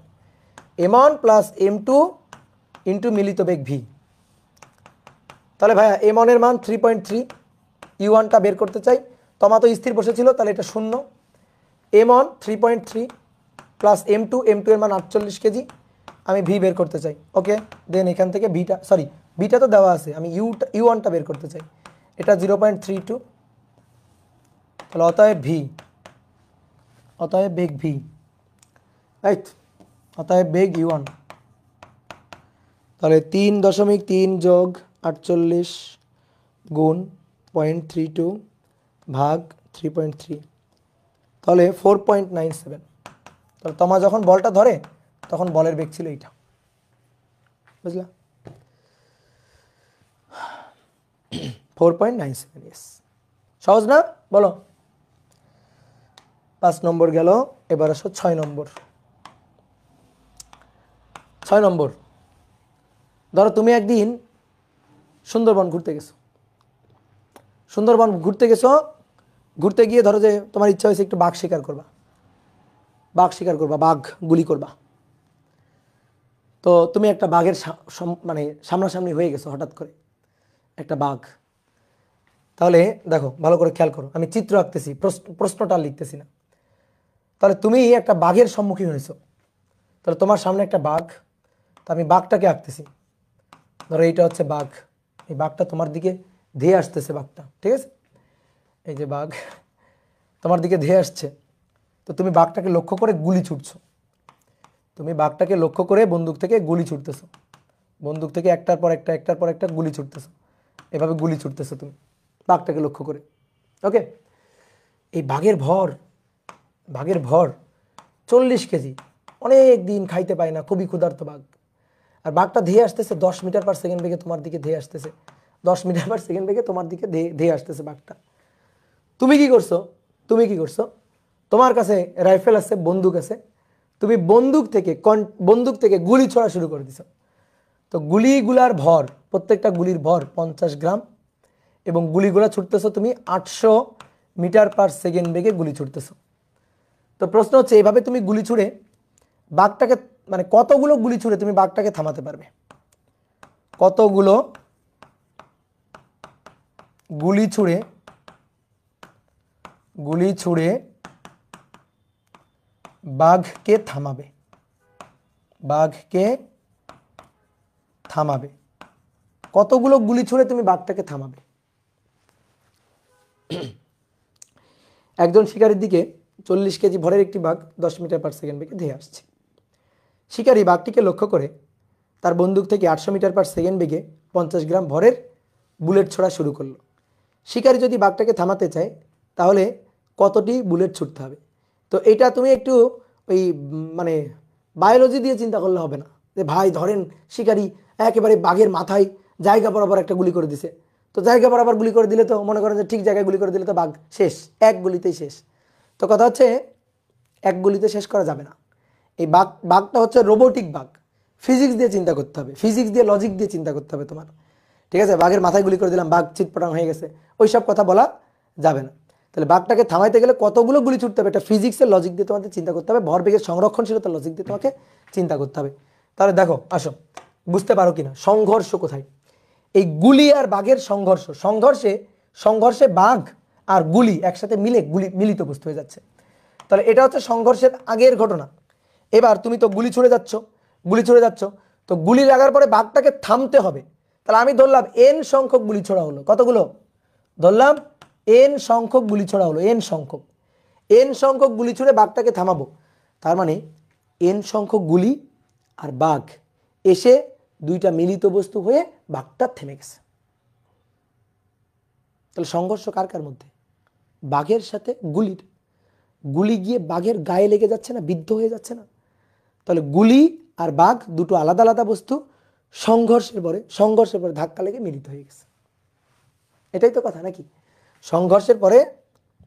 m1 প্লাস m2 ইন্টু মিলিত বেগ v। তাহলে ভাইয়া m1 এর মান 3.3, u1টা বের করতে চাই, তমা তো স্থির বসেছিল, তাহলে এটা 0। m1 3.3 প্লাস m2 এর মান 48 কেজি, আমি v বের করতে চাই, ওকে। দেন এখান থেকে ভিটা, সরি ভিটা তো দেওয়া আছে, আমি u1টা বের করতে চাই, এটা 0.32, তাহলে অতএব v, অতএব বেগ v, রাইট, অতএব বেগ u1। তাহলে 3.3 যোগ 48 গুণ 0.32 ভাগ 3.3, তাহলে 4.97। তাহলে তোমার যখন বলটা ধরে তখন বলের বেগ ছিল এইটা, বুঝলা? 4.97, ইয়েস। সহজ না? বলো। 5 নম্বর গেল, এবার আসো 6 নম্বর। 6 নম্বর, ধরো তুমি একদিন সুন্দরবন ঘুরতে গেছো, সুন্দরবন ঘুরতে গেছো, ঘুরতে গিয়ে ধরো যে তোমার ইচ্ছা হয়েছে একটু বাঘ শিকার করবা, বাঘ শিকার করবা, বাঘ গুলি করবা। তো তুমি একটা বাঘের মানে সামনাসামনি হয়ে গেছো হঠাৎ করে, একটা বাঘ। তাহলে দেখো ভালো করে খেয়াল করো, আমি চিত্র আঁকতেছি, প্রশ্নটা লিখতেছি না। তাহলে তুমি একটা বাঘের সম্মুখীন হয়েছো, তাহলে তোমার সামনে একটা বাঘ, তো আমি বাঘটাকে আঁকতেছি। ধরো এইটা হচ্ছে বাঘ, এই বাঘটা তোমার দিকে ধেয়ে আসতেছে, বাঘটা, ঠিক আছে? এই যে বাঘ তোমার দিকে ধেয়ে আসছে, তো তুমি বাঘটাকে লক্ষ্য করে গুলি ছুটছো, তুমি বাঘটাকে লক্ষ্য করে বন্দুক থেকে গুলি ছুটতেছো, বন্দুক থেকে একটার পর একটা গুলি ছুটতেছো, এভাবে গুলি ছুটতেছো তুমি বাঘটাকে লক্ষ্য করে, ওকে। এই বাঘের ভর 40 কেজি, অনেক দিন খাইতে পায় না, খুবই ক্ষুধার্ত বাঘ। আর বাঘটা ধেয়ে আসতেছে 10 মিটার পার সেকেন্ড বেগে তোমার দিকে ধেয়ে আসতেছে, 10 মিটার পার সেকেন্ড বেগে তোমার দিকে ধেয়ে আসতেছে বাঘটা। তুমি কি করছো? তোমার কাছে রাইফেল আছে, বন্দুক আছে, তুমি বন্দুক থেকে গুলি ছোড়া শুরু করে দিছো। তো গুলিগুলার ভর, প্রত্যেকটা গুলির ভর 50 গ্রাম, এবং গুলিগুলা ছুটতেছো তুমি 800 মিটার পার সেকেন্ড বেগে গুলি ছুটতেছো। তো প্রশ্ন হচ্ছে, এইভাবে তুমি গুলি ছুড়ে বাঘটাকে, মানে কতগুলো গুলি ছুড়ে তুমি বাঘটাকে থামাতে পারবে? কতগুলো গুলি ছুড়ে বাঘকে থামাবে, কতগুলো গুলি ছুড়ে তুমি বাঘটাকে থামাবে? একজন শিকারীর দিকে 40 কেজি ভরের একটি বাঘ 10 মিটার পার সেকেন্ড বেগে ধেয়ে আসছে। শিকারী বাঘটিকে লক্ষ্য করে তার বন্দুক থেকে 800 মিটার পার সেকেন্ড বেগে 50 গ্রাম ভরের বুলেট ছোড়া শুরু করলো। শিকারী যদি বাঘটাকে থামাতে চায় তাহলে কতটি বুলেট ছুটতে হবে? তো এটা তুমি একটু ওই মানে বায়োলজি দিয়ে চিন্তা করলে হবে না, যে ভাই ধরেন শিকারী একেবারে বাঘের মাথায় জায়গা বরাবর একটা গুলি করে দিছে, তো জায়গা বরাবর গুলি করে দিলে তো মনে করেন যে ঠিক জায়গায় গুলি করে দিলে তো বাঘ শেষ, এক গুলিতেই শেষ। তো কথা হচ্ছে এক গুলিতে শেষ করা যাবে না। এই বাঘটা হচ্ছে রোবোটিক বাঘ, ফিজিক্স দিয়ে চিন্তা করতে হবে, ফিজিক্স দিয়ে লজিক দিয়ে চিন্তা করতে হবে তোমার, ঠিক আছে? বাঘের মাথায় গুলি করে দিলাম, বাঘ চিৎপটাং হয়ে গেছে, ওইসব কথা বলা যাবে না। তাহলে বাঘটাকে থামাইতে গেলে কতগুলো গুলি ছুটতে হবে, এটা ফিজিক্সের লজিক দিয়ে তোমাদের চিন্তা করতে হবে, ভরবেগের সংরক্ষণশীলতার লজিক দিয়ে তোমাকে চিন্তা করতে হবে। তাহলে দেখো আসো, বুঝতে পারো কিনা সংঘর্ষ কোথায়? এই গুলি আর বাঘের সংঘর্ষ, সংঘর্ষে বাঘ আর গুলি একসাথে মিলে মিলিত বস্তু হয়ে যাচ্ছে। তাহলে এটা হচ্ছে সংঘর্ষের আগের ঘটনা। এবার তুমি তো গুলি ছুড়ে যাচ্ছ, তো গুলি লাগার পরে বাঘটাকে থামতে হবে। তাহলে আমি ধরলাম এন সংখ্যক গুলি ছোড়া হলো। কতগুলো? ধরলাম এন সংখ্যক গুলি ছোড়া হলো, এন সংখ্যক গুলি ছুড়ে বাঘটাকে থামাবো। তার মানে এন সংখ্যক গুলি আর বাঘ এসে দুইটা মিলিত বস্তু হয়ে বাঘটা থেমে গেছে। তাহলে সংঘর্ষ কার কার মধ্যে? বাঘের সাথে গুলির। গুলি গিয়ে বাঘের গায়ে লেগে যাচ্ছে না, বিদ্ধ হয়ে যাচ্ছে না? তাহলে গুলি আর বাঘ দুটো আলাদা আলাদা বস্তু, সংঘর্ষের পরে ধাক্কা লেগে মিলিত হয়ে গেছে। এটাই তো কথা নাকি? সংঘর্ষের পরে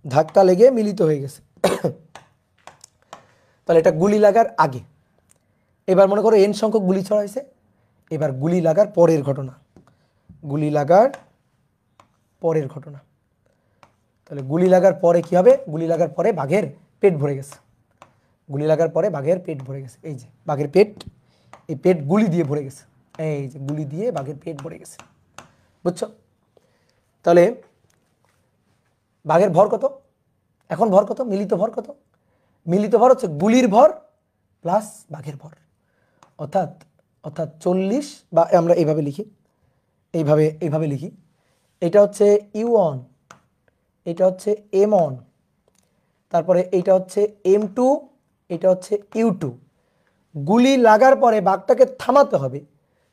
ধাক্কা লেগে মিলিত হয়ে গেছে। তাহলে এটা গুলি লাগার আগে। এবার মনে করো এন সংখ্যক গুলি ছড়া হয়েছে, এবার গুলি লাগার পরের ঘটনা। তাহলে গুলি লাগার পরে কি হবে? গুলি লাগার পরে বাঘের পেট ভরে গেছে। এই যে বাঘের পেট, এই পেট গুলি দিয়ে ভরে গেছে। এই যে গুলি দিয়ে বাঘের পেট ভরে গেছে, বুঝছো? তাহলে বাঘের ভর কত? এখন ভর কত? মিলিত ভর কত? মিলিত ভর হচ্ছে গুলির ভর প্লাস বাঘের ভর, অর্থাৎ 40, বা আমরা এইভাবে লিখি, এটা হচ্ছে U1, এটা হচ্ছে M1, তারপরে এইটা হচ্ছে M2, এটা হচ্ছে U2। গুলি লাগার পরে বাঘটাকে থামাতে হবে,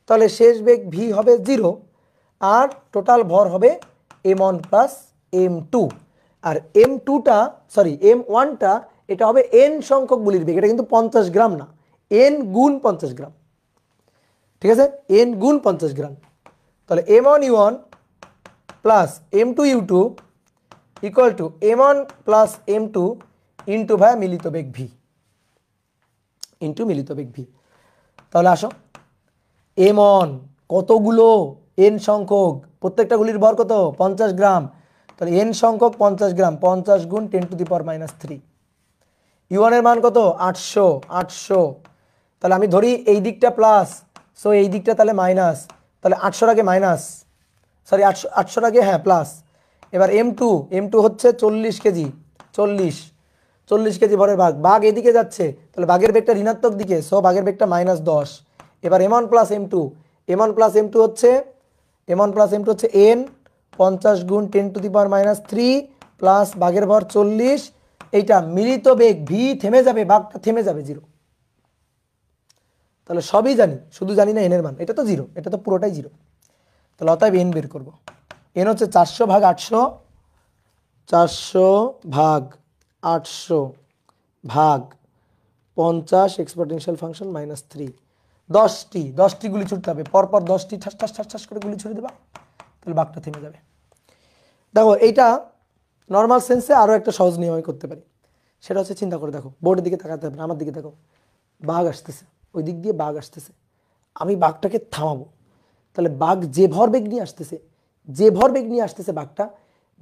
তাহলে শেষ বেগ V হবে 0 আর টোটাল ভর হবে M1 প্লাস M2। আর M1টা এটা হবে n সংখ্যক গুলির বেগ। এটা কিন্তু 50 গ্রাম না, n গুণ 50 গ্রাম, ঠিক আছে? n গুণ 50 গ্রাম। তাহলে M1U1 plus M2U2 equal to M1 plus M2 into ভাই মিলিত বেগ V, তাহলে আসো M1 কতগুলো? n সংখ্যক, প্রত্যেকটা গুলির ভর কত? 50 গ্রাম। তাহলে n সংখ্যক 50 গ্রাম, 50 গুণ 10⁻³ U1 এর মান কত? 800। তাহলে আমি ধরি এই দিকটা প্লাস, সো এই দিকটা তাহলে মাইনাস, তাহলে 800 আগে মাইনাস, সরি 800 আগে হ্যাঁ প্লাস। এবার M2 হচ্ছে 40 কেজি, 40 কেজি ভরের বাঘ এদিকে যাচ্ছে, তাহলে বাঘের বেগটা ঋণাত্মক দিকে, সো বাঘের বেগটা -10। এবার M1 প্লাস M2 হচ্ছে n 50 গুণ 10⁻³ প্লাস বাঘের ভর 40, এইটা মিলিত বেগ V থেমে যাবে, বাঘটা থেমে যাবে 0। তাহলে সবই জানি, শুধু জানি না n এর মান। এটা তো 0, এটা তো পুরোটাই 0। তাহলে অতএব n বের করব। n হচ্ছে 400 ভাগ 800 ভাগ 50 এক্সপোনেনশিয়াল ফাংশন -3। 10টি গুলি ছুটতে হবে, পরপর 10টি ঠাস করে গুলি ছুড়ে দেবা, তাহলে বাঘটা থেমে যাবে। দেখো এইটা নর্মাল সেন্সে আরও একটা সহজ নিয়ম আমি করতে পারি। সেটা হচ্ছে, চিন্তা করে দেখো, বোর্ডের দিকে তাকাতে হবে না, আমার দিকে দেখো। বাঘ আসতেছে, ওই দিক দিয়ে বাঘ আসতেছে, আমি বাঘটাকে থামাবো। তাহলে বাঘ যে ভরবেগ নিয়ে আসতেছে বাঘটা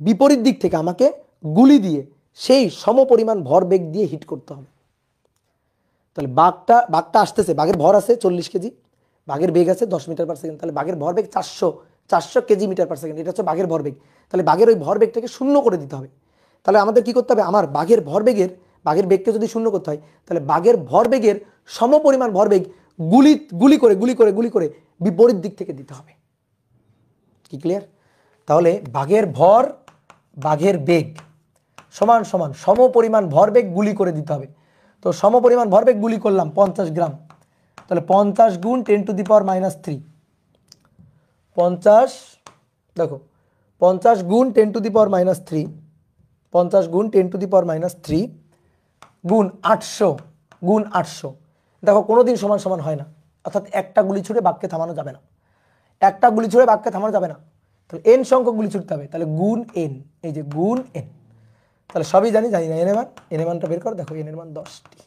বিপরীত দিক থেকে আমাকে গুলি দিয়ে সেই সমপরিমাণ ভরবেগ দিয়ে হিট করতে হবে। তাহলে বাঘটা আসতেছে, বাঘের ভর আছে 40 কেজি, বাঘের বেগ আছে 10 মিটার পার সেকেন্ড, তাহলে বাঘের ভরবেগ 400 কেজি মিটার পার সেকেন্ড, এটা হচ্ছে বাঘের ভরবেগ। তাহলে বাঘের ওই ভরবেগটাকে শূন্য করে দিতে হবে। তাহলে আমাদের কি করতে হবে? আমার বাঘের বেগকে যদি শূন্য করতে হয়, তাহলে বাঘের ভরবেগের সমপরিমাণ ভরবেগ গুলি করে বিপরীত দিক থেকে দিতে হবে। কি ক্লিয়ার? তাহলে বাঘের ভর, বাঘের বেগ সমান সমান সমপরিমাণ ভরবেগ গুলি করে দিতে হবে। তো সমপরিমাণ ভরবেগ গুলি করলাম 50 গ্রাম, তাহলে 50 গুণ 10⁻³ 50, দেখো 50 গুণ 10⁻³ 50 গুণ 10⁻³ গুণ 800। দেখো কোনোদিন সমান সমান হয় না, অর্থাৎ একটা গুলি ছুড়ে বাঘকে থামানো যাবে না, তাহলে n সংখ্যক গুলি ছুটতে হবে, তাহলে গুণ n, এই যে গুণ n। তাহলে সবই জানি না n এর মানটা বের করো, দেখো n এর মান 10টি।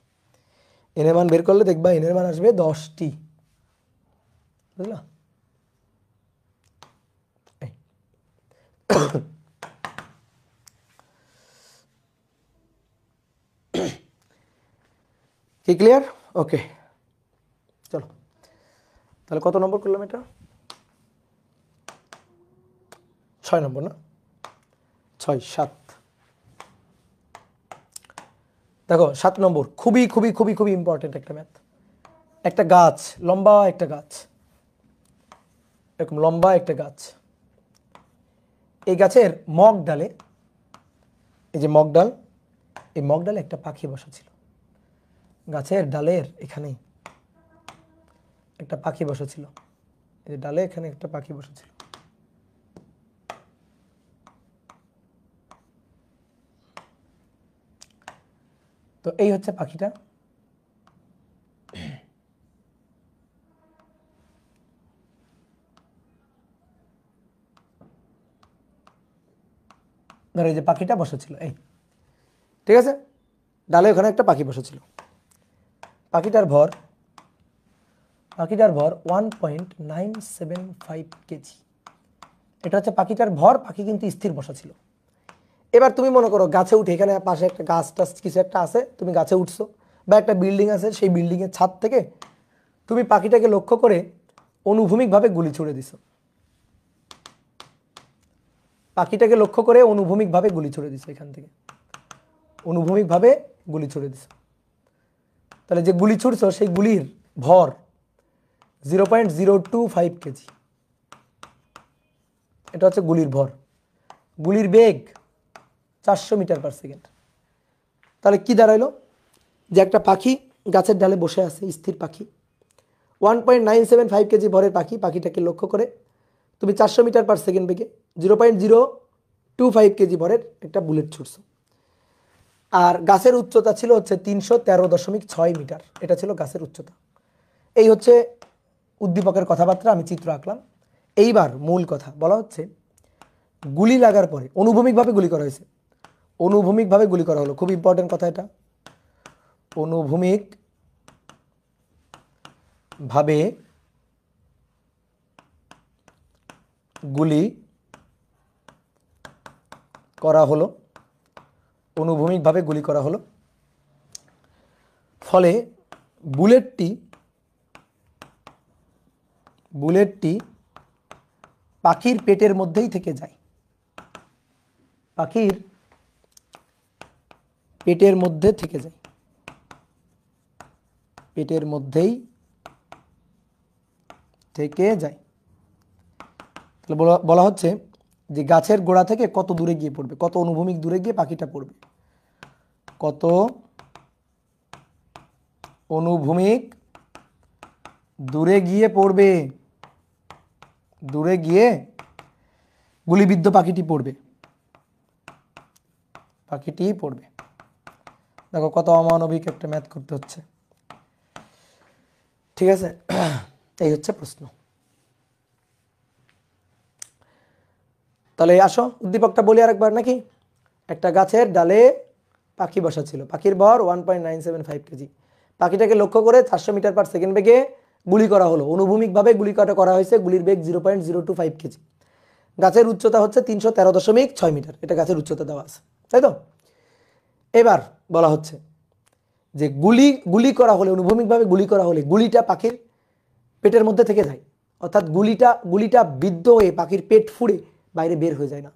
n এর মান বের করলে দেখবা n এর মান আসবে 10টি, বুঝলা? কি ক্লিয়ার? ওকে, চলো তাহলে কত নম্বর করলাম এটা? 6 নম্বর না? 6 7। দেখো 7 নম্বর খুবই খুবই খুবই খুবই ইম্পর্টেন্ট একটা ম্যাথ। একটা গাছ, লম্বা একটা গাছ, এরকম লম্বা একটা গাছ। এই গাছের মগ ডালে, এই যে মগ ডাল, এই মগ ডালে একটা পাখি বসা ছিল। গাছের ডালের এখানে একটা পাখি বসা ছিল, এই ডালে এখানে একটা পাখি বসা ছিল। তো এই হচ্ছে পাখিটা। ধরো এই যে পাখিটা বসা ছিল, এই ঠিক আছে, ডালে ওখানে একটা পাখি বসা ছিল। পাখিটার ভর 1.975 কেজি। এটা হচ্ছে পাখিটার ভর। পাখি কিন্তু স্থির বসা ছিল। এবার তুমি মনে করো গাছে উঠে, এখানে পাশে একটা গাছ টাছ কিছু একটা আছে, তুমি গাছে উঠছো, বা একটা বিল্ডিং আছে, সেই বিল্ডিংয়ের ছাদ থেকে তুমি পাখিটাকে লক্ষ্য করে অনুভূমিকভাবে গুলি ছুড়ে দিছো। পাখিটাকে লক্ষ্য করে অনুভূমিকভাবে গুলি ছুড়ে দিছো, এখান থেকে অনুভূমিকভাবে গুলি ছুড়ে দিছো। তাহলে যে গুলি ছুড়ছো সেই গুলির ভর 0.025 কেজি। এটা হচ্ছে গুলির ভর। গুলির বেগ 400 মিটার পার সেকেন্ড। তাহলে কি দাঁড়াইলো? যে একটা পাখি গাছের ডালে বসে আছে, স্থির পাখি, 1.975 কেজি ভরের পাখি, পাখিটাকে লক্ষ্য করে তুমি 400 মিটার পার সেকেন্ড বেগে 0.025 কেজি ভরের একটা বুলেট ছুটছো। আর গাছের উচ্চতা ছিল হচ্ছে 313.6 মিটার। এটা ছিল গাছের উচ্চতা। এই হচ্ছে উদ্দীপকের কথাবার্তা, আমি চিত্র আঁকলাম। এইবার মূল কথা বলা হচ্ছে, গুলি লাগার পরে অনুভূমিকভাবে গুলি করা হয়েছে। অনুভূমিকভাবে গুলি করা হলো, খুব ইম্পর্টেন্ট কথা এটা। অনুভূমিক ভাবে গুলি করা হলো, অনুভূমিকভাবে গুলি করা হলো। ফলে বুলেটটি পাখির পেটের মধ্যেই থেকে যায়। পাখির পেটের মধ্যে থেকে যায়, পেটের মধ্যেই থেকে যায়। তাহলে বলা হচ্ছে যে গাছের গোড়া থেকে কত দূরে গিয়ে পড়বে, কত অনুভূমিক দূরে গিয়ে পাখিটা পড়বে, কত অনুভূমিক দূরে গিয়ে পড়বে, দূরে গিয়ে গুলিবিদ্ধ পাখিটি পড়বে, পাখিটি পড়বে। দেখো কত অমানবিক একটা ম্যাথ করতে হচ্ছে, ঠিক আছে? এই হচ্ছে প্রশ্ন। তাহলে আসো উদ্দীপকটা বলি আরেকবার নাকি। একটা গাছের ডালে পাখি বসা ছিল, পাখির ভর 1.975 কেজি। পাখিটাকে লক্ষ্য করে 400 মিটার পার সেকেন্ড বেগে গুলি করা হলো। অনুভূমিকভাবে গুলি করা হয়েছে, গুলির বেগ 0.025 কেজি। গাছের উচ্চতা হচ্ছে 313.6 মিটার। এটা গাছের উচ্চতা দেওয়া আছে, তাই তো? এবার বলা হচ্ছে যে গুলি করা হলে, অনুভূমিকভাবে গুলি করা হলে গুলিটা পাখির পেটের মধ্যে থেকে যায়, অর্থাৎ গুলিটা বিদ্ধ হয়ে পাখির পেট ফুঁড়ে বাইরে বের হয়ে যায় না।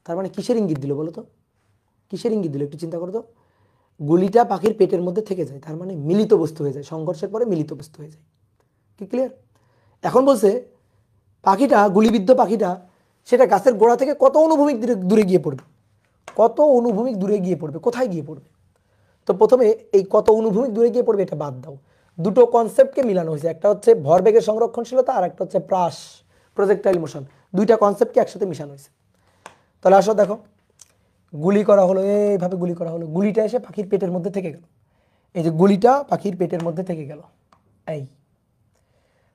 তার মানে কিসের ইঙ্গিত দিল বলো তো? কিসের ইঙ্গিত দিল একটু চিন্তা করো তো। গুলিটা পাখির পেটের মধ্যে থেকে যায়, তার মানে মিলিত বস্তু হয়ে যায়, সংঘর্ষের পরে মিলিত বস্তু হয়ে যায়। কি ক্লিয়ার? এখন বলছে পাখিটা, গুলিবিদ্ধ পাখিটা, সেটা গাছের গোড়া থেকে কত অনুভূমিক দূরে গিয়ে পড়বে, কত অনুভূমিক দূরে গিয়ে পড়বে, কোথায় গিয়ে পড়বে? তো প্রথমে এই কত অনুভূমিক দূরে গিয়ে পড়বে এটা বাদ দাও। দুটো কনসেপ্টকে মিলানো হয়েছে, একটা হচ্ছে ভরবেগের সংরক্ষণশীলতা আর একটা হচ্ছে প্রজেক্টাইল মোশন। দুইটা কনসেপ্টকে একসাথে মিশানো হয়েছে। তাহলে আসো দেখো, গুলি করা হলো, এইভাবে গুলি করা হলো, গুলিটা এসে পাখির পেটের মধ্যে থেকে গেল। এই যে গুলিটা পাখির পেটের মধ্যে থেকে গেল, এই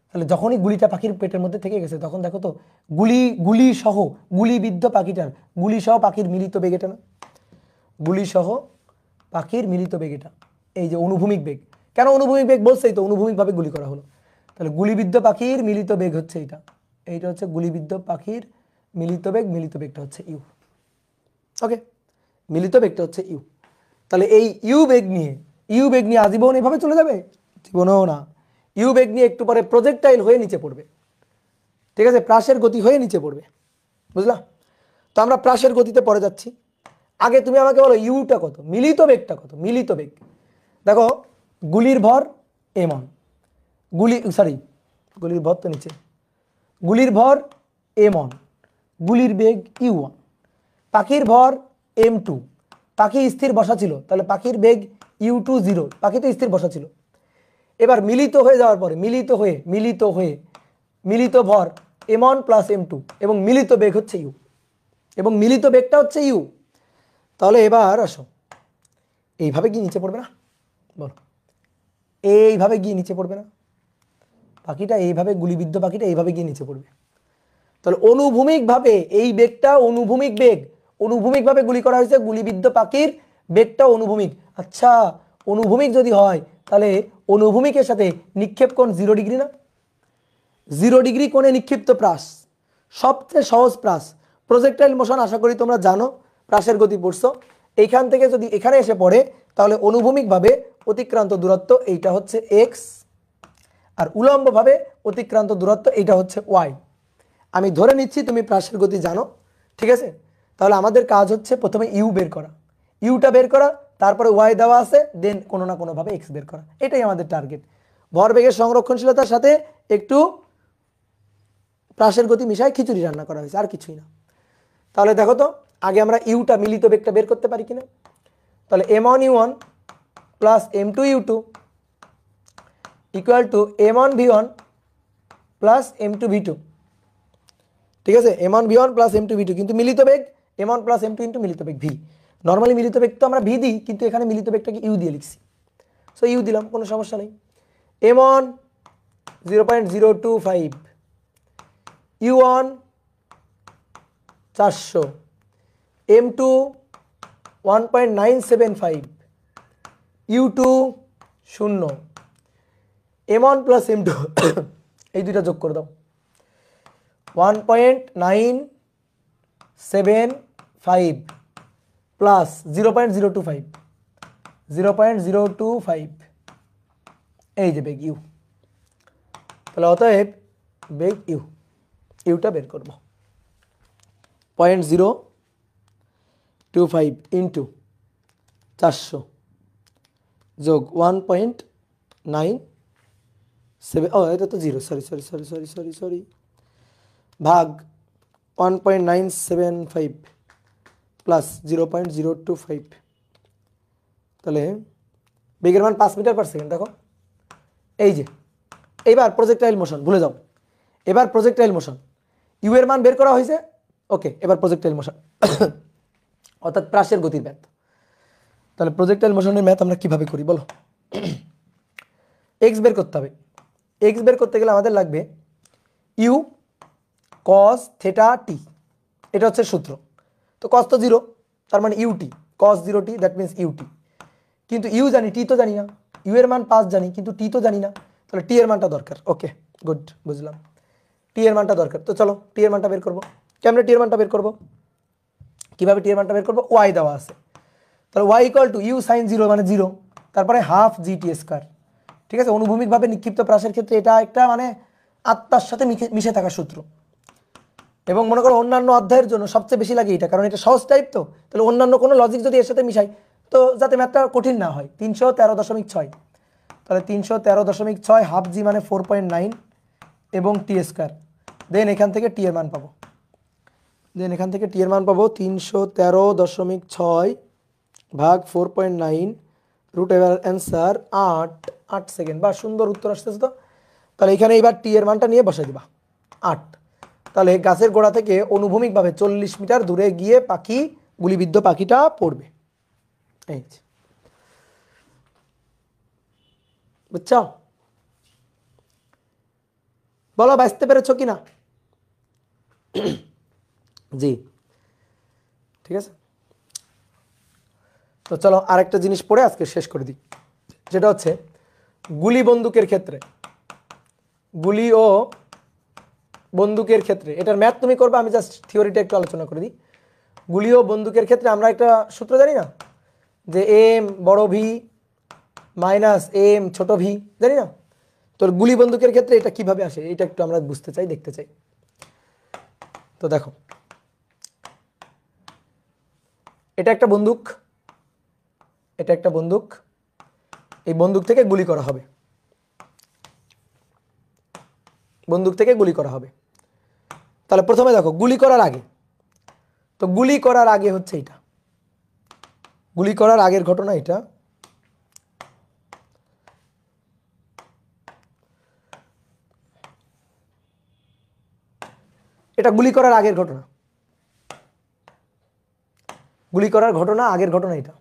তাহলে যখনই গুলিটা পাখির পেটের মধ্যে থেকে গেছে, তখন দেখো তো গুলি সহ গুলিবিদ্ধ পাখিটার, গুলি সহ পাখির মিলিত বেগ এটা না? গুলি সহ পাখির মিলিত বেগ এটা, এই যে অনুভূমিক বেগ। কেন অনুভূমিক বেগ বলছেই তো, অনুভূমিকভাবে গুলি করা হলো। তাহলে গুলিবিদ্ধ পাখির মিলিত বেগ হচ্ছে এইটা, এইটা হচ্ছে গুলিবিদ্ধ পাখির মিলিত বেগ। মিলিত বেগটা হচ্ছে ইউ। ওকে, মিলিত বেগটা হচ্ছে ইউ। তাহলে এই ইউ বেগ নিয়ে আজীবন এভাবে চলে যাবে? জীবনেও না। ইউ বেগ নিয়ে একটু পরে প্রজেক্টাইল হয়ে নিচে পড়বে, ঠিক আছে, প্রাসের গতি হয়ে নিচে পড়বে, বুঝলা? তো আমরা প্রাসের গতিতে পরে যাচ্ছি। আগে তুমি আমাকে বলো ইউটা কত, মিলিত বেগটা কত? মিলিত বেগ দেখো, গুলির ভর m1, গুলির ভর তো নিচে, গুলির ভর m1, গুলির বেগ u1, পাখির ভর m2, পাখি স্থির বসা ছিল, তাহলে পাখির বেগ u2 0, পাখি তো স্থির বসা ছিল। এবার মিলিত হয়ে যাওয়ার পরে মিলিত ভর m1 প্লাস m2 এবং মিলিত বেগ হচ্ছে u, এবং মিলিত বেগটা হচ্ছে u। তাহলে এবার আসো, এইভাবে গিয়ে নিচে পড়বে না? বলো, এইভাবে গিয়ে নিচে পড়বে না? পাখিটা এইভাবে, গুলিবিদ্ধ পাখিটা এইভাবে গিয়ে নিচে পড়বে। তাহলে অনুভূমিকভাবে এই বেগটা অনুভূমিক বেগ, অনুভূমিকভাবে গুলি করা হয়েছে, গুলিবিদ্ধ পাখির বেগটা অনুভূমিক। আচ্ছা, অনুভূমিক যদি হয় তাহলে অনুভূমিকের সাথে নিক্ষেপ কোণ 0 ডিগ্রি না? 0 ডিগ্রি কোণে নিক্ষিপ্ত প্রাস, সবচেয়ে সহজ প্রাস। প্রজেক্টাইল মোশন আশা করি তোমরা জানো, প্রাসের গতি পড়ছো। এইখান থেকে যদি এখানে এসে পড়ে তাহলে অনুভূমিকভাবে অতিক্রান্ত দূরত্ব এইটা হচ্ছে x, আর উলম্বভাবে অতিক্রান্ত দূরত্ব এইটা হচ্ছে y। আমি ধরে নিচ্ছি তুমি প্রাসের গতি জানো, ঠিক আছে? তাহলে আমাদের কাজ হচ্ছে প্রথমে ইউ বের করা, ইউটা বের করা, তারপরে ওয়াই দেওয়া আছে, দেন কোনো না কোনোভাবে এক্স বের করা, এটাই আমাদের টার্গেট। ভরবেগের সংরক্ষণশীলতার সাথে একটু প্রাসের গতি মিশায় খিচুড়ি রান্না করা হয়েছে, আর কিছুই না। তাহলে দেখো তো, আগে আমরা ইউটা, মিলিত বেগটা বের করতে পারি কিনা? তাহলে m1 u1 plus m2 u2 equal to m1 v1 plus m2 v2, ঠিক আছে? m1 v1 plus m2 v2, কিন্তু মিলিত বেগ m1 প্লাস m2 ইন্টু মিলিত বেগ v। নর্মালি মিলিত বেগ তো আমরা v দিই, কিন্তু এখানে মিলিত বেগটাকে ইউ দিয়ে লিখছি, সো ইউ দিলাম, কোনো সমস্যা নেই। m1 0.025, u1 400, m2 1.975, u2 0, m1 plus m2 এই দুইটা যোগ করে দাও, 1.975 প্লাস 0.025, এই যে বেগ ইউ। তাহলে অতএব বেগ ইউটা বের করব, 0.025 ইন্টু 400 যোগ 1.97, এটা তো 0, সরি, ভাগ 1.975 প্লাস 0.025, তাহলে বেগের মান 5 মিটার পার সেকেন্ড। দেখো এই যে, এইবার প্রজেক্টাইল মোশন ভুলে যাও, এবার প্রজেক্টাইল মোশন, ইউ এর মান বের করা হয়েছে, ওকে, এবার প্রজেক্টাইল মোশন অর্থাৎ প্রাসের গতির ম্যাথ। তাহলে প্রজেক্টাইল মোশনের ম্যাথ আমরা কিভাবে করি বলো? এক্স বের করতে হবে, এক্স বের করতে গেলে আমাদের লাগবে ইউ কস থেটা টি, এটা হচ্ছে সূত্র। তো কস তো 0, তার মানে U T, cos 0t, that means U T. কিন্তু ইউ জানি, টি তো জানি না, ইউ এর মান 5 জানি, কিন্তু টি তো জানি না, তাহলে টি এর মানটা দরকার। ওকে, গুড, বুঝলাম, টি এর মানটা দরকার। তো চলো টি এর মানটা বের করবো। কেমনে টি এর মানটা বের করবো? কিভাবে টি এর মানটা বের করবো? ওয়াই দেওয়া আছে, তাহলে Y equal to U sine 0 মানে 0, তারপরে হাফ জিটি স্কয়ার, ঠিক আছে? অনুভূমিকভাবে নিক্ষিপ্ত প্রাসের ক্ষেত্রে এটা একটা মানে আত্মার সাথে মিশে থাকা সূত্র, এবং মনে করো অন্যান্য অধ্যায়ের জন্য সবচেয়ে বেশি লাগে এটা, কারণ এটা সহজ টাইপ। তো তাহলে অন্যান্য কোনো লজিক যদি এর সাথে মিশাই, তো যাতে ম্যাথটা কঠিন না হয়। 313.6, তাহলে 313.6 হাফ জি মানে 4.9 এবং টি স্কয়ার, দেন এখান থেকে টি এর মান পাবো, 313.6 ভাগ 4.9 রুট, এবার অ্যান্সার 8 সেকেন্ড। বা সুন্দর উত্তর আসতেছে তো। তাহলে এখানে এবার টি এর মানটা নিয়ে বসাই দিবা 8। তাহলে গাছের গোড়া থেকে অনুভূমিকভাবে 40 মিটার দূরে গিয়ে পাখি, গুলিবিদ্ধ পাখিটা পড়বে, এই বুঝছো? বলো বাঁচতে পেরেছো কিনা? জি, ঠিক আছে। তো চলো আরেকটা জিনিস পড়ে আজকে শেষ করে দিই, যেটা হচ্ছে গুলি বন্দুকের ক্ষেত্রে, গুলি ও বন্দুকের ক্ষেত্রে এটার ম্যাথ তুমি করবে, আমি জাস্ট থিওরিটা একটু আলোচনা করে দিই। গুলি ও বন্দুকের ক্ষেত্রে আমরা একটা সূত্র জানি না, যে এম বড় ভি মাইনাস এম ছোট ভি, জানি না? তো গুলি বন্দুকের ক্ষেত্রে এটা কিভাবে আসে এটা একটু আমরা বুঝতে চাই, দেখতে চাই। তো দেখো, এটা একটা বন্দুক, এটা একটা বন্দুক, এই বন্দুক থেকে গুলি করা হবে, বন্দুক থেকে গুলি করা হবে। তাহলে প্রথমে দেখো গুলি করার আগে, তো গুলি করার আগে হচ্ছে এটা, গুলি করার আগের ঘটনা এটা। এটা গুলি করার আগের ঘটনা, গুলি করার ঘটনা আগের ঘটনা এটা।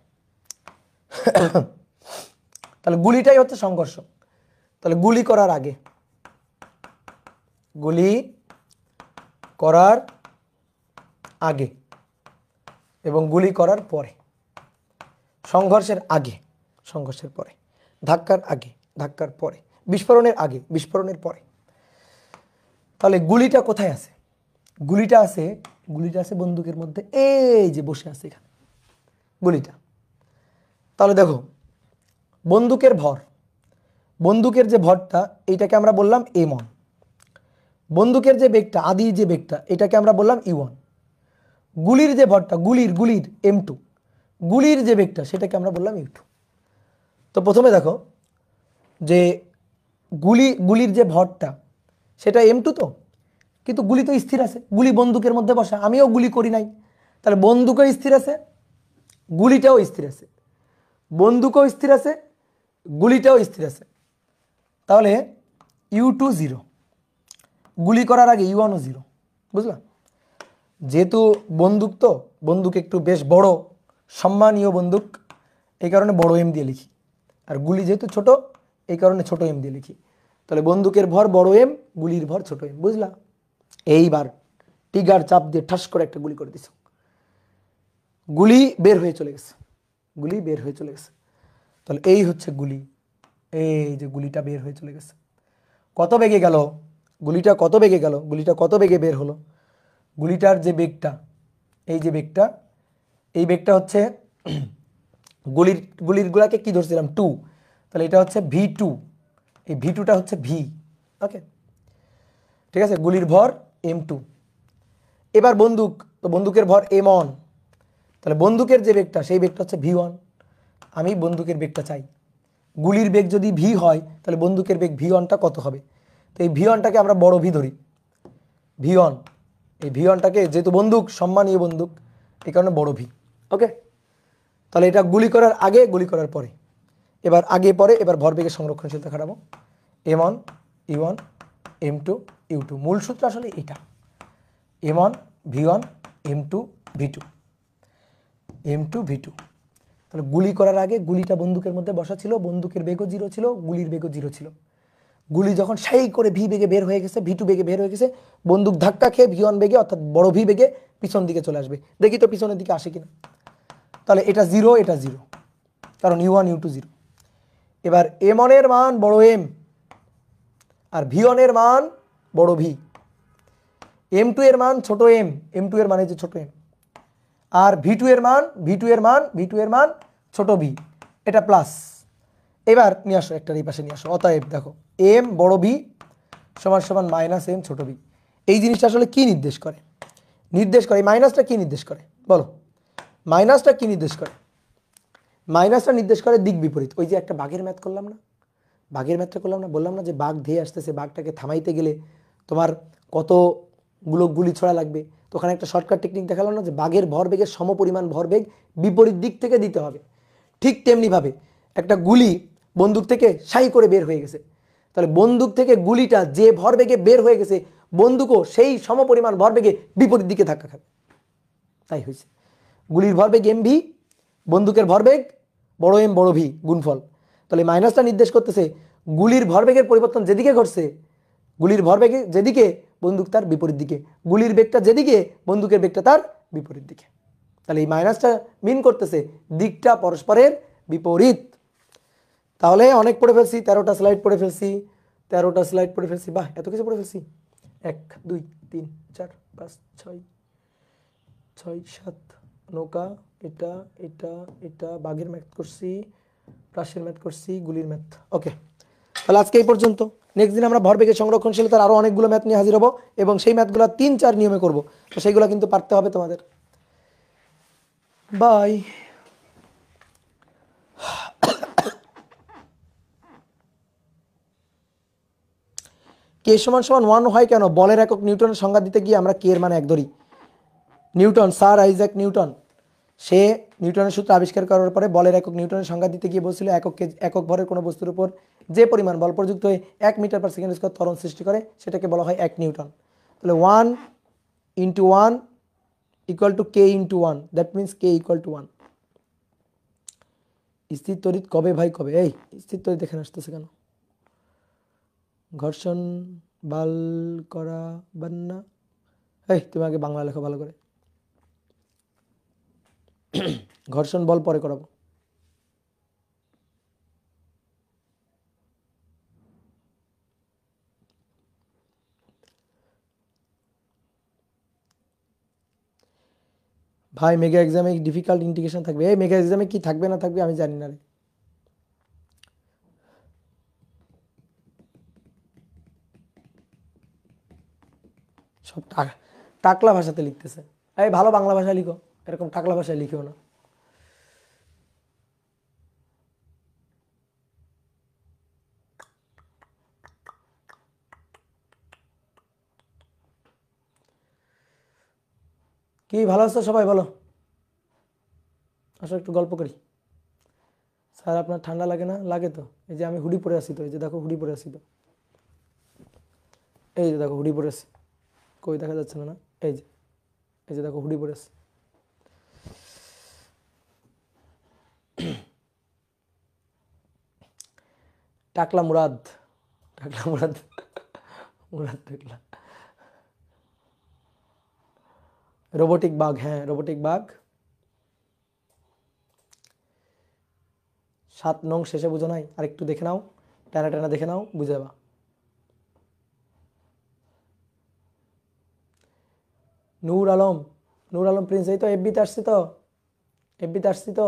তাহলে গুলিটাই হচ্ছে সংঘর্ষ। তাহলে গুলি করার আগে, গুলি করার আগে এবং গুলি করার পরে, সংঘর্ষের আগে, সংঘর্ষের পরে, ধাক্কার আগে, ধাক্কার পরে, বিস্ফোরণের আগে, বিস্ফোরণের পরে। তাহলে গুলিটা কোথায় আছে? গুলিটা আছে, গুলিটা আছে বন্দুকের মধ্যে, এই যে বসে আছে এখানে গুলিটা। তাহলে দেখো বন্দুকের ভর, বন্দুকের যে ভরটা এইটাকে আমরা বললাম m1, বন্দুকের যে বেগটা, আদি যে বেগটা, এটাকে আমরা বললাম u1। গুলির যে ভরটা, গুলির m2, গুলির যে বেগটা সেটাকে আমরা বললাম u2। তো প্রথমে দেখো যে গুলির যে ভরটা সেটা m2, তো কিন্তু গুলি তো স্থির আছে, গুলি বন্দুকের মধ্যে বসা, আমিও গুলি করি নাই, তাহলে বন্দুকও স্থির আছে, গুলিটাও স্থির আছে, বন্দুকও স্থির আছে, গুলিটাও স্থির আছে। তাহলে u2 0, গুলি করার আগে u1ও 0, বুঝলা? যেহেতু বন্দুক, তো বন্দুক একটু বেশ বড় সম্মানীয় বন্দুক, এই কারণে বড় এম দিয়ে লিখি, আর গুলি যেহেতু ছোট এই কারণে ছোট এম দিয়ে লিখি। তাহলে বন্দুকের ভর বড় এম, গুলির ভর ছোট এম, বুঝলা? এইবার টিগার চাপ দিয়ে ঠাস করে একটা গুলি করে দিছ, গুলি বের হয়ে চলে গেছে, গুলি বের হয়ে চলে গেছে। তাহলে এই হচ্ছে গুলি, এই যে গুলিটা বের হয়ে চলে গেছে। কত বেগে গেল গুলিটা, কত বেগে গেল গুলিটা, কত বেগে বের হলো? গুলিটার যে বেগটা, এই যে বেগটা, এই বেগটা হচ্ছে গুলির গুলাকে কি ধরছিলাম 2, তাহলে এটা হচ্ছে v2, এই v2টা হচ্ছে v, ওকে ঠিক আছে, গুলির ভর m2। এবার বন্দুক, তো বন্দুকের ভর m1, তাহলে বন্দুকের যে বেগটা সেই বেগটা হচ্ছে v1। আমি বন্দুকের বেগটা চাই, গুলির বেগ যদি v হয় তাহলে বন্দুকের বেগ v1টা কত হবে? তো এই v1টাকে আমরা বড় v ধরি, v1, এই v1টাকে, যেহেতু বন্দুক সম্মানীয় বন্দুক এই কারণে বড় v, ওকে। তাহলে এটা গুলি করার আগে, গুলি করার পরে, এবার আগে পরে, এবার ভরবেগের সংরক্ষণশীলতা খাটাবো, m1 u1 m2 u2, মূল সূত্র আসলে এটা, m1 v1 m2 v2, m2 v2। তাহলে গুলি করার আগে গুলিটা বন্দুকের মধ্যে বসা ছিল, বন্দুকের বেগও 0 ছিল, গুলির বেগও 0 ছিল। গুলি যখন সেই করে ভি বেগে বের হয়ে গেছে, v2 বেগে বের হয়ে গেছে, বন্দুক ধাক্কা খেয়ে v1 বেগে অর্থাৎ বড় ভি বেগে পিছন দিকে চলে আসবে। দেখি তো পিছনের দিকে আসে কিনা। তাহলে এটা 0, এটা 0, কারণ u1 u2 0। এবার m1 এর মান বড় m, আর v1 এর মান বড় ভি, m2 এর মান ছোট m, m2 এর মানে যে ছোট m, আর v2 এর মান, v2 এর মান ছোট v, এটা প্লাস। এবার নিয়ে আসো, একটা এই পাশে নিয়ে আসো। অতএব দেখো m বড় v সমান সমান মাইনাস m ছোট v। এই জিনিসটা আসলে কি নির্দেশ করে? নির্দেশ করে, এই মাইনাসটা কি নির্দেশ করে বলো? মাইনাসটা কি নির্দেশ করে? মাইনাসটা নির্দেশ করে দিক বিপরীত। ওই যে একটা বাঘের ম্যাথ করলাম না, বাঘের ম্যাথটা করলাম না, বললাম না যে বাঘ ধেয়ে আসতেছে, বাঘটাকে থামাইতে গেলে তোমার কতগুলো গুলি ছোড়া লাগবে। তো ওখানে একটা শর্টকাট টেকনিক দেখালাম না, যে বাঘের ভরবেগের সমপরিমাণ ভরবেগ বিপরীত দিক থেকে দিতে হবে। ঠিক তেমনিভাবে একটা গুলি বন্দুক থেকে সাই করে বের হয়ে গেছে, তাহলে বন্দুক থেকে গুলিটা যে ভরবেগে বের হয়ে গেছে, বন্দুকও সেই সমপরিমাণ ভরবেগে বিপরীত দিকে ধাক্কা খাবে। তাই হয়েছে, গুলির ভরবেগ mv, বন্দুকের ভরবেগ বড় m বড় v গুণফল। তাহলে মাইনাসটা নির্দেশ করতেছে গুলির ভরবেগের পরিবর্তন যেদিকে ঘটছে, গুলির ভরবেগে যেদিকে, বন্দুক তার বিপরীত দিকে, গুলির বেগটা যেদিকে, বন্দুকের বেগটা তার বিপরীত দিকে। তাহলে এই মাইনাসটা মিন করতেছে দিকটা পরস্পরের বিপরীত। তাহলে অনেক পড়ে ফেলছি, 13টা স্লাইড পড়ে ফেলছি, 13টা স্লাইড পড়ে ফেলছি, বাহ এত কিছু পড়ে ফেলছি। 1 2 3 4 5 6 6 7 নৌকা, এটা এটা এটা, বাঘের ম্যাথ করছি, প্রাসের ম্যাথ করছি, গুলির ম্যাথ, ওকে। তাহলে আজকে এই পর্যন্ত। নেক্সট দিন আমরা ভরবেগের সংরক্ষণশীলতার আরও অনেকগুলো ম্যাথ নিয়ে হাজির হবো এবং সেই ম্যাথগুলো 3-4 নিয়মে করব। তো সেইগুলো কিন্তু পারতে হবে তোমাদের। বাই। কে সমান সমান 1 হয় কেন? বলের একক নিউটনের সংজ্ঞা দিতে গিয়ে আমরা কে এর মান 1 ধরি। নিউটন, স্যার আইজ্যাক নিউটন, সে নিউটনের সূত্র আবিষ্কার করার পরে বলের একক নিউটনের সংজ্ঞা দিতে গিয়ে বলছিল একক ভরের কোনো বস্তুর উপর যে পরিমাণ বল প্রযুক্ত হয়ে 1 মিটার পার সেকেন্ড স্কয়ার ত্বরণ সৃষ্টি করে সেটাকে বলা হয় 1 নিউটন। তাহলে 1 × 1 = k × 1, দ্যাট মিনস k = 1। স্থির তড়িৎ কবে ভাই কবে? এই স্থির তড়িৎ এখানে আসতেছে কেন? ঘর্ষণ বাল করা বান্না, এই তুমি আগে বাংলা লেখো ভালো করে। ঘর্ষণ বল পরে করাবো। ভাই মেগা এক্সামে ডিফিকাল্ট ইন্টিগ্রেশন থাকবে। এই মেগা এক্সামে কি থাকবে না থাকবে আমি জানি না রে। সব টাকলা ভাষাতে লিখতেছে। এই ভালো বাংলা ভাষায় লিখো, এরকম টাকলা ভাষায় লিখেও না। কি ভালো আছো সবাই? বলো, আসো একটু গল্প করি। স্যার আপনার ঠান্ডা লাগে না? লাগে তো, এই যে আমি হুডি পরে আছি তো, এই যে দেখো হুডি পরে আছি তো, এই যে দেখো হুডি পরে আছি, কই দেখা যাচ্ছে না? না এই যে, এই যে দেখো হুডি পরে আছি। টাকলা মুরাদ, টাকলা মুরাদ, মুরাদ টাকলা। রোবোটিক বাঘ, হ্যাঁ রোবোটিক বাঘ 7 নং শেষে বুঝো নাই? আর একটু দেখে নাও, টানা টানা দেখে নাও, বুঝে যাবা। নূর আলম, নূর আলম প্রিন্স, এই তো এফবিতে আসছি তো, এফবিতে আসছি তো।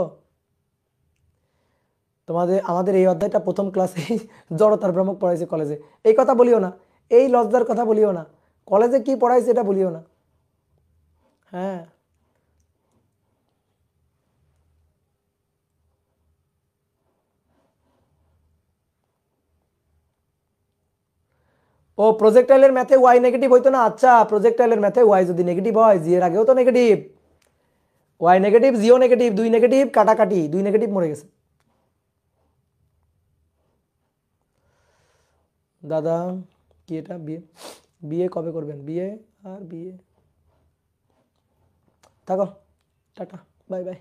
আমাদের এই অধ্যায়টা প্রথম ক্লাসে জড়তার ভ্রমক পড়াইছে কলেজে। এই কথা বলিও না, এই লজ্জার কথা বলিও না, কলেজে কি পড়াইছে এটা বলিও না। হ্যাঁ, ও প্রজেক্টাইলের ম্যাথে ওয়াই নেগেটিভ হইতো না? আচ্ছা, প্রজেক্টাইলের ম্যাথে ওয়াই যদি নেগেটিভ হয়, জি এর আগেও তো নেগেটিভ, ওয়াই নেগেটিভ জিও নেগেটিভ, 2 নেগেটিভ কাটাকাটি, 2 নেগেটিভ মরে গেছে। দাদা কি এটা? বিয়ে, বিয়ে কবে করবেন? বিয়ে আর বিয়ে, থাকো, টাটা, বাই বাই।